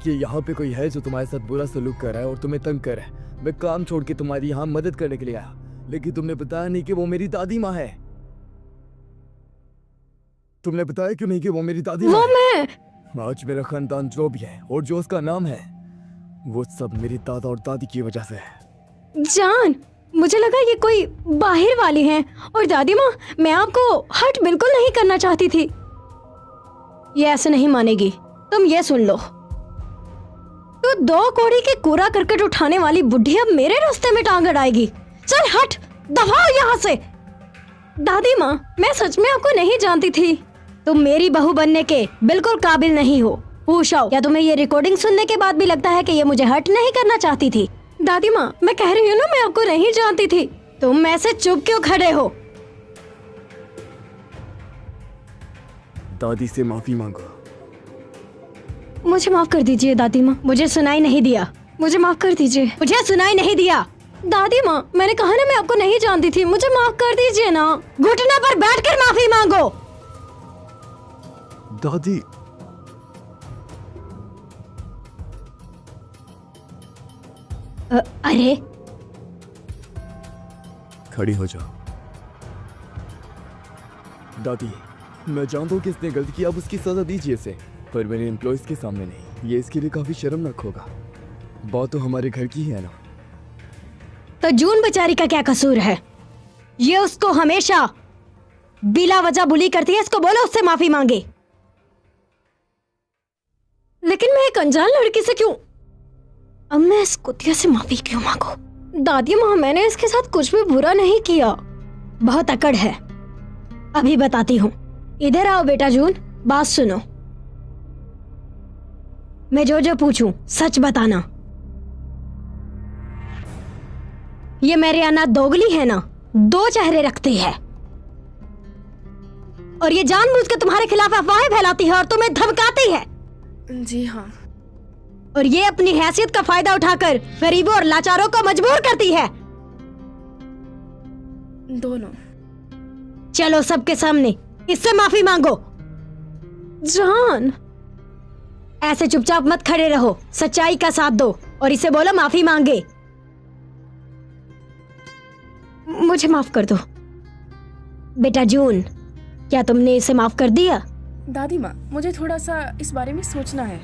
कि यहाँ पे कोई है जो तुम्हारे साथ बुरा सलूक कर रहा है और तुम्हें तंग कर रहा है। मैं काम छोड़ के तुम्हारी यहाँ मदद करने के लिए आया, लेकिन तुमने बताया नहीं कि वो मेरी दादी माँ है। तुमने बताया क्यों नहीं कि वो मेरी दादी माँ है? आज मेरा खानदान जो भी है और जो उसका नाम है वो सब मेरी दादा और दादी की वजह से है। जान, मुझे लगा ये कोई बाहर वाली हैं। और दादी माँ, मैं आपको हर्ट बिल्कुल नहीं करना चाहती थी। ये ऐसे नहीं मानेगी। तुम ये सुन लो, तो 2 कौड़ी के कूड़ा करकट उठाने वाली बुढ़ी अब मेरे रास्ते में टांग अड़ाएगी। चल हट, दबाओ यहाँ से। दादी माँ, मैं सच में आपको नहीं जानती थी। तुम मेरी बहू बनने के बिल्कुल काबिल नहीं हो। पूछो, क्या तुम्हें ये रिकॉर्डिंग सुनने के बाद भी लगता है कि ये मुझे हर्ट नहीं करना चाहती थी? दादी माँ, मैं कह रही हूँ ना, मैं आपको नहीं जानती थी। तुम ऐसे चुप क्यों खड़े हो? दादी से माफी मांगो। मुझे माफ कर दीजिए दादी माँ, मुझे सुनाई नहीं दिया। मुझे माफ कर दीजिए, मुझे सुनाई नहीं दिया। दादी माँ, मैंने कहा ना मैं आपको नहीं जानती थी, मुझे माफ कर दीजिए ना। घुटने पर बैठकर माफी मांगो। दादी अरे खड़ी हो जाओ। दादी, मैं जानता हूँ कि इसने गलती की, अब उसकी सजा दीजिए इसे, पर मेरे एम्प्लॉयज के सामने नहीं। ये इसके लिए काफी शर्मनाक होगा। बात तो हमारे घर की ही है ना। तो जून बेचारी का क्या कसूर है? ये उसको हमेशा बिला वजह बुली करती है। इसको बोलो उससे माफी मांगे। लेकिन मैं एक अनजान लड़की से क्यों? अब मैं इस कुतिया से माफी क्यों मांगू? दादी माँ, मैंने इसके साथ कुछ भी बुरा नहीं किया। बहुत अकड़ है, अभी बताती हूँ। इधर आओ बेटा जून, बात सुनो। मैं जो जो पूछूं सच बताना। ये मेरियाना दोगली है ना, 2 चेहरे रखती है और ये जानबूझ के तुम्हारे खिलाफ अफवाहें फैलाती है और तुम्हें धमकाती है। जी हाँ। और ये अपनी हैसियत का फायदा उठाकर गरीबों और लाचारों को मजबूर करती है। दोनों। चलो सबके सामने इससे माफी मांगो। जान, ऐसे चुपचाप मत खड़े रहो, सच्चाई का साथ दो और इसे बोलो माफी मांगे। मुझे माफ कर दो। बेटा जून, क्या तुमने इसे माफ कर दिया? दादी माँ, मुझे थोड़ा सा इस बारे में सोचना है।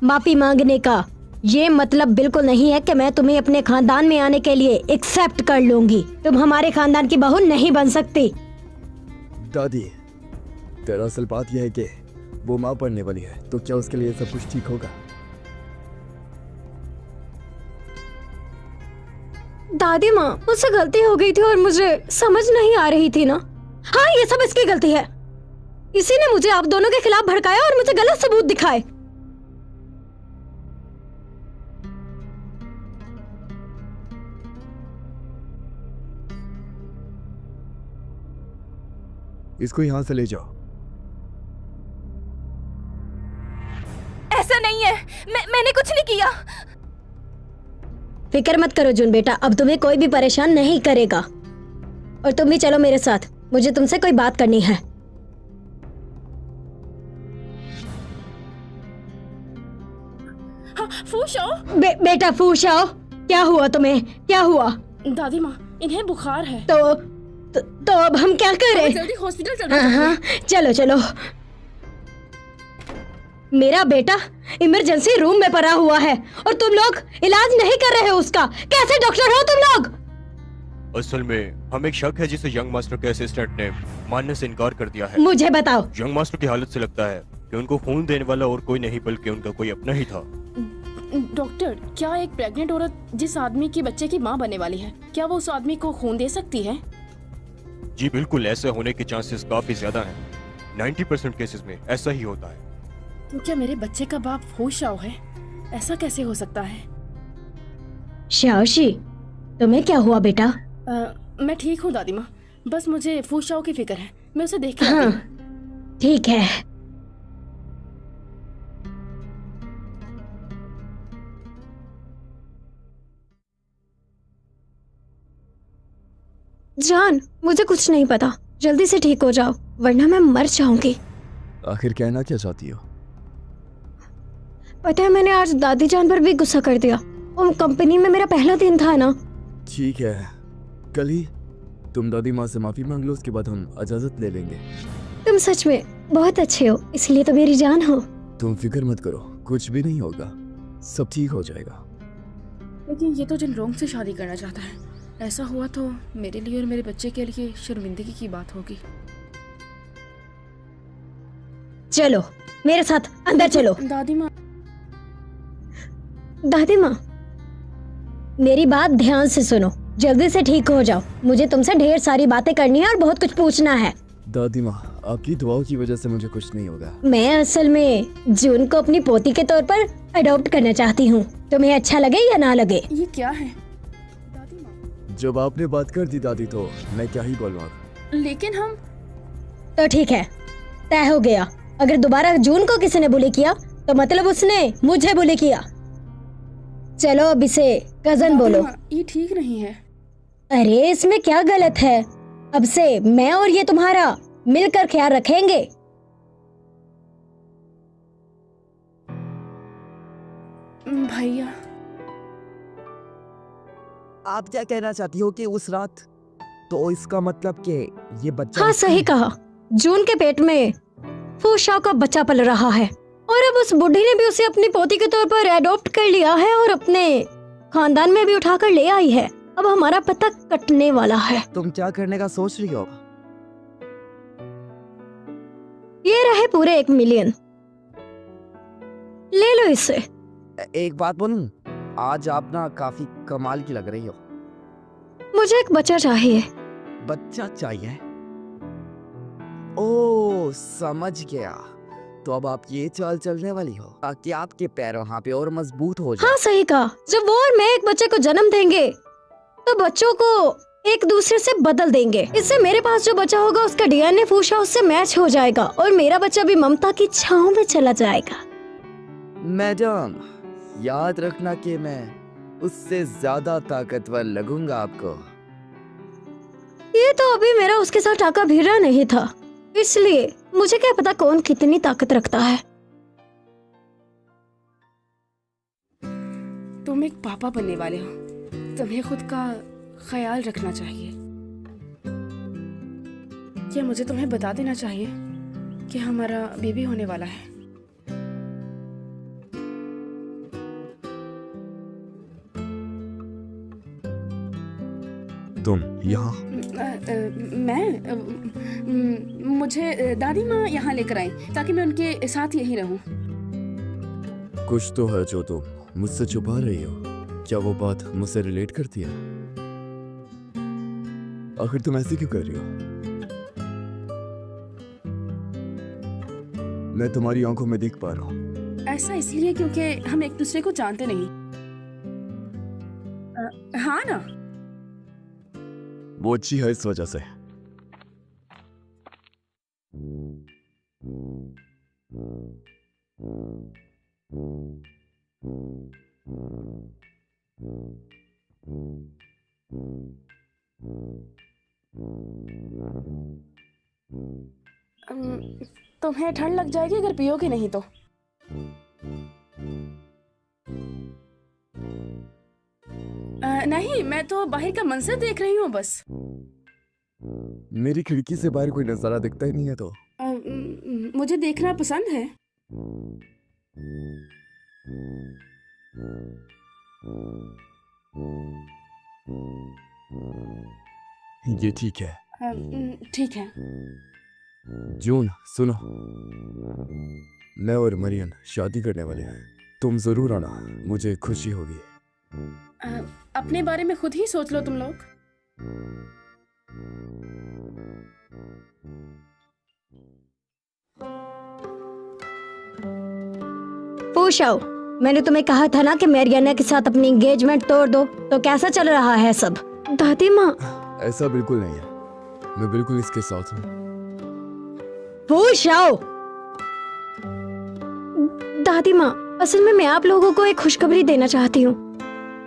माफी मांगने का ये मतलब बिल्कुल नहीं है कि मैं तुम्हें अपने खानदान में आने के लिए एक्सेप्ट कर लूंगी। तुम हमारे खानदान की बहू नहीं बन सकती। दादी, दरअसल बात यह है कि वो माँ पढ़ने वाली है, तो क्या उसके लिए सब कुछ ठीक होगा? दादी माँ, मुझसे गलती हो गई थी और मुझे समझ नहीं आ रही थी ना। हाँ, ये सब इसकी गलती है। इसी ने मुझे आप दोनों के खिलाफ भड़काया और मुझे गलत सबूत दिखाए। इसको यहाँ से ले जाओ। ऐसा नहीं है, मैंने कुछ नहीं किया। फिक्र मत करो जून बेटा, अब तुम्हें कोई भी परेशान नहीं करेगा। और तुम भी चलो मेरे साथ, मुझे तुमसे कोई बात करनी है। हाँ, फूशाओ। बेटा फूशाओ, क्या हुआ तुम्हें? क्या हुआ? दादी माँ, इन्हें बुखार है। तो अब हम क्या करें? जल्दी हॉस्पिटल चलना हाँ, चलो चलो। मेरा बेटा इमरजेंसी रूम में पड़ा हुआ है और तुम लोग इलाज नहीं कर रहे हो उसका। कैसे डॉक्टर हो तुम लोग? असल में हमें एक शक है जिसे यंग मास्टर के असिस्टेंट ने मानने से इनकार कर दिया है। मुझे बताओ। यंग मास्टर की हालत से लगता है कि उनको खून देने वाला और कोई नहीं बल्कि उनका कोई अपना ही था। डॉक्टर, क्या एक प्रेग्नेंट औरत जिस आदमी की बच्चे की माँ बनने वाली है, क्या वो उस आदमी को खून दे सकती है? जी बिल्कुल, ऐसा होने के चांसेस काफी ज्यादा हैं। 90% केसेस में ऐसा ही होता है। तो क्या मेरे बच्चे का बाप फूशाओ है? ऐसा कैसे हो सकता है? शाओशी, तुम्हें क्या हुआ बेटा? मैं ठीक हूँ दादी माँ, बस मुझे फूशाओ की फिक्र है। मैं उसे देख के आती हाँ, हूँ। ठीक है। जान, मुझे कुछ नहीं पता, जल्दी से ठीक हो जाओ वरना मैं मर जाऊंगी। आखिर कहना क्या चाहती हो? पता है, मैंने आज दादी जान पर भी गुस्सा कर दिया। वो कंपनी में मेरा पहला दिन था ना। ठीक है, कल ही तुम दादी माँ से माफी मांग लो, उसके बाद हम इजाजत ले लेंगे। तुम सच में बहुत अच्छे हो, इसलिए तो मेरी जान हो। तुम फिक्र मत करो, कुछ भी नहीं होगा, सब ठीक हो जाएगा। लेकिन ये तो जिन रोंग से शादी करना चाहता है, ऐसा हुआ तो मेरे लिए और मेरे बच्चे के लिए शर्मिंदगी की बात होगी। चलो मेरे साथ अंदर चलो। दादी माँ, दादी माँ, मेरी बात ध्यान से सुनो, जल्दी से ठीक हो जाओ। मुझे तुमसे ढेर सारी बातें करनी है और बहुत कुछ पूछना है। दादी माँ, आपकी दुआओं की वजह से मुझे कुछ नहीं होगा। मैं असल में जून को अपनी पोती के तौर पर अडॉप्ट करना चाहती हूँ। तुम्हें अच्छा लगे या ना लगे? ये क्या है? जब आपने बात कर दी दादी, तो मैं क्या ही बोलूँ। लेकिन हम तो ठीक है, तय हो गया। अगर दोबारा जून को किसी ने बुली किया तो मतलब उसने मुझे बुली किया। चलो अब इसे कजन बोलो। ये ठीक नहीं है। अरे इसमें क्या गलत है? अब से मैं और ये तुम्हारा मिलकर ख्याल रखेंगे। भैया, आप क्या कहना चाहती हो कि उस रात? तो इसका मतलब कि ये बच्चा। हाँ सही कहा, जून के पेट में फूशाओ का बच्चा पल रहा है और अब उस बुढ़ी ने भी उसे अपनी पोती के तौर पर एडॉप्ट कर लिया है और अपने खानदान में भी उठाकर ले आई है। अब हमारा पता कटने वाला है। तुम क्या करने का सोच रही हो? ये रहे पूरे 1 मिलियन, ले लो इसे। एक बात बोलूं, आज आप ना काफी कमाल की लग रही हो। मुझे एक बच्चा चाहिए। बच्चा चाहिए? ओ समझ गया। तो अब आप ये चाल चलने वाली हो ताकि आपके पैर वहाँ पे और मजबूत हो जाए। हाँ सही कहा, जब वो और मैं एक बच्चे को जन्म देंगे तो बच्चों को एक दूसरे से बदल देंगे। इससे मेरे पास जो बच्चा होगा उसका डीएनए फूशा उससे मैच हो जाएगा और मेरा बच्चा भी ममता की छांव में चला जाएगा। मैडम, याद रखना कि मैं उससे ज्यादा ताकतवर लगूंगा आपको। ये तो अभी मेरा उसके साथ टाका भिड़ा नहीं था, इसलिए मुझे क्या पता कौन कितनी ताकत रखता है। तुम एक पापा बनने वाले हो, तुम्हें खुद का ख्याल रखना चाहिए। क्या मुझे तुम्हें बता देना चाहिए कि हमारा बेबी होने वाला है? तुम यहाँ? मुझे दादी माँ यहाँ लेकर आई ताकि मैं उनके साथ यहीं रहूं। कुछ तो है जो तुम मुझसे छुपा रही हो। क्या वो बात मुझसे रिलेट करती है? आखिर तुम ऐसे क्यों कर रही हो? मैं तुम्हारी आंखों में देख पा रहा हूँ। ऐसा इसलिए क्योंकि हम एक दूसरे को जानते नहीं। हाँ ना? वो अच्छी है इस वजह से। तुम्हें ठंड लग जाएगी अगर पियोगे नहीं तो। नहीं, मैं तो बाहर का मंजर देख रही हूँ बस। मेरी खिड़की से बाहर कोई नजारा दिखता ही नहीं है तो। मुझे देखना पसंद है। ये ठीक है। ठीक है। जून सुनो, मैं और मरियन शादी करने वाले हैं। तुम जरूर आना, मुझे खुशी होगी। अपने बारे में खुद ही सोच लो तुम लोग। पूछो, मैंने तुम्हें कहा था ना कि मैरियाना के साथ अपनी एंगेजमेंट तोड़ दो। तो कैसा चल रहा है सब? दादी माँ, ऐसा बिल्कुल नहीं है, मैं बिल्कुल इसके साथ हूँ। पूछो। दादी माँ, असल में मैं आप लोगों को एक खुशखबरी देना चाहती हूँ।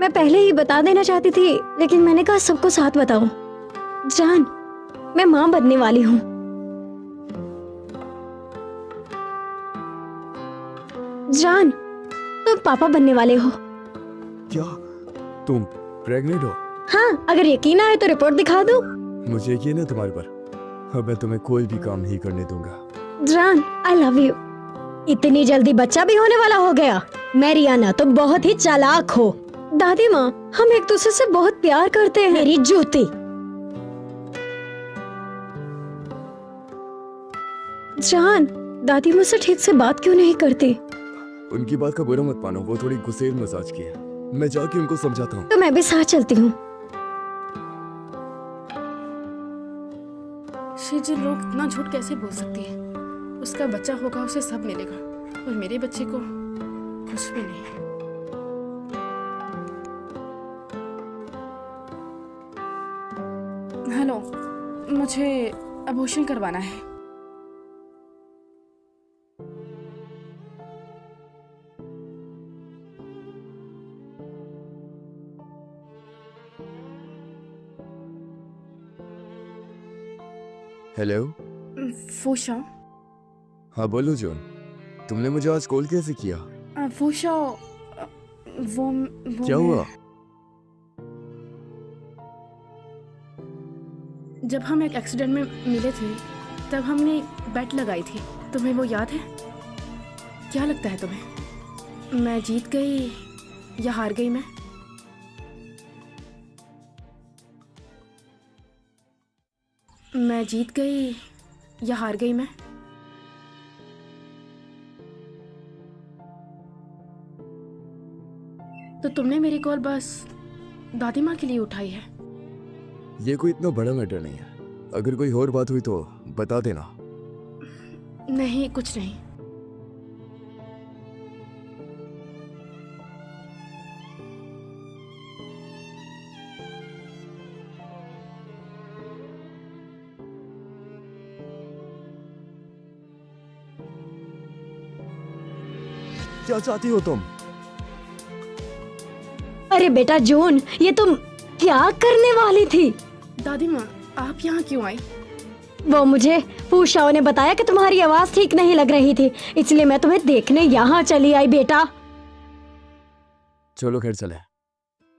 मैं पहले ही बता देना चाहती थी, लेकिन मैंने कहा सबको साथ बताऊं। जान, मैं माँ बनने वाली हूँ। जान, तुम पापा बनने वाले हो। क्या तुम प्रेग्नेंट हो? हाँ, अगर यकीन आए तो रिपोर्ट दिखा दो। मुझे यकीन है तुम्हारे पर। अब मैं तुम्हें कोई भी काम नहीं करने दूंगा। जान, आई लव यू। इतनी जल्दी बच्चा भी होने वाला हो गया। मैरियाना, तुम बहुत ही चालाक हो। दादी माँ, हम एक दूसरे से बहुत प्यार करते हैं। मेरी जूती। जान, दादी मुझसे ठीक से बात क्यों नहीं करती? उनकी बात का बुरा मत मानो, वो थोड़ी गुस्सेल मिजाज की है। मैं जाके उनको समझाता हूँ। तो मैं भी साथ चलती हूँ। शीजिल लोग इतना झूठ कैसे बोल सकती है? उसका बच्चा होगा, उसे सब मिलेगा, और मेरे बच्चे को कुछ भी नहीं। हेलो, मुझे अबॉर्शन करवाना है। हेलो। फूशा। हाँ बोलो जॉन, तुमने मुझे आज कॉल कैसे किया? फूशा, वो क्या हुआ? जब हम एक एक्सीडेंट में मिले थे तब हमने बेट लगाई थी, तुम्हें वो याद है? क्या लगता है तुम्हें, मैं जीत गई या हार गई? मैं जीत गई या हार गई? मैं तो तुमने मेरी कॉल बस दादी माँ के लिए उठाई है। ये कोई इतना बड़ा मैटर नहीं है। अगर कोई और बात हुई तो बता देना। नहीं, कुछ नहीं। क्या चाहती हो तुम? अरे बेटा जून, ये तुम क्या करने वाली थी? दादी माँ, आप यहाँ क्यों आई? वो मुझे फूशाओ ने बताया कि तुम्हारी आवाज ठीक नहीं लग रही थी, इसलिए मैं तुम्हें देखने यहाँ चली आई बेटा। चलो घर चले।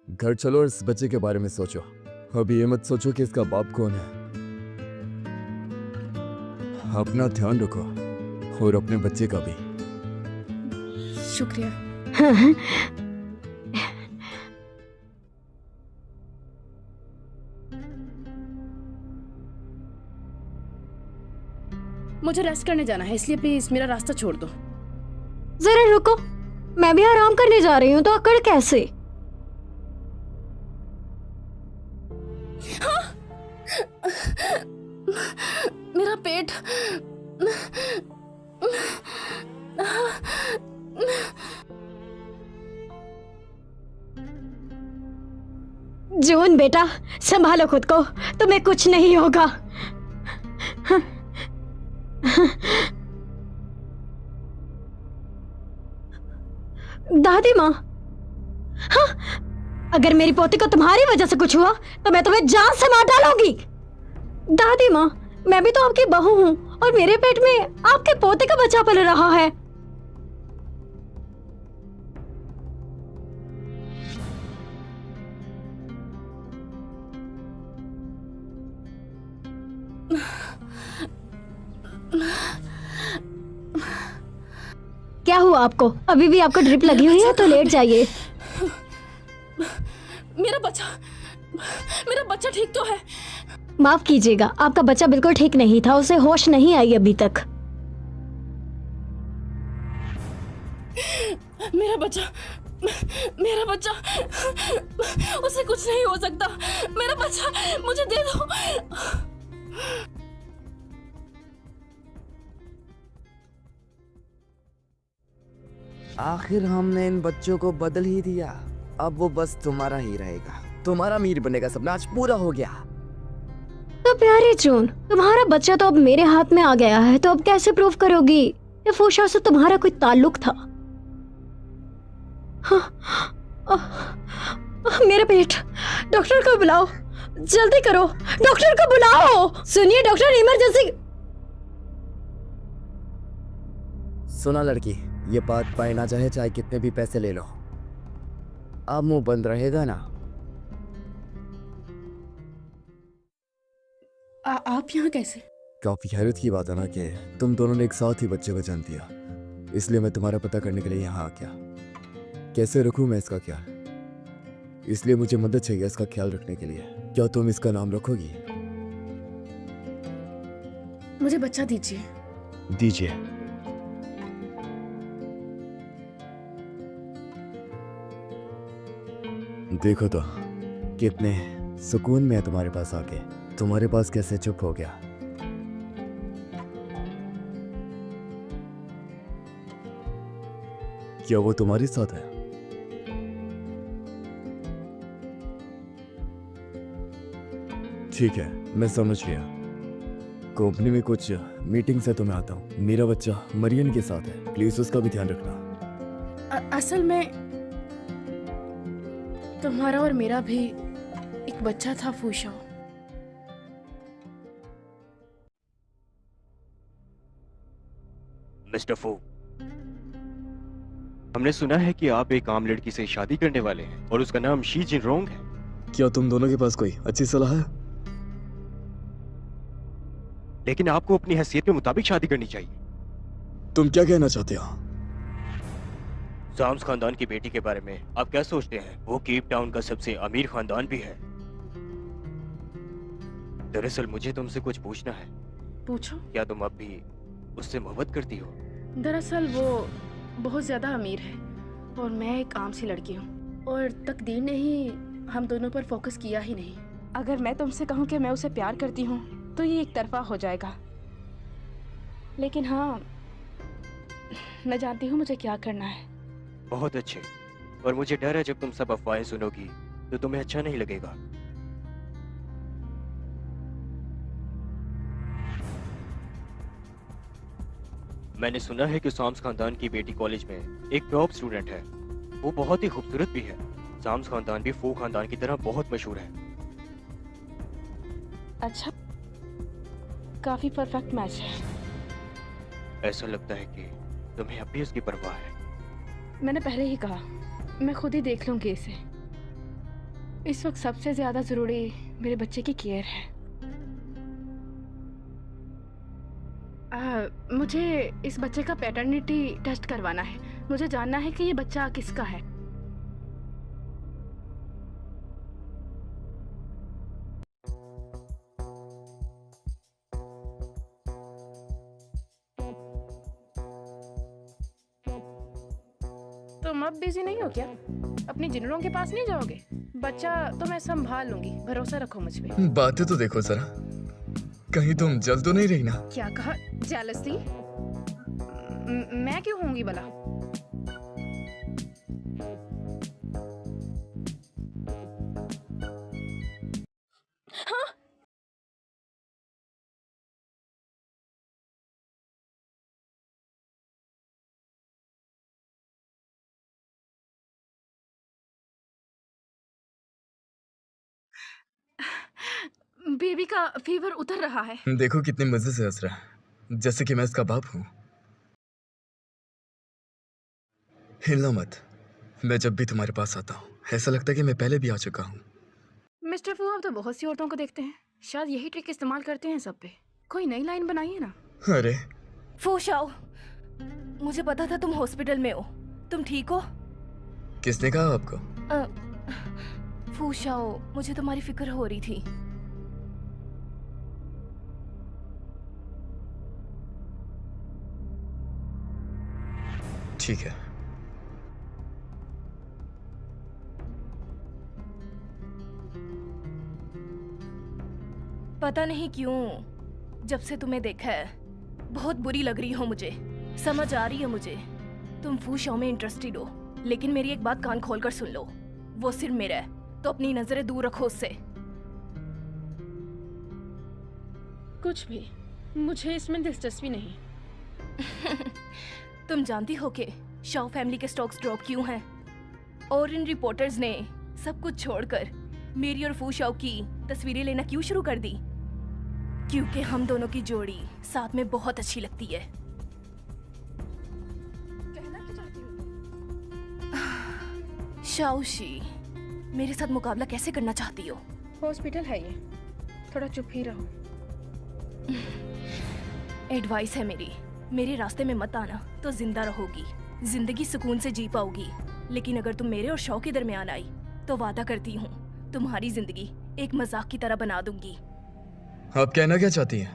घर चलो और इस बच्चे के बारे में सोचो। अभी ये मत सोचो कि इसका बाप कौन है। अपना ध्यान रखो और अपने बच्चे का भी। शुक्रिया। मुझे रेस्ट करने जाना है, इसलिए प्लीज मेरा रास्ता छोड़ दो। जरा रुको, मैं भी आराम करने जा रही हूँ। तो अकड़ कैसे? मेरा पेट। जून बेटा, संभालो खुद को, तुम्हें कुछ नहीं होगा। दादी माँ, हाँ, अगर मेरी पोती को तुम्हारी वजह से कुछ हुआ तो मैं तुम्हें जान से मार डालूंगी। दादी माँ, मैं भी तो आपकी बहू हूँ और मेरे पेट में आपके पोते का बच्चा पल रहा है। क्या हुआ आपको? अभी भी आपको ड्रिप लगी हुई है तो लेट जाइए। मेरा बच्चा ठीक तो है? माफ कीजिएगा, आपका बच्चा बिल्कुल ठीक नहीं था, उसे होश नहीं आई अभी तक। मेरा बच्चा उसे कुछ नहीं हो सकता। मेरा बच्चा मुझे दे दो। आखिर हमने इन बच्चों को बदल ही दिया। अब वो बस तुम्हारा ही रहेगा। तुम्हारा अमीर बनने का सपना आज पूरा हो गया। तो प्यारे जून, तुम्हारा बच्चा तो अब मेरे हाथ में आ गया है, तो अब कैसे प्रूव करोगी ये फूशा से तुम्हारा कोई ताल्लुक था? मेरा पेट, डॉक्टर को बुलाओ, जल्दी करो, डॉक्टर को बुलाओ। सुनिए डॉक्टर, इमरजेंसी। सुना लड़की, ये बात पाए ना चाहे चाहे कितने भी पैसे ले लो, अब मुंह बंद रहेगा ना? आप यहाँ कैसे? काफी हैरत की बात है ना कि तुम दोनों ने एक साथ ही बच्चे को जन्म दिया, इसलिए मैं तुम्हारा पता करने के लिए यहाँ आ गया। कैसे रखूं मैं इसका ख्याल, इसलिए मुझे मदद चाहिए इसका ख्याल रखने के लिए। क्या तुम इसका नाम रखोगी? मुझे बच्चा दीजिए। दीजिए। देखो तो कितने सुकून में है तुम्हारे पास आके। तुम्हारे पास कैसे चुप हो गया? क्या वो तुम्हारे साथ है? ठीक है, मैं समझ गया। कंपनी में कुछ मीटिंग से तो मैं आता हूँ। मेरा बच्चा मरियन के साथ है, प्लीज उसका भी ध्यान रखना। असल में तुम्हारा और मेरा भी एक बच्चा था फूशा। मिस्टर फू, हमने सुना है कि आप एक आम लड़की से शादी करने वाले हैं और उसका नाम शी जिन रोंग है। क्या तुम दोनों के पास कोई अच्छी सलाह है? लेकिन आपको अपनी हैसियत के मुताबिक शादी करनी चाहिए। तुम क्या कहना चाहते हो? जाम्स खानदान की बेटी के बारे में आप क्या सोचते हैं? वो केप टाउन का सबसे अमीर खानदान भी है। दरअसल मुझे तुमसे कुछ पूछना है। पूछो। क्या तुम अब भी उससे मोहब्बत करती हो? दरअसल वो बहुत ज्यादा अमीर है और मैं एक आम सी लड़की हूँ, और तकदीर ने ही हम दोनों पर फोकस किया ही नहीं। अगर मैं तुमसे कहूँ कि मैं उसे प्यार करती हूँ तो ये एक तरफा हो जाएगा। लेकिन हाँ, मैं जानती हूँ मुझे क्या करना है। बहुत अच्छे, और मुझे डर है जब तुम सब अफवाहें सुनोगी तो तुम्हें अच्छा नहीं लगेगा। मैंने सुना है कि साम्स खानदान की बेटी कॉलेज में एक टॉप स्टूडेंट है। वो बहुत ही खूबसूरत भी है। साम्स खानदान भी फू खानदान की तरह बहुत मशहूर है। अच्छा, काफी परफेक्ट मैच है। ऐसा लगता है कि तुम्हें अब भी उसकी परवाह है। मैंने पहले ही कहा, मैं खुद ही देख लूंगी इसे। इस वक्त सबसे ज्यादा जरूरी मेरे बच्चे की केयर है। मुझे इस बच्चे का पैटर्निटी टेस्ट करवाना है। मुझे जानना है कि ये बच्चा किसका है। तुम अब बिजी नहीं हो क्या? अपनी जिन्नों के पास नहीं जाओगे? बच्चा तो मैं संभाल लूंगी, भरोसा रखो मुझ पे। बातें तो देखो जरा, कहीं तुम जल तो नहीं रही ना? क्या कहा? जेलसी? मैं क्यों होंगी भला? हाँ? बेबी का फीवर उतर रहा है। देखो कितने मजे से हंस रहा है, जैसे कि मैं इसका बाप हूँ। हिलना मत, मैं जब भी तुम्हारे पास आता हूँ ऐसा लगता है कि मैं पहले भी आ चुका हूँ। मिस्टर फू, आप तो बहुत सी औरतों को देखते हैं, शायद यही ट्रिक इस्तेमाल करते हैं सब पे। कोई नई लाइन बनाइए ना। अरे फू शाओ, मुझे पता था तुम हॉस्पिटल में हो। तुम ठीक हो? किसने कहा आपको? फू शाओ, मुझे तुम्हारी फिक्र हो रही थी। ठीक है। पता नहीं क्यों जब से तुम्हें देखा है बहुत बुरी लग रही हो मुझे। समझ आ रही है मुझे तुम फू शाओ में इंटरेस्टेड हो, लेकिन मेरी एक बात कान खोल कर सुन लो, वो सिर्फ मेरा है, तो अपनी नजरें दूर रखो उससे। कुछ भी, मुझे इसमें दिलचस्पी नहीं। तुम जानती हो कि शाओ फैमिली के स्टॉक्स ड्रॉप क्यों हैं? और इन रिपोर्टर्स ने सब कुछ छोड़कर मेरी और फू शाओ की तस्वीरें लेना क्यों शुरू कर दी? क्योंकि हम दोनों की जोड़ी साथ में बहुत अच्छी लगती है। कहना क्या चाहती हो? शाओशी, मेरे साथ मुकाबला कैसे करना चाहती हो? हॉस्पिटल है ये, थोड़ा चुप ही रहो। एडवाइस है मेरी, मेरे रास्ते में मत आना तो जिंदा रहोगी, जिंदगी सुकून से जी पाओगी। लेकिन अगर तुम मेरे और शाओ के दरमियान आई तो वादा करती हूँ तुम्हारी जिंदगी एक मजाक की तरह बना दूंगी। आप कहना क्या चाहती हैं?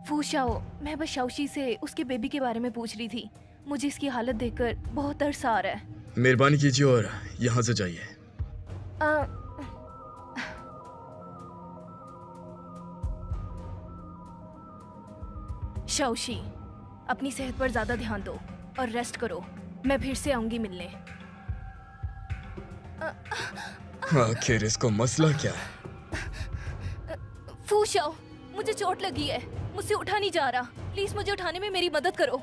फू शाओ, मैं बस शाओशी से उसके बेबी के बारे में पूछ रही थी। मुझे इसकी हालत देखकर बहुत तरस आ रहा है। मेहरबानी कीजिए और यहाँ से जाइए। शाओशी, अपनी सेहत पर ज्यादा ध्यान दो और रेस्ट करो। मैं फिर से आऊंगी मिलने। आखिर इसको मसला क्या है? फू शाओ, मुझे चोट लगी है, मुझसे उठा नहीं जा रहा। प्लीज मुझे उठाने में मेरी मदद करो।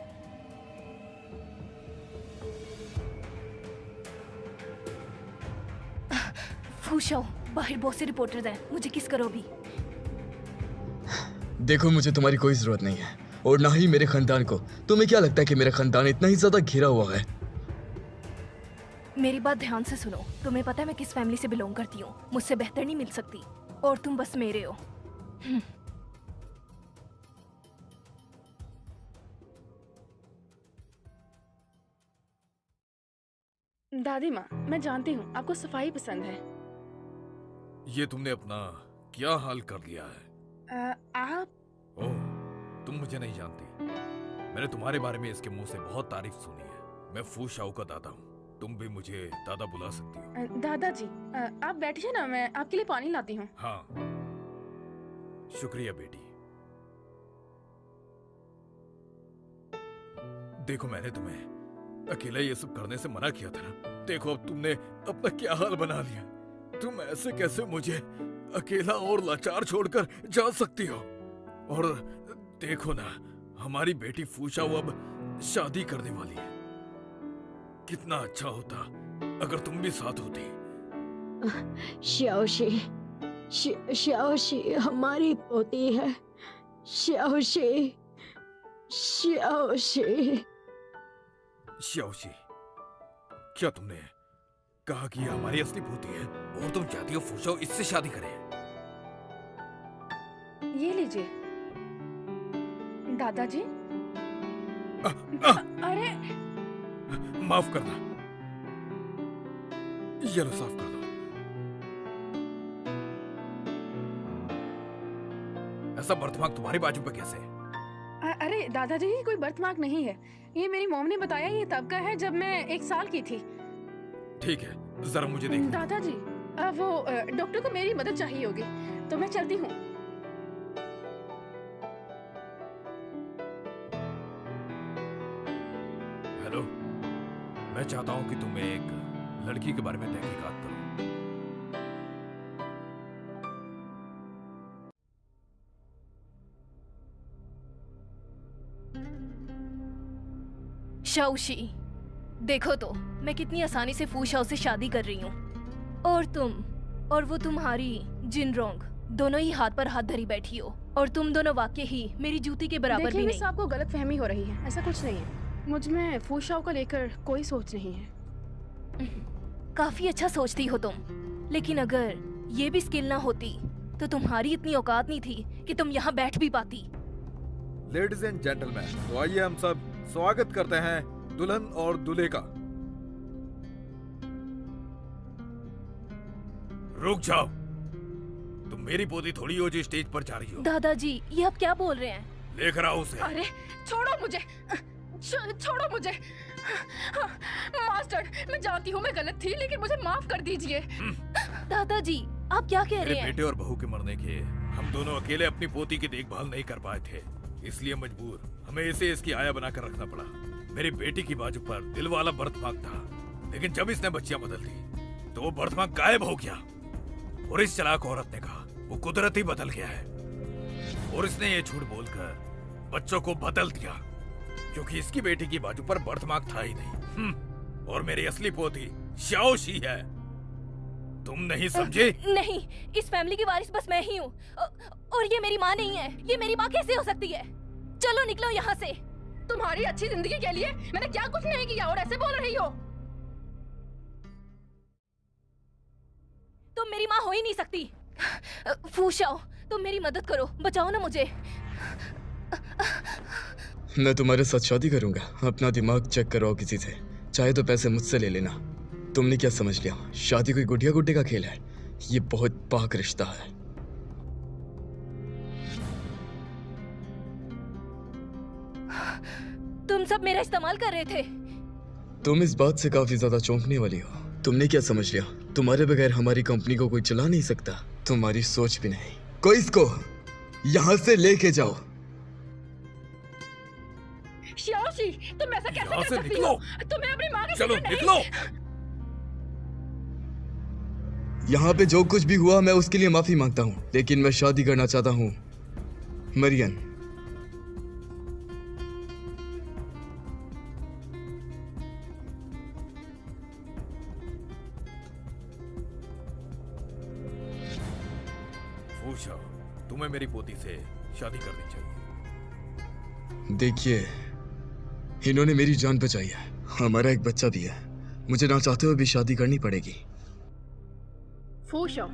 फू शाओ, बाहर बहुत से रिपोर्टर्स हैं, मुझे किस करो भी। देखो मुझे तुम्हारी कोई जरूरत नहीं है और ना ही मेरे खानदान को। तुम्हें क्या लगता है कि मेरा खानदान इतना ही ज्यादा घिरा हुआ है? मेरी बात ध्यान से सुनो। तुम्हें पता है मैं किस फैमिली से बिलोंग करती हूँ? मुझसे बेहतर नहीं मिल सकती और तुम बस मेरे हो। दादी माँ, मैं जानती हूँ आपको सफाई पसंद है। ये तुमने अपना क्या हाल कर लिया है? आप ओह, तुम मुझे नहीं जानती। मैंने तुम्हारे बारे में इसके मुंह से बहुत तारीफ सुनी है। मैं फू शाओ का दादा हूँ। तुम भी मुझे दादा बुला सकती हो। दादाजी, आप बैठिए ना, मैं आपके लिए पानी लाती हूँ। हाँ, शुक्रिया बेटी। देखो मैंने तुम्हें अकेला ये सब करने से मना किया था ना। देखो अब तुमने अपना क्या हाल बना लिया। तुम ऐसे कैसे मुझे अकेला और लाचार छोड़कर जा सकती हो? और देखो ना, हमारी बेटी फू शाओ अब शादी करने वाली है। कितना अच्छा होता अगर तुम भी साथ होती। शाओशी हमारी पोती है। शाओशी। शाओशी, क्या तुमने कहा कि ये हमारी असली पोती है और तुम चाहती हो फू शाओ इससे शादी करे? ये लीजिए दादाजी। अरे माफ करना, ये लो साफ कर दो। ऐसा बर्थमार्क तुम्हारी बाजू पे कैसे है? अरे दादाजी, ये कोई बर्थमार्क नहीं है। ये मेरी मॉम ने बताया, ये तब का है जब मैं 1 साल की थी। ठीक है, जरा मुझे देखो। दादाजी, वो डॉक्टर को मेरी मदद चाहिए होगी, तो मैं चलती हूँ। हेलो, मैं चाहता हूँ कि तुम एक लड़की के बारे में तहकीकात करो। शाओशी, देखो तो मैं कितनी आसानी से फू शाओ से शादी कर रही हूँ, और वो तुम्हारी जिनरोंग, दोनों ही हाथ पर हाथ धरी बैठी हो और तुम दोनों वाकई ही मेरी जूती के बराबर भी देखिए नहीं। मिस, आपको गलतफहमी हो रही है, ऐसा कुछ नहीं है। मुझ में फूशाओ को लेकर कोई सोच नहीं है। काफी अच्छा सोचती हो तुम, लेकिन अगर ये भी स्किल ना होती तो तुम्हारी इतनी औकात नहीं थी कि तुम यहाँ बैठ भी पाती। लेडीज एंड जेंटलमैन, तो आइए हम सब स्वागत करते हैं दुल्हन और दूल्हे का। रुक जाओ, तुम मेरी पोती थोड़ी हो जो स्टेज पर जा रही हो। दादाजी, ये आप क्या बोल रहे हैं? लेकर आओ उसे। अरे छोड़ो मुझे, छोड़ो मुझे। मास्टर, मैं जानती हूँ मैं गलत थी, लेकिन मुझे माफ कर दीजिए। दादाजी, आप क्या कह मेरे रहे हैं? बेटे और बहू के मरने के हम दोनों अकेले अपनी पोती की देखभाल नहीं कर पाए थे, इसलिए मजबूर हमें इसे इसकी आया बनाकर रखना पड़ा। मेरी बेटी की बाजू पर दिल वाला बर्थमार्क था, लेकिन जब इसने बच्चियां बदल दी तो वो बर्थमार्क गायब हो गया और इस चालाक औरत ने कहा वो कुदरत ही बदल गया है और इसने ये झूठ बोलकर बच्चों को बदल दिया, क्योंकि इसकी बेटी की बाजू पर बर्थमार्क था ही नहीं। और मेरी असली पोती शाओशी है, तुम नहीं समझे? नहीं, इस फैमिली की वारिस बस मैं ही हूँ और ये मेरी माँ नहीं है। ये मेरी माँ कैसे हो सकती है? चलो निकलो यहाँ से। तुम्हारी अच्छी जिंदगी के लिए मैंने क्या कुछ नहीं किया और ऐसे बोल रही हो? तुम मेरी माँ हो ही नहीं सकती। फूशाओ, तुम मेरी मदद करो, बचाओ ना मुझे। मैं तुम्हारे साथ शादी करूंगा। अपना दिमाग चेक कराओ किसी से, चाहे तो पैसे मुझसे ले लेना। तुमने क्या समझ लिया? शादी कोई गुडिया गुड्डे का खेल है? ये बहुत पाक रिश्ता है। तुम सब मेरा इस्तेमाल कर रहे थे। तुम इस बात से काफी ज्यादा चौंकने वाली हो। तुमने क्या समझ लिया? तुम्हारे बगैर हमारी कंपनी को कोई चला नहीं सकता। तुम्हारी सोच भी नहीं। कोई इसको यहाँ से लेके जाओ। शाओशी, तुम ऐसा कैसे कर सकती हो? तुम्हें अपनी माँ की चलो फिक्र नहीं? निकलो। यहाँ पे जो कुछ भी हुआ मैं उसके लिए माफी मांगता हूँ, लेकिन मैं शादी करना चाहता हूँ मरियन। फूशाओ, तुम्हें मेरी पोती से शादी करनी चाहिए। देखिए, इन्होंने मेरी जान बचाई है। हमारा एक बच्चा भी है। मुझे ना चाहते हुए भी शादी करनी पड़ेगी। फूशाओ,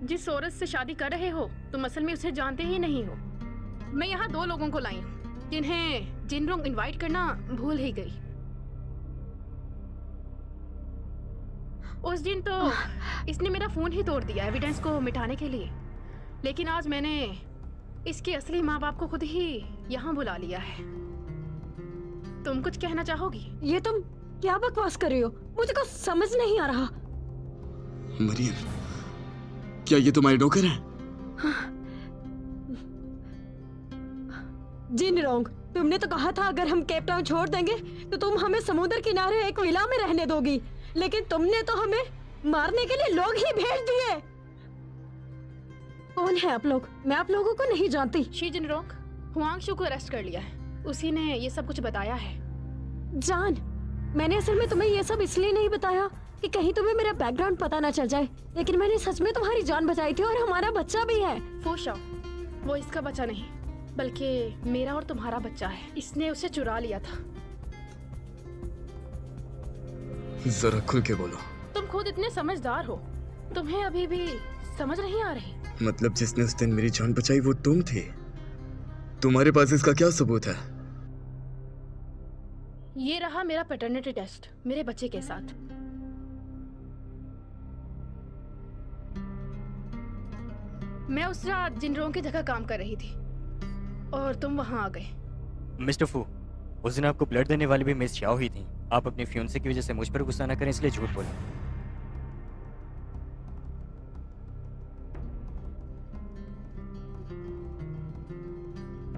जिस औरत से शादी कर रहे हो तुम असल में उसे जानते ही नहीं हो। मैं यहाँ 2 लोगों को लाई हूँ जिन्हें जिनरोंग इनवाइट करना भूल ही गई। उस दिन तो इसने मेरा फोन ही तोड़ दिया एविडेंस को मिटाने के लिए, लेकिन आज मैंने इसके असली माँ बाप को खुद ही यहाँ बुला लिया है। तुम कुछ कहना चाहोगी? ये तुम क्या बकवास कर रही हो? मुझे कुछ समझ नहीं आ रहा। मरियम, क्या ये तुम्हारे नौकर हैं? जिनरोंग, तुमने तो कहा था अगर हम केप टाउन छोड़ देंगे तो तुम हमें समुद्र किनारे एक विला में रहने दोगी, लेकिन तुमने तो हमें मारने के लिए लोग ही भेज दिए। कौन है आप लोग? मैं आप लोगों को नहीं जानती। शी जिनरोंग, हुआंगशु को अरेस्ट कर लिया है। उसी ने ये सब कुछ बताया है। जान, मैंने असल में तुम्हें ये सब इसलिए नहीं बताया कि कहीं तुम्हें मेरा बैकग्राउंड पता ना चल जाए, लेकिन मैंने सच में तुम्हारी जान बचाई थी और हमारा बच्चा भी है। फूशाओ, वो इसका बच्चा नहीं बल्कि मेरा और तुम्हारा बच्चा है। इसने उसे चुरा लिया था। जरा खुल के बोलो। तुम खुद इतने समझदार हो, तुम्हें अभी भी समझ नहीं आ रही? मतलब जिसने उस दिन मेरी जान बचाई वो तुम थे? तुम्हारे पास इसका क्या सबूत है? ये रहा मेरा पैटर्निटी टेस्ट मेरे बच्चे के साथ। मैं उस रात जिनरोंग की जगह काम कर रही थी और तुम वहां आ गए। मिस्टर फू, उस दिन आपको ब्लड देने वाली भी मिस शाओ ही थी। आप अपने फियोंसे की वजह से मुझ पर गुस्सा न करें, इसलिए झूठ बोले।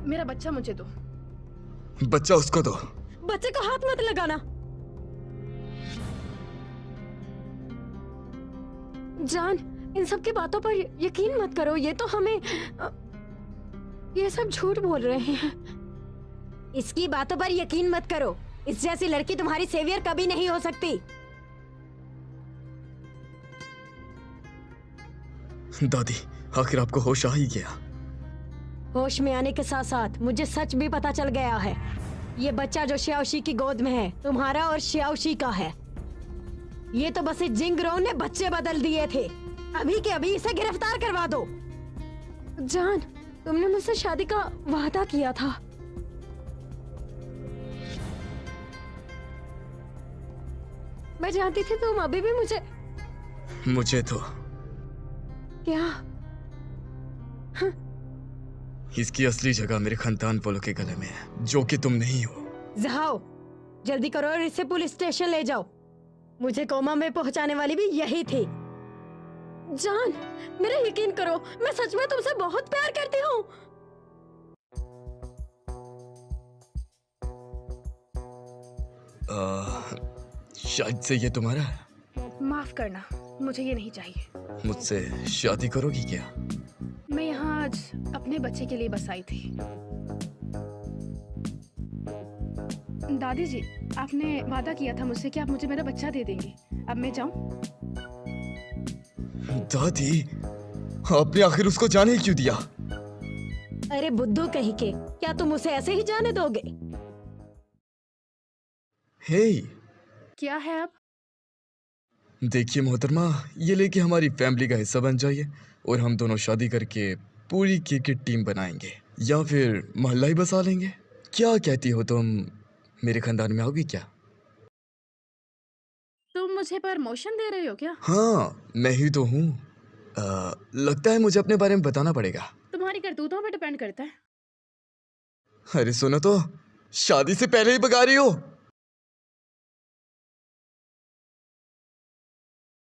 मेरा बच्चा मुझे दो। बच्चा उसको दो। बच्चे को हाथ मत लगाना। जान, इन सब की बातों पर यकीन मत करो। ये तो हमें ये सब झूठ बोल रहे हैं। इसकी बातों पर यकीन मत करो। इस जैसी लड़की तुम्हारी सेवियर कभी नहीं हो सकती। दादी, आखिर आपको होश आ ही गया। होश में आने के साथ साथ मुझे सच भी पता चल गया है। ये बच्चा जो श्याओशी की गोद में है तुम्हारा और श्याओशी का है। ये तो बस इस जिंगरो ने बच्चे बदल दिए थे। अभी के अभी इसे गिरफ्तार करवा दो। जान, तुमने मुझसे शादी का वादा किया था। मैं जानती थी तुम अभी भी मुझे तो क्या? इसकी असली जगह मेरे खानदान वालों के गले में है, जो कि तुम नहीं हो। जाओ, जल्दी करो और इसे पुलिस स्टेशन ले जाओ। मुझे कोमा में पहुंचाने वाली भी यही थी। जान, मेरा यकीन करो, मैं सच में तुमसे बहुत प्यार करती हूँ। शायद से ये तुम्हारा है। माफ करना, मुझे ये नहीं चाहिए। मुझसे शादी करोगी क्या? मैं यहाँ आज अपने बच्चे के लिए बस आई थी। दादी जी, आपने वादा किया था मुझसे कि आप मुझे मेरा बच्चा दे देंगे। अब मैं जाऊं? दादी, आपने आखिर उसको जाने क्यों दिया? अरे बुद्धू कहीं के, क्या तुम उसे ऐसे ही जाने दोगे? हे, क्या है अब? देखिए मोहतरमा, ये लेके हमारी फैमिली का हिस्सा बन जाइए और हम दोनों शादी करके पूरी क्रिकेट टीम बनाएंगे, या फिर मोहल्ला ही बसा लेंगे। क्या कहती हो तुम? मेरे खानदान में आओगी क्या? तुम मुझे प्रमोशन दे रहे हो क्या? हाँ, मैं ही तो हूँ। लगता है मुझे अपने बारे में बताना पड़ेगा। तुम्हारी करतूतों पे डिपेंड करता है। अरे सुनो तो, शादी से पहले ही भगा रही हो।